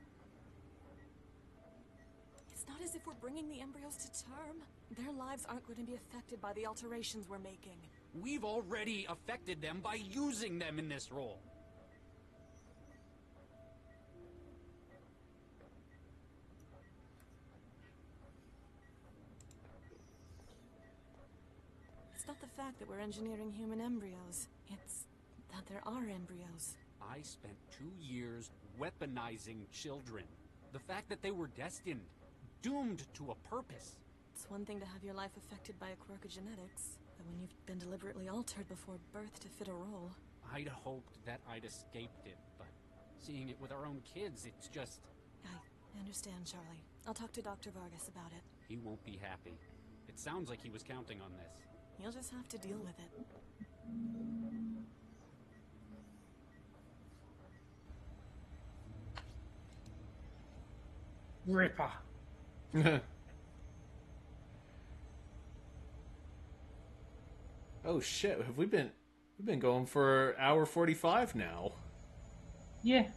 It's not as if we're bringing the embryos to term. Their lives aren't going to be affected by the alterations we're making. We've already affected them by using them in this role. It's not the fact that we're engineering human embryos. It's that there are embryos. I spent 2 years weaponizing children. The fact that they were destined, doomed to a purpose. It's one thing to have your life affected by a quirk of genetics, but when you've been deliberately altered before birth to fit a role. I'd hoped that I'd escaped it, but seeing it with our own kids, it's just... I understand, Charlie. I'll talk to Dr. Vargas about it. He won't be happy. It sounds like he was counting on this. You'll just have to deal with it. Ripper. Oh shit! Have we've been going for hour 45 now? Yeah.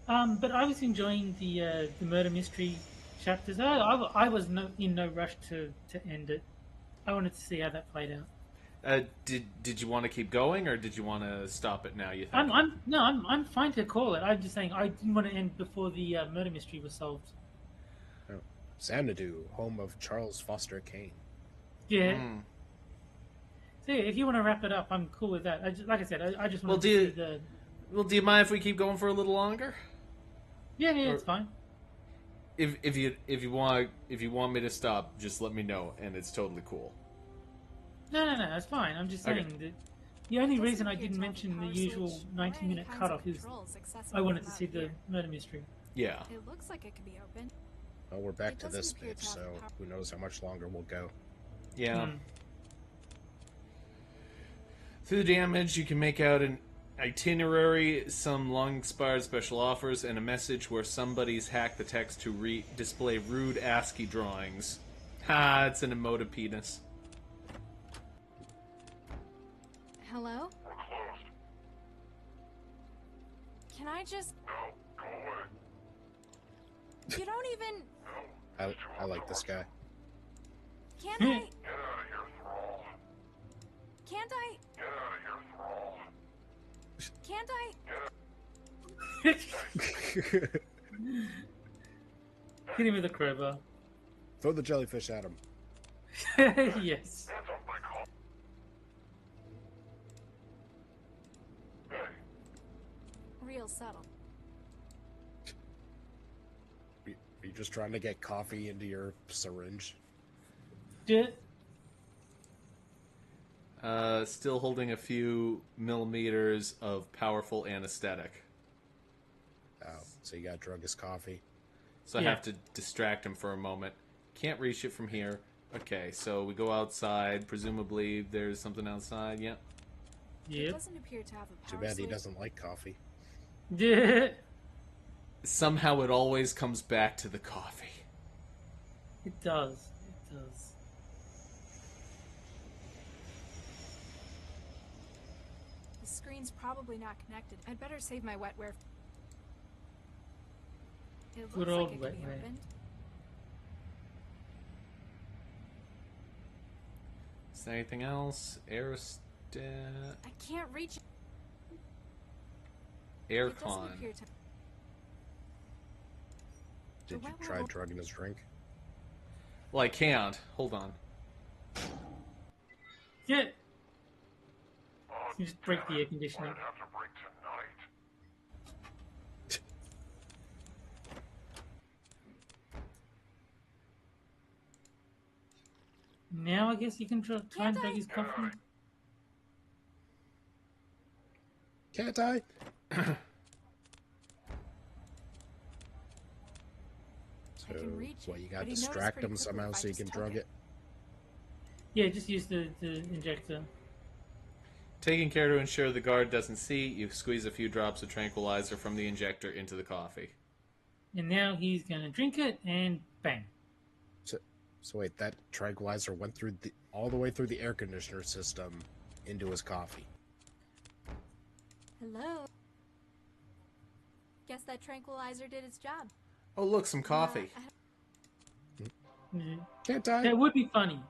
But I was enjoying the murder mystery chapters. I was in no rush to end it. I wanted to see how that played out. Did you want to keep going, or did you want to stop it now? You think? I'm fine to call it. I'm just saying I didn't want to end before the murder mystery was solved. Oh. Xanadu, home of Charles Foster Kane. Yeah. So yeah, if you want to wrap it up, I'm cool with that. Like I said, I just want to see the. Well, do you mind if we keep going for a little longer? Yeah, it's fine. If you want me to stop, just let me know, and it's totally cool. No, that's fine. I'm just saying that the only reason I didn't mention the usual 90-minute cutoff is I wanted to see the murder mystery. Yeah. It looks like it could be open. Well, we're back to this bitch, so who knows how much longer we'll go. Yeah. Through the damage, you can make out an itinerary, some long-expired special offers, and a message where somebody's hacked the text to display rude ASCII drawings. Ha, it's an emotive penis. Hello? Can I just... You don't even... I like this guy. Can't I... Can't I... Can't I... Hit him with a crowbar. Throw the jellyfish at him. Yes. Real subtle. Are you just trying to get coffee into your syringe? Yeah. Still holding a few millimeters of powerful anesthetic. Oh, so you got drug his coffee. So I have to distract him for a moment. Can't reach it from here. Okay, so we go outside. Presumably there's something outside. Yeah. It doesn't appear to have a Too power bad he sleeve. doesn't like coffee. Yeah. Somehow it always comes back to the coffee. It does. It does. The screen's probably not connected. I'd better save my wetware. It looks Good like old it could be wetware. opened. Is there anything else? Aerostat... I can't reach it. Aircon. It doesn't appear to... Did you try drugging his drink? Well, I can't. Hold on. Yeah. You just break the air conditioning. Now I guess you can try and drug his coffee. Can't I? So, can reach what, it, you but gotta he knows distract pretty him quickly somehow if I so you just can took drug it? Yeah, just use the injector. Taking care to ensure the guard doesn't see, you squeeze a few drops of tranquilizer from the injector into the coffee. And now he's going to drink it, and bang. So wait, that tranquilizer went through all the way through the air conditioner system into his coffee. Hello? Guess that tranquilizer did its job. Oh, look, some coffee. Can't die. That would be funny.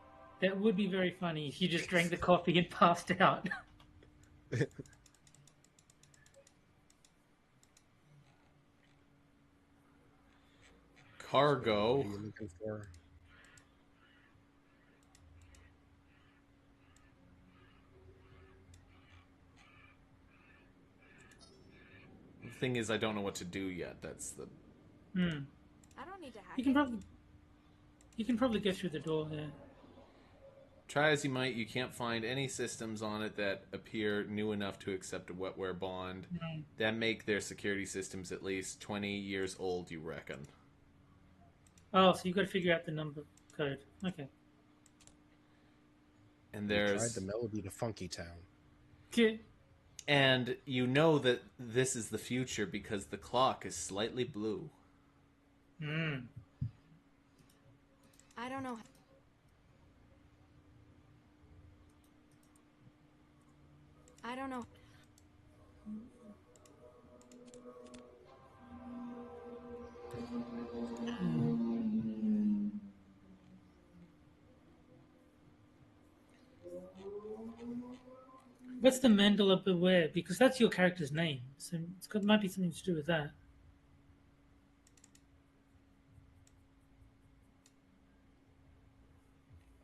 That would be very funny if you just drank the coffee and passed out. Cargo. What are you looking for? The thing is, I don't know what to do yet. That's the... I don't need to hack You can probably get through the door there. Try as you might, you can't find any systems on it that appear new enough to accept a wetware bond that make their security systems at least 20 years old, you reckon. Oh, so you've got to figure out the number code. Okay. And We there's... tried the melody to Funky Town. Okay. And you know that this is the future because the clock is slightly blue. I don't know. I don't know. What's the Mandala Beware? Because that's your character's name, so might be something to do with that.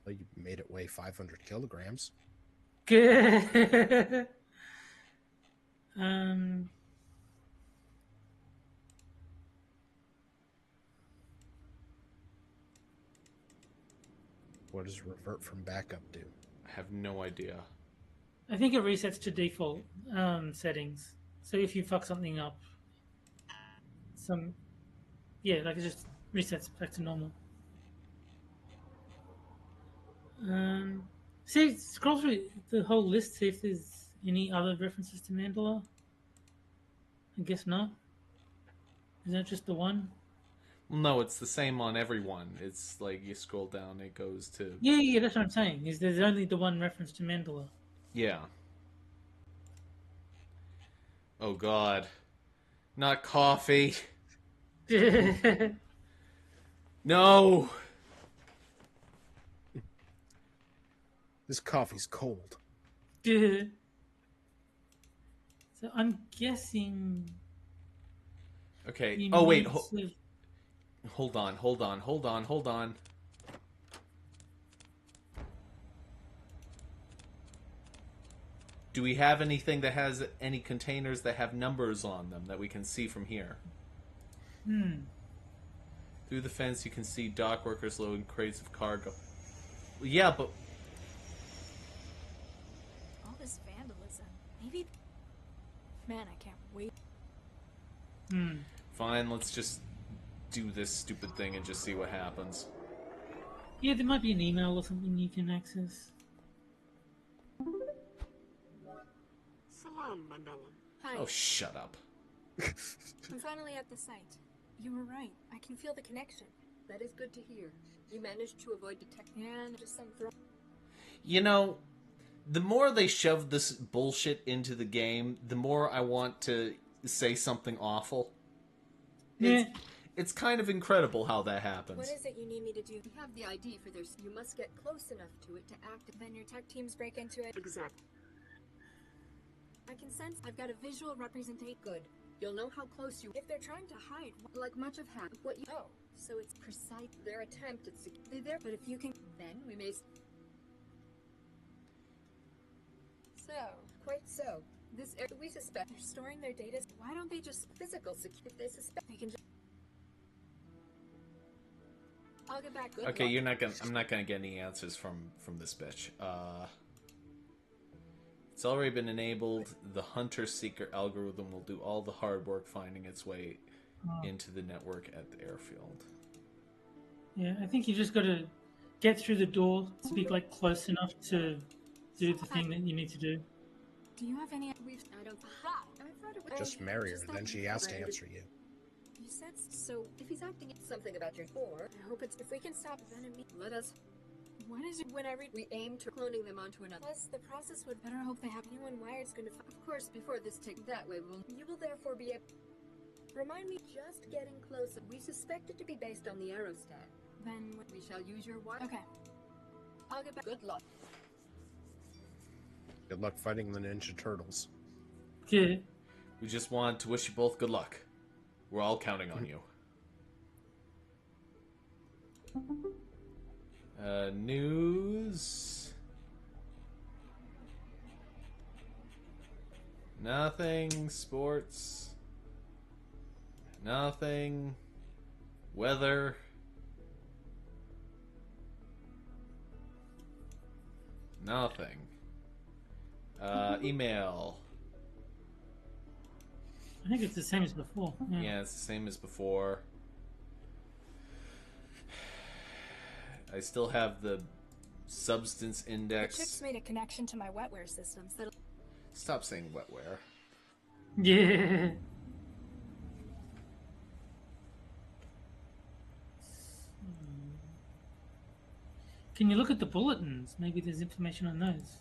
Well, you made it weigh 500 kilograms. Good. What does revert from backup do? I have no idea. I think it resets to default settings. So if you fuck something up, like it just resets back to normal. Scroll through the whole list, see if there's any other references to Mandala. I guess not. Is that just the one? Well, no, it's the same on everyone. It's like you scroll down, it goes to... Yeah, that's what I'm saying. Is there's only the one reference to Mandala. Yeah. Oh, God. Not coffee. No! This coffee's cold. So I'm guessing... Okay. Oh, wait. Hold on. Do we have anything that has any containers that have numbers on them that we can see from here? Through the fence, you can see dock workers loading crates of cargo. Yeah, but... All this vandalism. Maybe... Man, I can't wait. Fine, let's just do this stupid thing and just see what happens. Yeah, there might be an email or something you can access. Salam, Mandela. Hi. Oh, shut up. I'm finally at the site. You were right. I can feel the connection. That is good to hear. You managed to avoid detection and just some throw. You know, the more they shove this bullshit into the game, the more I want to say something awful. It's kind of incredible how that happens. What is it you need me to do? You have the ID for this. You must get close enough to it to act. Then your tech teams break into it. Exactly. I can sense I've got a visual representation. Good. You'll know how close you... If they're trying to hide, like much of what you... Oh, so it's precise. Their attempt at security there, but if you can... Then we may... So, quite so. This we suspect they're storing their data. Why don't they just physical secure? If they suspect, they can just... I'll get back. Good Okay, luck. you're not gonna. I'm not gonna get any answers from this bitch. It's already been enabled. The hunter-seeker algorithm will do all the hard work finding its way into the network at the airfield. Yeah, I think you just got to get through the door, speak like close enough to do the thing that you need to do. Do you have any? I don't. Ha! I thought it was. Just marry her, then she has to answer you. You said so. If he's acting something about your four, I hope it's. If we can stop enemy, let us. What is it? When I read, we aim to cloning them onto another. Plus, the process would better hope they have anyone wired's going to. Of course, before this take that way, you will therefore be able. Remind me, just getting closer. We suspect it to be based on the aerostat. Then we shall use your wire. Okay. I'll get back. Good luck. Good luck fighting the Ninja Turtles. Yeah. We just want to wish you both good luck. We're all counting on you. News. Nothing. Sports. Nothing. Weather. Nothing. Email. I think it's the same as before. Yeah, it's the same as before. I still have the substance The index. chick's made a connection to my wetware systems. That'll. Stop saying wetware. Yeah. Can you look at the bulletins? Maybe there's information on those.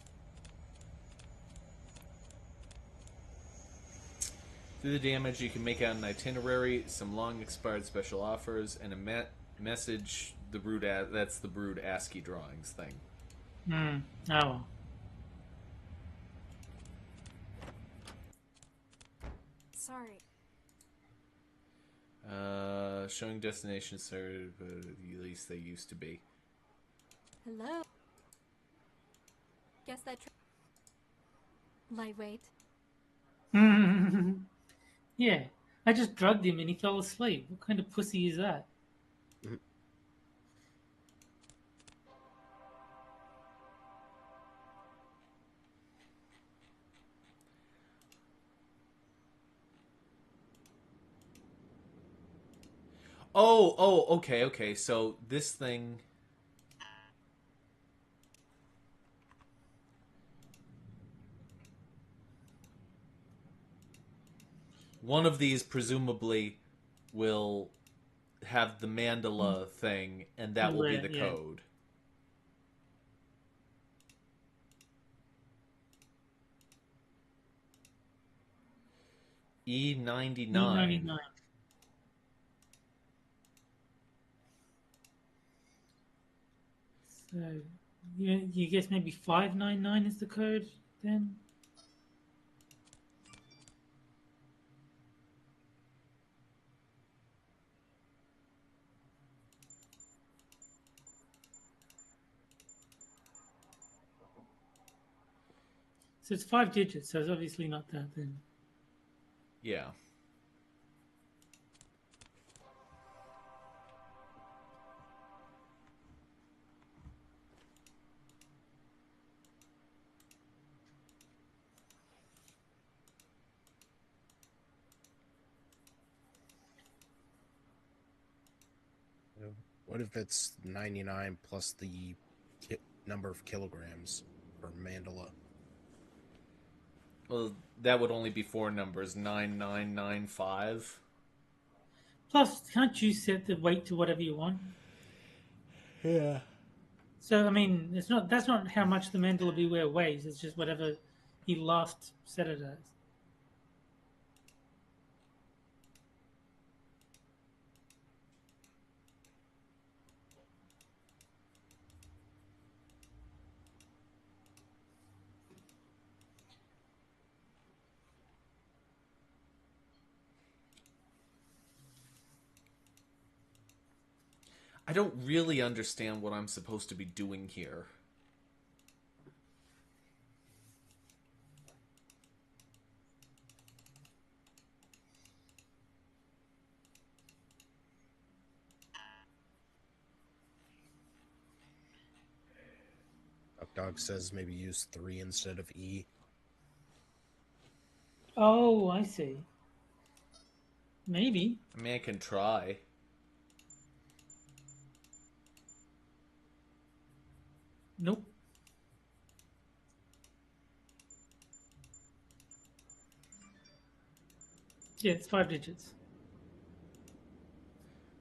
Through the damage, you can make out an itinerary, some long expired special offers, and a message. That's the Brood ASCII drawings thing. Hmm. Oh. Sorry. Showing destinations started, but at least they used to be. Hello. Guess that. Lightweight. Yeah. I just drugged him and he fell asleep. What kind of pussy is that? Okay. So this thing. One of these presumably will have the mandala thing, and that will be the code. E99. E99. So, you guess maybe 599 is the code then? So it's 5 digits, so it's obviously not that then. Yeah. What if it's 99 plus the number of kilograms for mandala? Well, that would only be 4 numbers, 9995. Plus, can't you set the weight to whatever you want? Yeah. So, I mean, that's not how much the mandala beware weighs. It's just whatever he last set it as. I don't really understand what I'm supposed to be doing here. Dog says maybe use 3 instead of E. Oh, I see. Maybe. I mean, I can try. Nope. Yeah, it's 5 digits.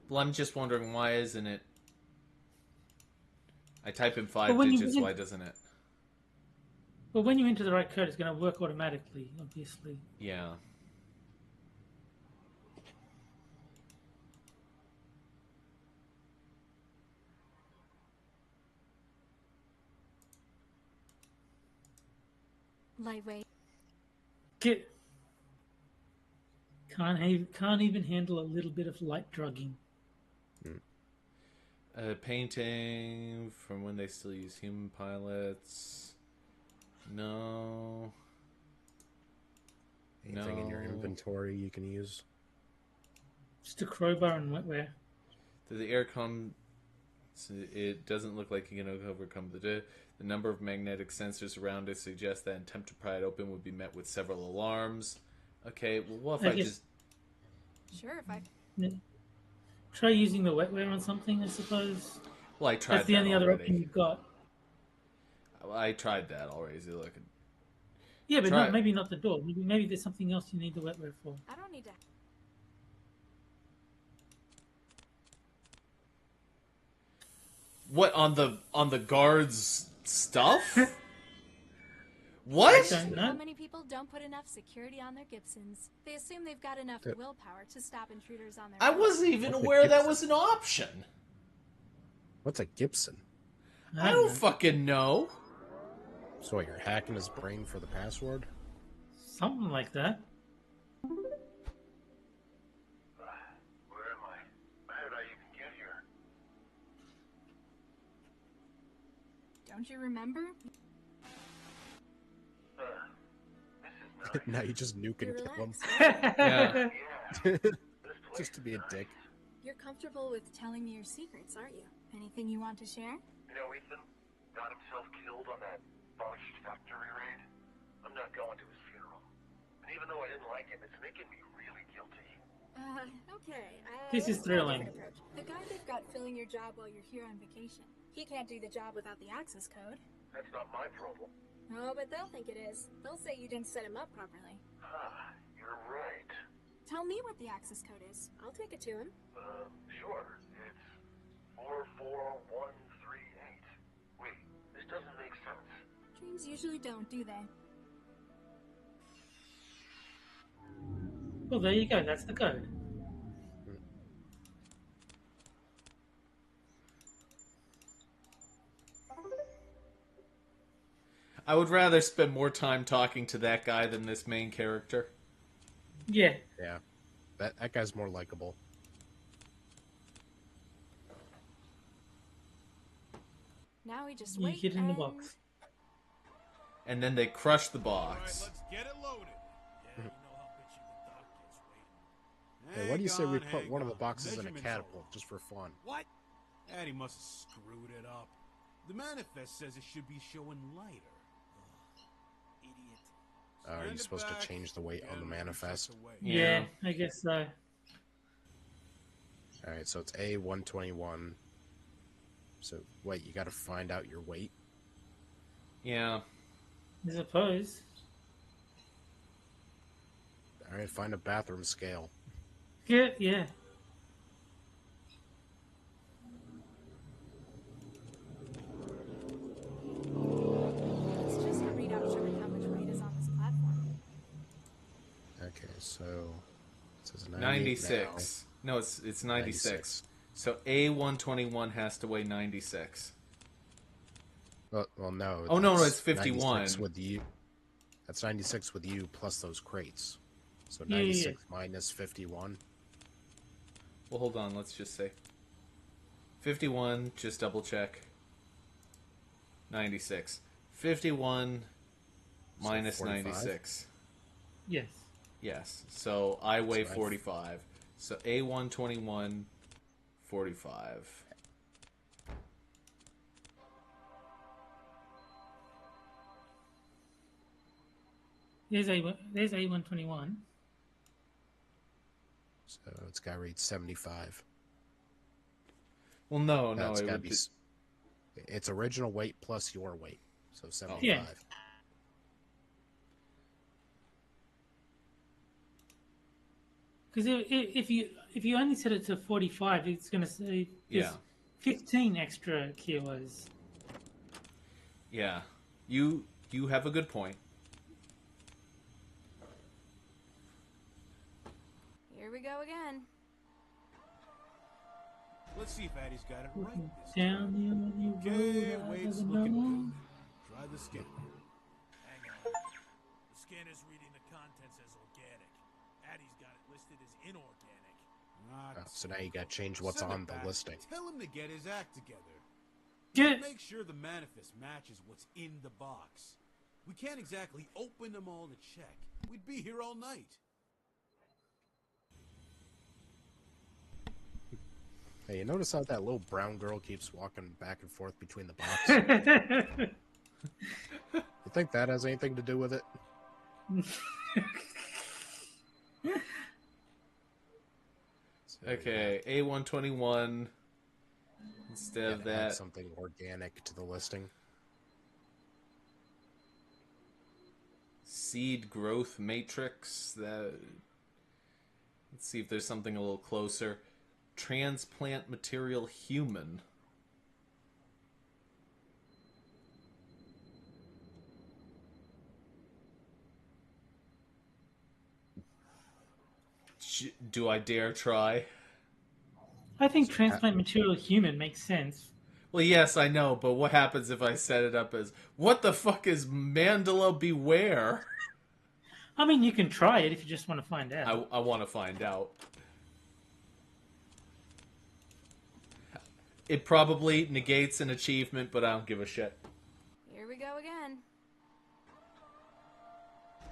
Well, I'm just wondering, why isn't it? I type in But 5 when you digits, why doesn't it? Well, when you enter the right code, it's going to work automatically, obviously. Yeah. Lightweight. Get can't even handle a little bit of light drugging. Painting from when they still use human pilots. No. Anything in your inventory you can use? Just a crowbar and wetware. The air come. It doesn't look like you can overcome the number of magnetic sensors around it suggests that an attempt to pry it open would be met with several alarms. Okay, well, what if I just... Sure, if I... Yeah. Try using the wetware on something, I suppose. Well, I tried That's the that only already. other option you've got. I tried that already. So look. Yeah, but maybe not the door. Maybe there's something else you need the wetware for. I don't need to... What, on the guards' stuff? What? How many people don't put enough security on their Gibsons? They assume they've got enough willpower to stop intruders on their I own. wasn't even aware that was an option. What's a Gibson? I don't fucking know. So you're hacking his brain for the password? Something like that. Where am I? How did I even get here? Don't you remember? Now you just nuke and kill him. Yeah. Just to be a dick. You're comfortable with telling me your secrets, aren't you? Anything you want to share? You know, Ethan got himself killed on that botched factory raid. I'm not going to his funeral. And even though I didn't like him, it's making me really guilty. Okay. This is let's try a thrilling. different approach. The guy they've got filling your job while you're here on vacation. He can't do the job without the access code. That's not my problem. Oh, but they'll think it is. They'll say you didn't set him up properly. You're right. Tell me what the access code is. I'll take it to him. Sure. It's 44138. Wait, this doesn't make sense. Dreams usually don't, do they? Well, there you go. That's the code. I would rather spend more time talking to that guy than this main character. Yeah. Yeah. That guy's more likable. Now we just You wait get in the and... box. And then they crush the box. Get it loaded. Hey, why do you say we put hang one of the on. boxes in a Measurements catapult just for fun? What? Eddie must have screwed it up. The manifest says it should be showing lighter. Idiot. Are you supposed to change the weight on the manifest? Yeah, I guess so. Alright, so it's A121. So, wait, you gotta find out your weight? Yeah. I suppose. Alright, find a bathroom scale. Yeah, yeah. It's just a readout showing how much weight is on this platform. Okay, so... It says 96. No, it's 96. So A121 has to weigh 96. Well, no. Oh, no, that's it's 51. 96 with you. That's 96 with you plus those crates. So Yeah, 96 minus 51. Well, hold on. Let's just say 51. Just double check. 96. 51 minus 45? 96. Yes. Yes. So I weigh So I- 45. So A121, 45. There's A121. So it's got to read 75. Well, no, That's it gotta would be be. It's original weight plus your weight, so 75. Yeah. Because if you only set it to 45, it's going to say there's 15 extra kilos. Yeah, you have a good point. Here we go again. Let's see if Addie's got it right this Down the only Okay, road I weight's ever looking known. good. Try the scanner. Hang on. The scanner's reading the contents as organic. Addie's got it listed as inorganic. So now you got to change what's Send it on the back. listing. Tell him to get his act together. Get- Make sure the manifest matches what's in the box. We can't exactly open them all to check. We'd be here all night. Hey, you notice how that little brown girl keeps walking back and forth between the boxes? You think that has anything to do with it? Okay, A121. Instead of Add that, something organic to the listing. seed growth matrix. That. Let's see if there's something a little closer. Transplant material human. Do I dare try? I think transplant material human makes sense. Well, yes, I know, but what happens if I set it up as, what the fuck is Mandela Beware? I mean, you can try it if you just want to find out. I want to find out. It probably negates an achievement, but I don't give a shit. Here we go again.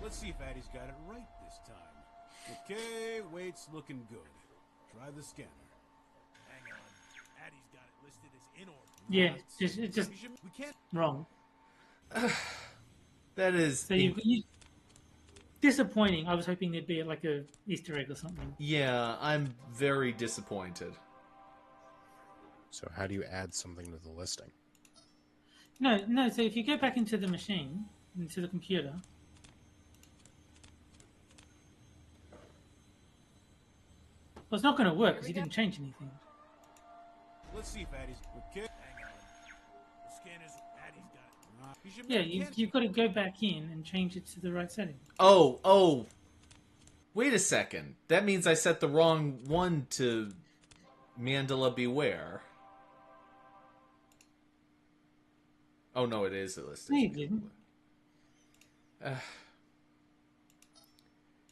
Let's see if Addie's got it right this time. Okay, weight's looking good. Try the scanner. Hang on. Addie's got it listed as inorganic. Yeah, it's just We can't. wrong. That is... So you disappointing. I was hoping there'd be like a Easter egg or something. Yeah, I'm very disappointed. So how do you add something to the listing? No. So if you go back into the machine, into the computer, well, it's not going to work because you didn't change anything. Let's see if Addie's okay. Hang on. The scanner's Addie's got it. You should Yeah, you've got to go back in and change it to the right setting. Oh. Wait a second. That means I set the wrong one to Mandela Beware. Oh, no, it is a listing. No, you didn't.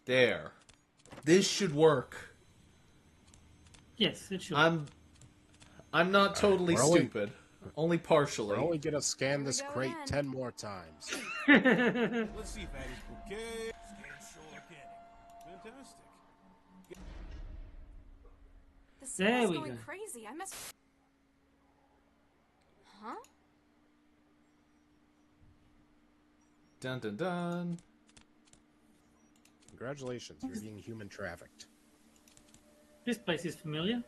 There. This should work. Yes, it should. I'm not totally stupid. Only partially. We're only gonna scan this crate 10 more times. Let's see if Addie's okay. Scan show organic. Fantastic. This There is we going go. crazy. I must. Huh? Dun dun dun. Congratulations, you're being human trafficked. This place is familiar.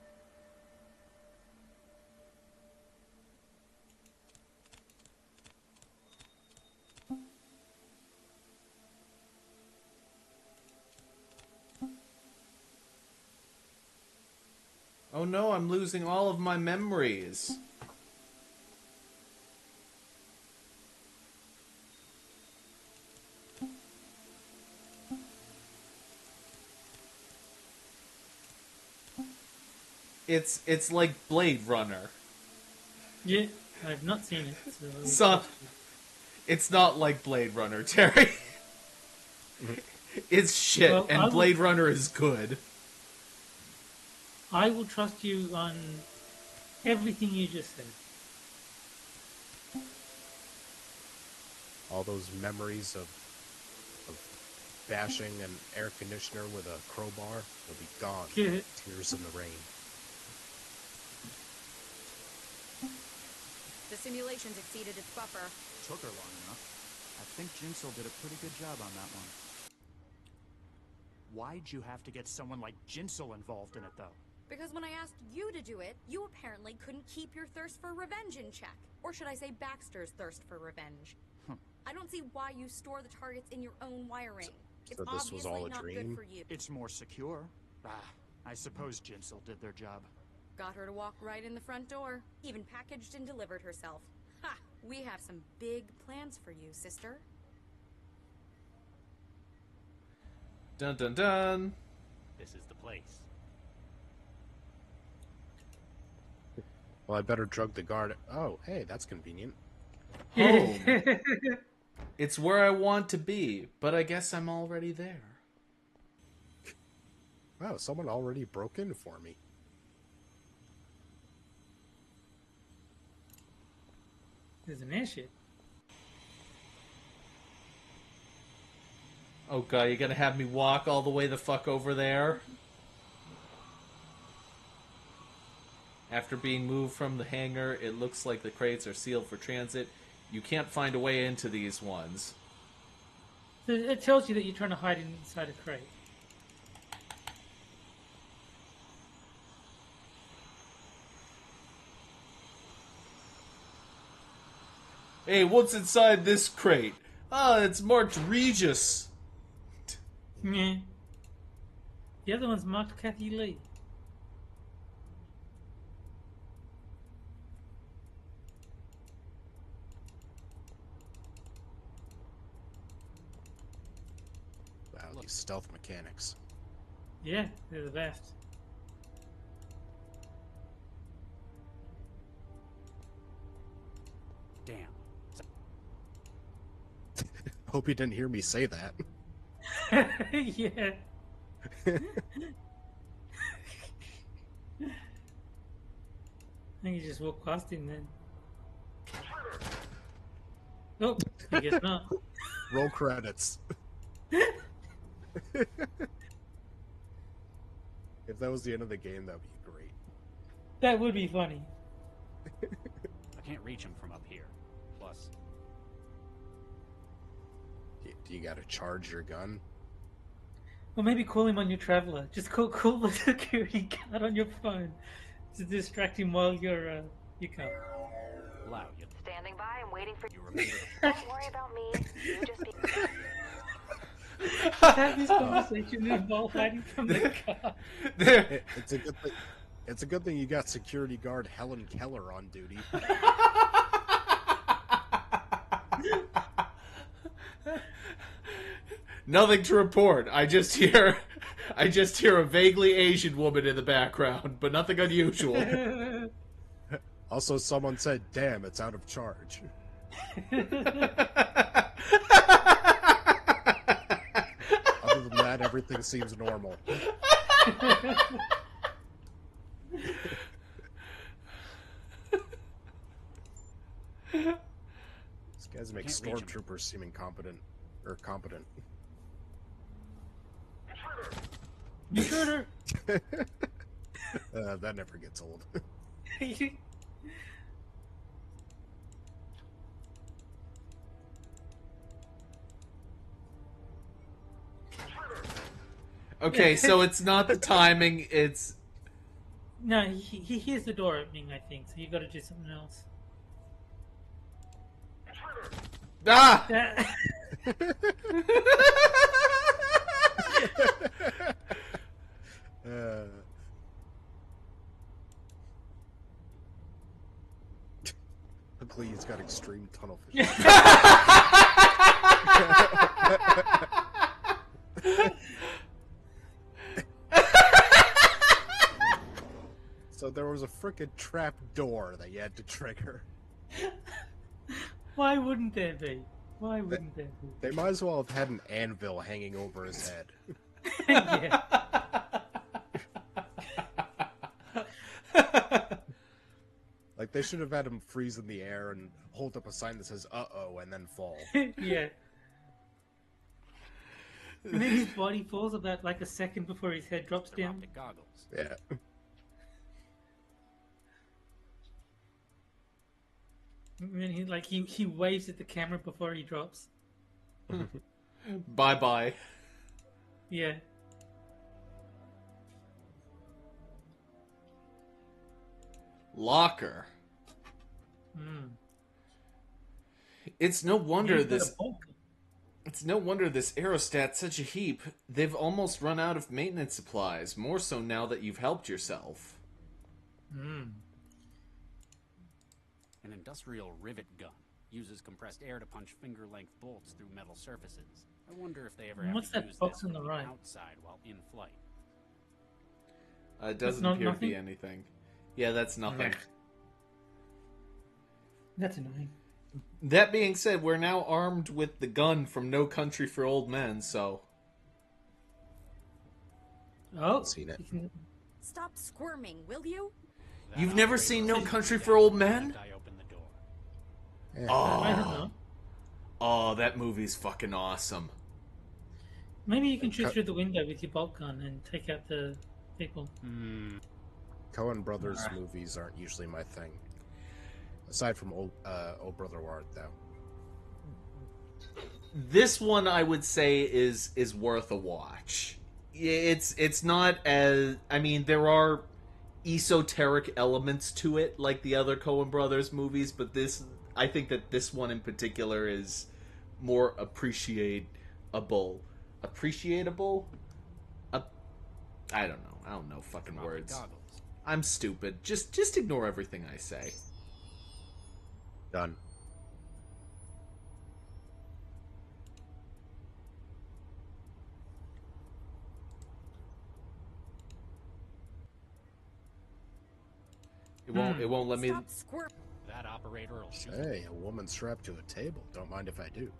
Oh no, I'm losing all of my memories. It's like Blade Runner. Yeah, I've not seen it. So, it's not like Blade Runner, Terry. It's shit, Well, and Blade Runner is good. I will trust you on everything you just said. All those memories of bashing an air conditioner with a crowbar will be gone. Good. Tears in the rain. The simulations exceeded its buffer. Took her long enough. I think Jinsel did a pretty good job on that one. Why'd you have to get someone like Jinsel involved in it, though? Because when I asked you to do it, you apparently couldn't keep your thirst for revenge in check. Or should I say Baxter's thirst for revenge? I don't see why you store the targets in your own wiring. It's So this was obviously all a not dream? good for you. It's more secure. I suppose Jinsel did their job. Got her to walk right in the front door. Even packaged and delivered herself. Ha! We have some big plans for you, sister. Dun dun dun. This is the place. Well, I better drug the guard. Oh, hey, that's convenient. Home. It's where I want to be, but I guess I'm already there. Wow, someone already broke in for me. There's an airship. Oh god, you're gonna have me walk all the way the fuck over there? After being moved from the hangar, it looks like the crates are sealed for transit. You can't find a way into these ones. So it tells you that you're trying to hide inside a crate. Hey, what's inside this crate? Ah, it's marked Regis. Yeah. The other one's marked Kathy Lee. Wow, these stealth mechanics. Yeah, they're the best. Damn. Hope you didn't hear me say that. Yeah. I think you just walk past him then. Oh, I guess not. Roll credits. If that was the end of the game, that would be great. That would be funny. I can't reach him from up here. Plus, Do you gotta charge your gun? Or maybe call him on your traveler. Just call the security guard on your phone to distract him while you're you come. loud. Standing by and waiting for You remember Don't worry about me. You just be... Have this conversation while hiding from the car. It's a good thing. It's a good thing you got security guard Helen Keller on duty. Nothing to report. I just hear a vaguely Asian woman in the background, but nothing unusual. Also, someone said, "Damn, it's out of charge." Other than that, everything seems normal. These guys make stormtroopers seem incompetent or competent. Intruder! That never gets old. Okay, so it's not the timing, it's... No, he hears the door opening, I think, so you gotta do something else. Ah! Luckily, he's got extreme tunnel vision. So there was a frickin' trap door that you had to trigger. Why wouldn't there be? Why wouldn't there be? They might as well have had an anvil hanging over his head. Yeah. Like, they should have had him freeze in the air and hold up a sign that says, "Uh-oh," and then fall. Yeah. And then his body falls about like a second before his head drops down. optic goggles. Yeah. And then he waves at the camera before he drops. Bye-bye. Yeah. Locker. Hmm. It's no wonder You've got this. a bulk. It's no wonder this aerostat's such a heap. They've almost run out of maintenance supplies. More so now that you've helped yourself. Hmm. An industrial rivet gun uses compressed air to punch finger-length bolts through metal surfaces. I wonder if they ever have What's to that use box this on the from right? outside while in flight. It doesn't not appear to be nothing? anything. Yeah, that's nothing. Right. That's annoying. That being said, we're now armed with the gun from No Country for Old Men, so... Oh, Seen it. Stop squirming, will you? You've never seen No Country for Old Men? I opened the door. I don't know. Oh, that movie's fucking awesome. Maybe you can shoot through the window with your bolt gun and take out the people. Coen Brothers movies aren't usually my thing. Aside from Old Brother Ward, though. This one, I would say, is worth a watch. It's not as... I mean, there are esoteric elements to it, like the other Coen Brothers movies, but this... I think that this one in particular is more appreciable. Appreciable? I don't know. I don't know fucking words. I'm stupid. Just ignore everything I say. Done. It won't let me... Stop squirm. That operator will shoot. Hey, a woman strapped to a table. Don't mind if I do.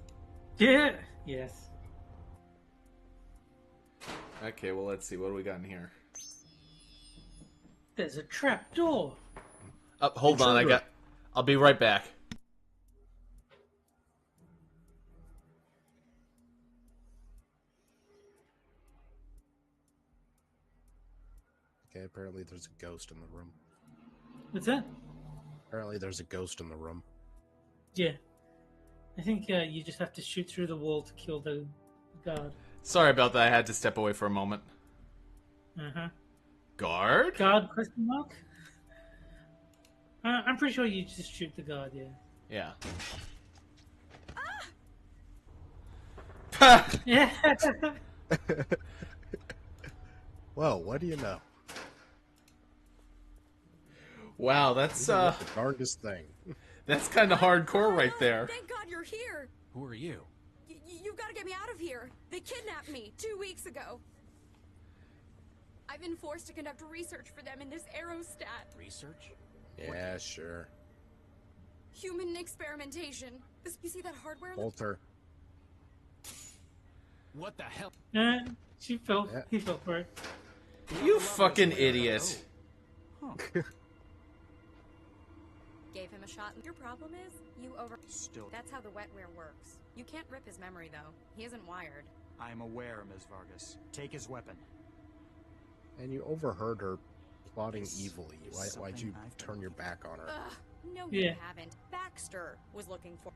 Yeah. Yes. Okay, well, let's see. What do we got in here? There's a trap door. Hold on. I'll be right back. Okay, apparently there's a ghost in the room. What's that? Apparently there's a ghost in the room. Yeah. I think you just have to shoot through the wall to kill the guard. Sorry about that. I had to step away for a moment. Uh-huh. Guard? Guard, question mark? I'm pretty sure you just shoot the guard, yeah. Yeah. Yeah. Well, what do you know? Wow, that's the darndest thing. That's kind of hardcore right there. Thank God you're here. Who are you? You've got to get me out of here. They kidnapped me 2 weeks ago. I've been forced to conduct research for them in this aerostat. Research? Yeah, sure. Human experimentation. You see that hardware? Walter. What the hell? She fell. Yeah. He fell for it. You fucking idiot. Gave him a shot. Your problem is you over. Still. That's how the wetware works. You can't rip his memory though. He isn't wired. I'm aware, Ms. Vargas. Take his weapon. And you overheard her plotting evilly. Why'd you turn your back on her? Ugh, no, Yeah. you haven't. Baxter was looking for.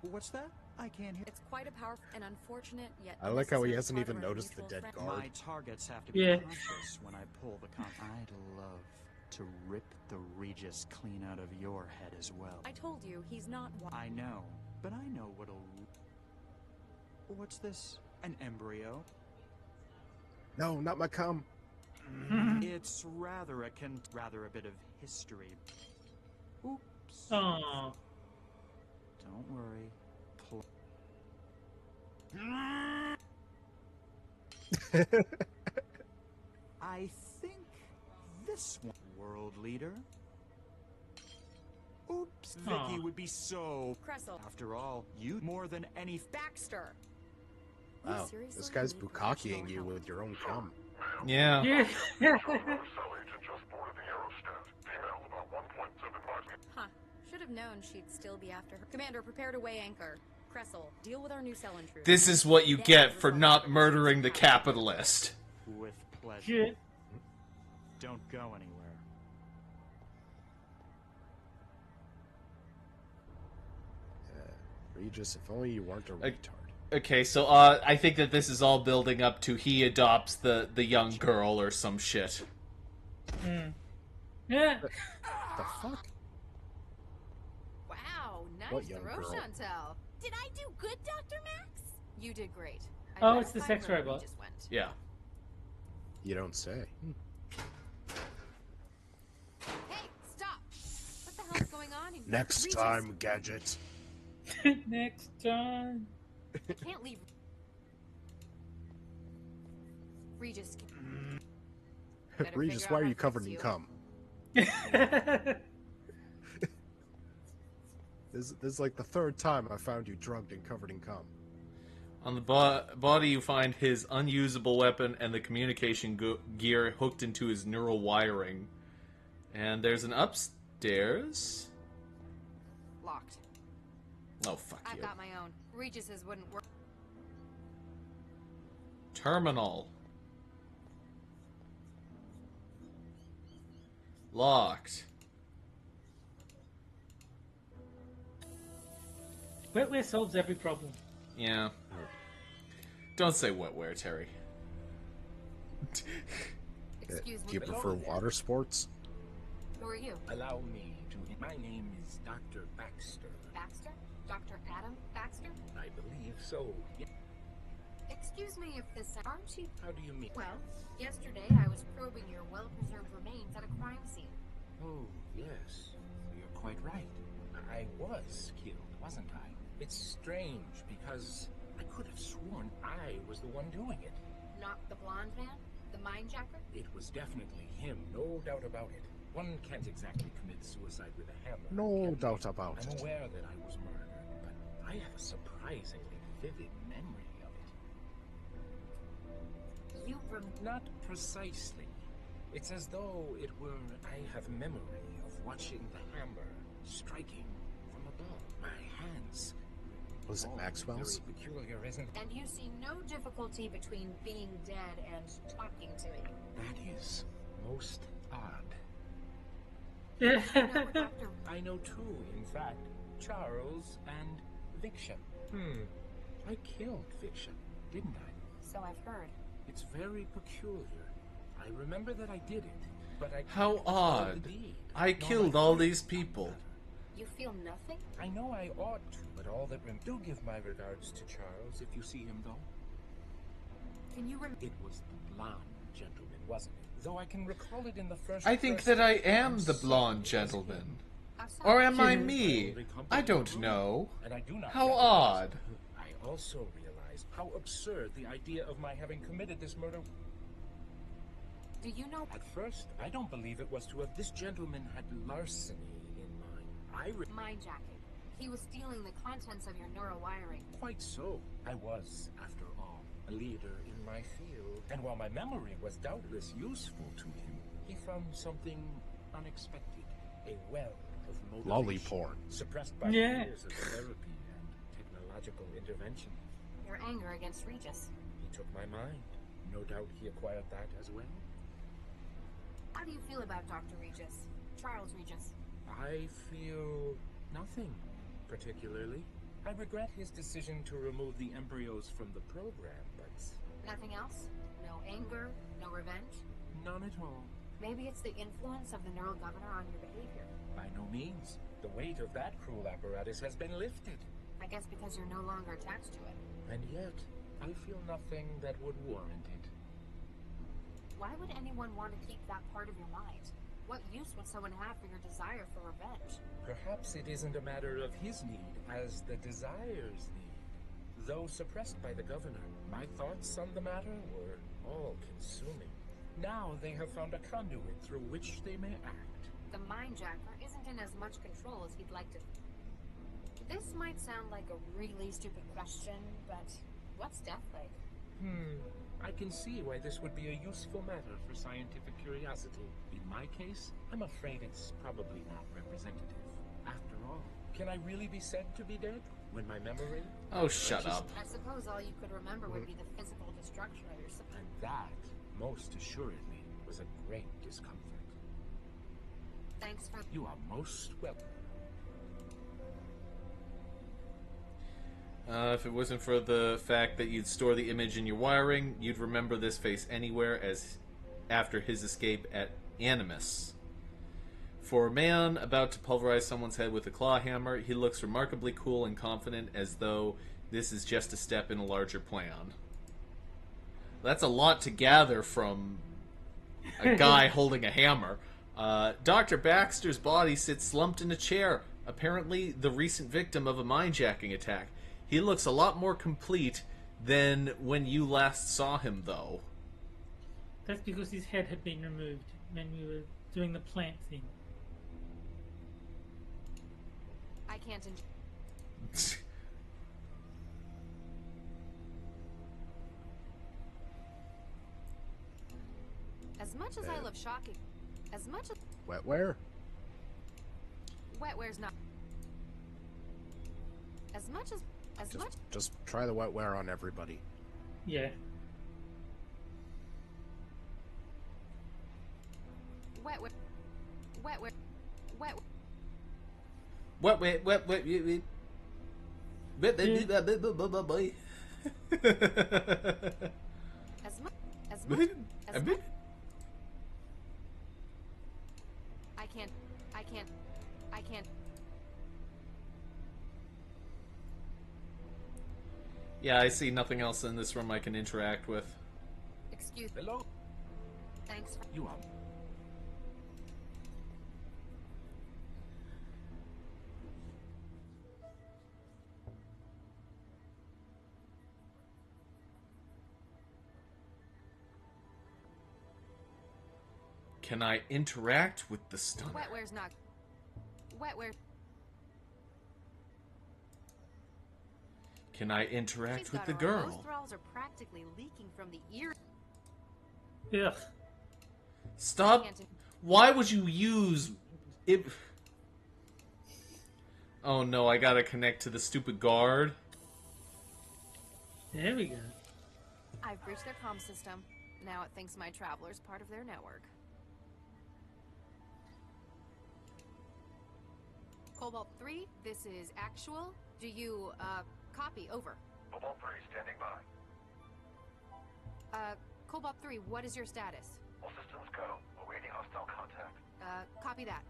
What's that? I can't hear. It's quite a powerful and unfortunate yet. I like how he unnecessary hasn't part even of our noticed the mutual dead friend. guard. My targets have to be Yeah. conscious when I pull the con. I'd love to rip the Regis clean out of your head as well. I told you he's not. I know, but I know what'll. What's this? An embryo? No, not my cum. It's rather a bit of history. Oops. Oh. Don't worry. I think this one, world leader. Oops, Vicky Aw. would be so. Cressel. After all, you more than any. Baxter. Wow, this guy's bukakiing you with your own cum. Yeah. Yeah. Huh. Should have known she'd still be after her. Commander, prepare to weigh anchor. Cressel, deal with our new cell intruder. This is what you get for not murdering the capitalist. With pleasure. Shit. Don't go anywhere. Regis, if only you weren't a retard. Okay, so I think that this is all building up to he adopts the young girl or some shit. Yeah. The fuck? Wow, What nice young throw, girl? Chantel. Did I do good, Dr. Max? You did great. I Oh, bet it's the if I sex were, robot. we just went. Yeah. You don't say. Hey, stop! What the hell's going on in here? Next Regis, time, Gadget. Next time. I can't leave. Regis. Better Regis, figure why out are how you to covered fix in you. cum? This is like the third time I found you drugged and covered in cum. On the body, you find his unusable weapon and the communication gear hooked into his neural wiring. And there's an upstairs. Locked. Oh, fuck I've you. got my own. Regis's wouldn't work. Terminal. Locked. Wetware solves every problem. Yeah. Don't say wetware, Terry. Excuse Do me. you prefer water sports? Who are you? Allow me to. My name is Dr. Baxter. Baxter? Dr. Adam Baxter? I believe so. Excuse me if this aren't you? How do you mean? Well, yesterday I was probing your well-preserved remains at a crime scene. Oh, yes. You're quite right. I was killed, wasn't I? It's strange because I could have sworn I was the one doing it. Not the blonde man? The mindjacker? It was definitely him, no doubt about it. One can't exactly commit suicide with a hammer. No doubt about I'm it. aware that I was murdered, but I have a surprisingly vivid memory of it. You Not precisely. It's as though it were I have memory of watching the hammer striking from above. My hands. Was it Maxwell's? Very peculiar, isn't it? And you see no difficulty between being dead and talking to me. That is most odd. You know what, Doctor? I know two, in fact. Charles and Viction. I killed Viction, didn't I? So I've heard. It's very peculiar. I remember that I did it, but I How can't recall odd. the deed. I Nor killed my all feelings these people. about it. You feel nothing? I know I ought to, but all that do give my regards to Charles if you see him, though. Can you It was the blonde gentleman, wasn't it? Though I can recall it in the first I think person. that I am I'm the certain blonde it was gentleman. him. Or am I Him. me? only company I don't in the room, know. And I do not How recognize odd. him. I also realized how absurd the idea of my having committed this murder. Do you know? At first, I don't believe it was to have. This gentleman had larceny in mind. Mindjacking. He was stealing the contents of your neural wiring. Quite so. I was, after all, a leader in my field. And while my memory was doubtless useful to him, he found something unexpected. A well of motivation. Lolly porn. Suppressed by Yeah. years of therapy and technological intervention. Your anger against Regis. He took my mind. No doubt he acquired that as well. How do you feel about Dr. Regis? Charles Regis. I feel nothing particularly. I regret his decision to remove the embryos from the program, but Nothing else? No anger? No revenge? none at all. Maybe it's the influence of the neural governor on your behavior. By no means. The weight of that cruel apparatus has been lifted. I guess because you're no longer attached to it. And yet, I feel nothing that would warrant it. Why would anyone want to keep that part of your mind? What use would someone have for your desire for revenge? Perhaps it isn't a matter of his need as the desire's need. Though suppressed by the governor, my thoughts on the matter were all-consuming. Now they have found a conduit through which they may act. The mindjacker isn't in as much control as he'd like to. This might sound like a really stupid question, but what's death like? I can see why this would be a useful matter for scientific curiosity. In my case, I'm afraid it's probably not representative. After all, can I really be said to be dead when my memory? Oh, shut up. I suppose all you could remember would be the physical destruction of your And that, most assuredly, was a great discomfort. Thanks for. You are most welcome. If it wasn't for the fact that you'd store the image in your wiring, you'd remember this face anywhere as after his escape at animus. For a man about to pulverize someone's head with a claw hammer, he looks remarkably cool and confident, as though this is just a step in a larger plan. That's a lot to gather from a guy holding a hammer. Dr. Baxter's body sits slumped in a chair, apparently the recent victim of a mindjacking attack. He looks a lot more complete than when you last saw him, though. That's because his head had been removed when we were doing the plant thing. I can't enjoy. As much as I love shocking, as much as Wetware? wetware's not. As much as Just try the wetware on everybody. Yeah. wetware, wetware, wet. What? Wait. As much as much. I can't. Yeah, I see nothing else in this room I can interact with. Excuse. Hello. Thanks. You are. Can I interact with the stunner? Wetware's not. Wetware. Can I interact She's with got the her on. Those girl? thralls are practically leaking from the ear. Ugh. Stop. Why would you use it? Oh no, I gotta connect to the stupid guard. There we go. I've breached their comm system. Now it thinks my traveler's part of their network. Cobalt 3, this is actual. Do you, copy? Over. Cobalt 3, standing by. Cobalt 3, what is your status? All systems go. Awaiting hostile contact. Copy that.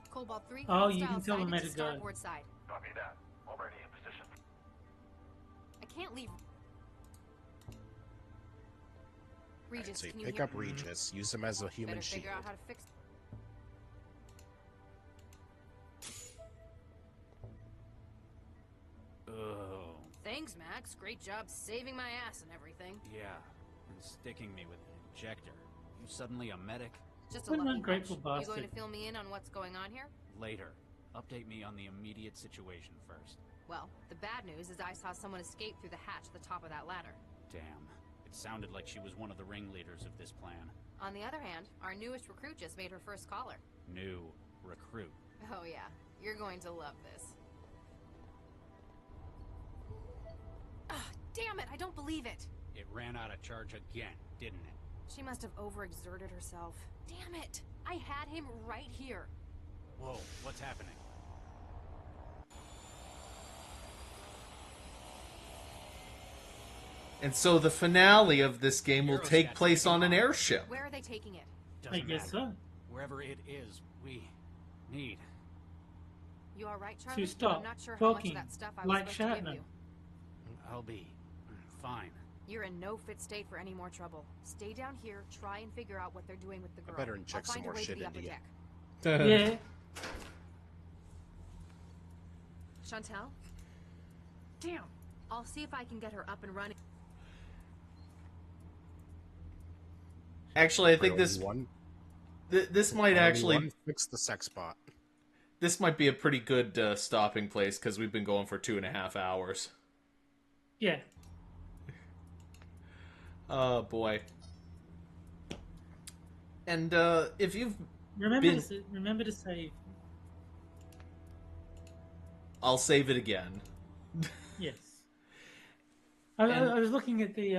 Cobalt 3, Oh, you hostile can tell them sighted where to to go. starboard side. Copy that. Already in position. I can't leave. Regis, So you can you pick hear up Regis, use him as a human Better shield. figure out how to fix. Oh. Thanks, Max. Great job saving my ass and everything. Yeah, and sticking me with an injector. You suddenly a medic? Just a What an lucky ungrateful punch. You going bastard. to fill me in on what's going on here? Later. Update me on the immediate situation first. Well, the bad news is I saw someone escape through the hatch at the top of that ladder. Damn. It sounded like she was one of the ringleaders of this plan. On the other hand, our newest recruit just made her first caller. New recruit. Oh yeah, you're going to love this. Ah, damn it, I don't believe it. It ran out of charge again, didn't it? She must have overexerted herself. Damn it, I had him right here. Whoa, what's happening? And so the finale of this game will take place on an airship. Where are they taking it? Doesn't I guess matter. so. Wherever it is, we need. You alright, Charlie? stop I'm not sure how much of talking that stuff I was like supposed to give Shatner. you. I'll be fine. You're in no fit state for any more trouble. Stay down here, try and figure out what they're doing with the girl. better inject I'll some find more her way shit to the into upper you. deck. Yeah. Chantel? Damn. I'll see if I can get her up and running. Actually, I think Priority one. this might Priority actually one, fix the sex bot. this might be a pretty good stopping place because we've been going for 2.5 hours. Yeah. Oh boy. And if you've Remember to save. I'll save it again. Yes. I was looking at the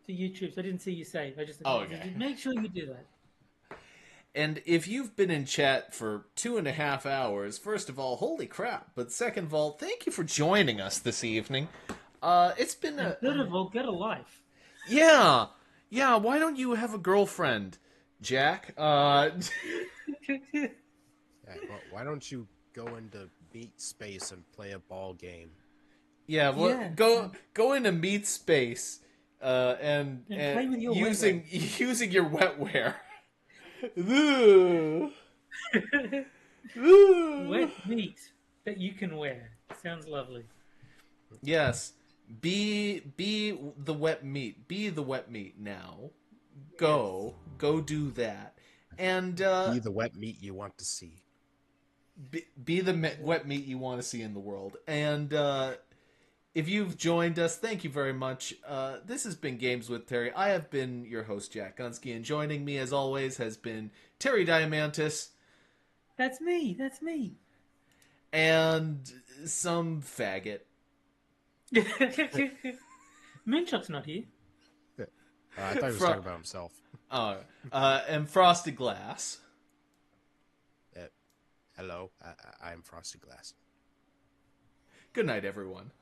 YouTubes. I didn't see you save. I just Okay. Make sure you do that. And if you've been in chat for 2.5 hours, first of all, holy crap. But second of all, thank you for joining us this evening. It's been And third of all, get a life. Yeah, yeah. Why don't you have a girlfriend, Jack? Yeah, well, why don't you go into meat space and play a ball game? Yeah, well, Yeah. go into meat space, and play with your using wetware. using your wetware. Ooh. Ooh. Wet meat that you can wear. Sounds lovely. Yes, be the wet meat. Be the wet meat now. Go do that, and Be the wet meat you want to see. be the wet meat you want to see in the world. And if you've joined us, thank you very much. This has been Games with Terry. I have been your host, Jack Gunsky, and joining me, as always, has been Terry Diamantis. That's me. That's me. And some faggot. Moonshot's not here. I thought he was talking about himself. And Frosted Glass. Hello, I'm Frosted Glass. Good night, everyone.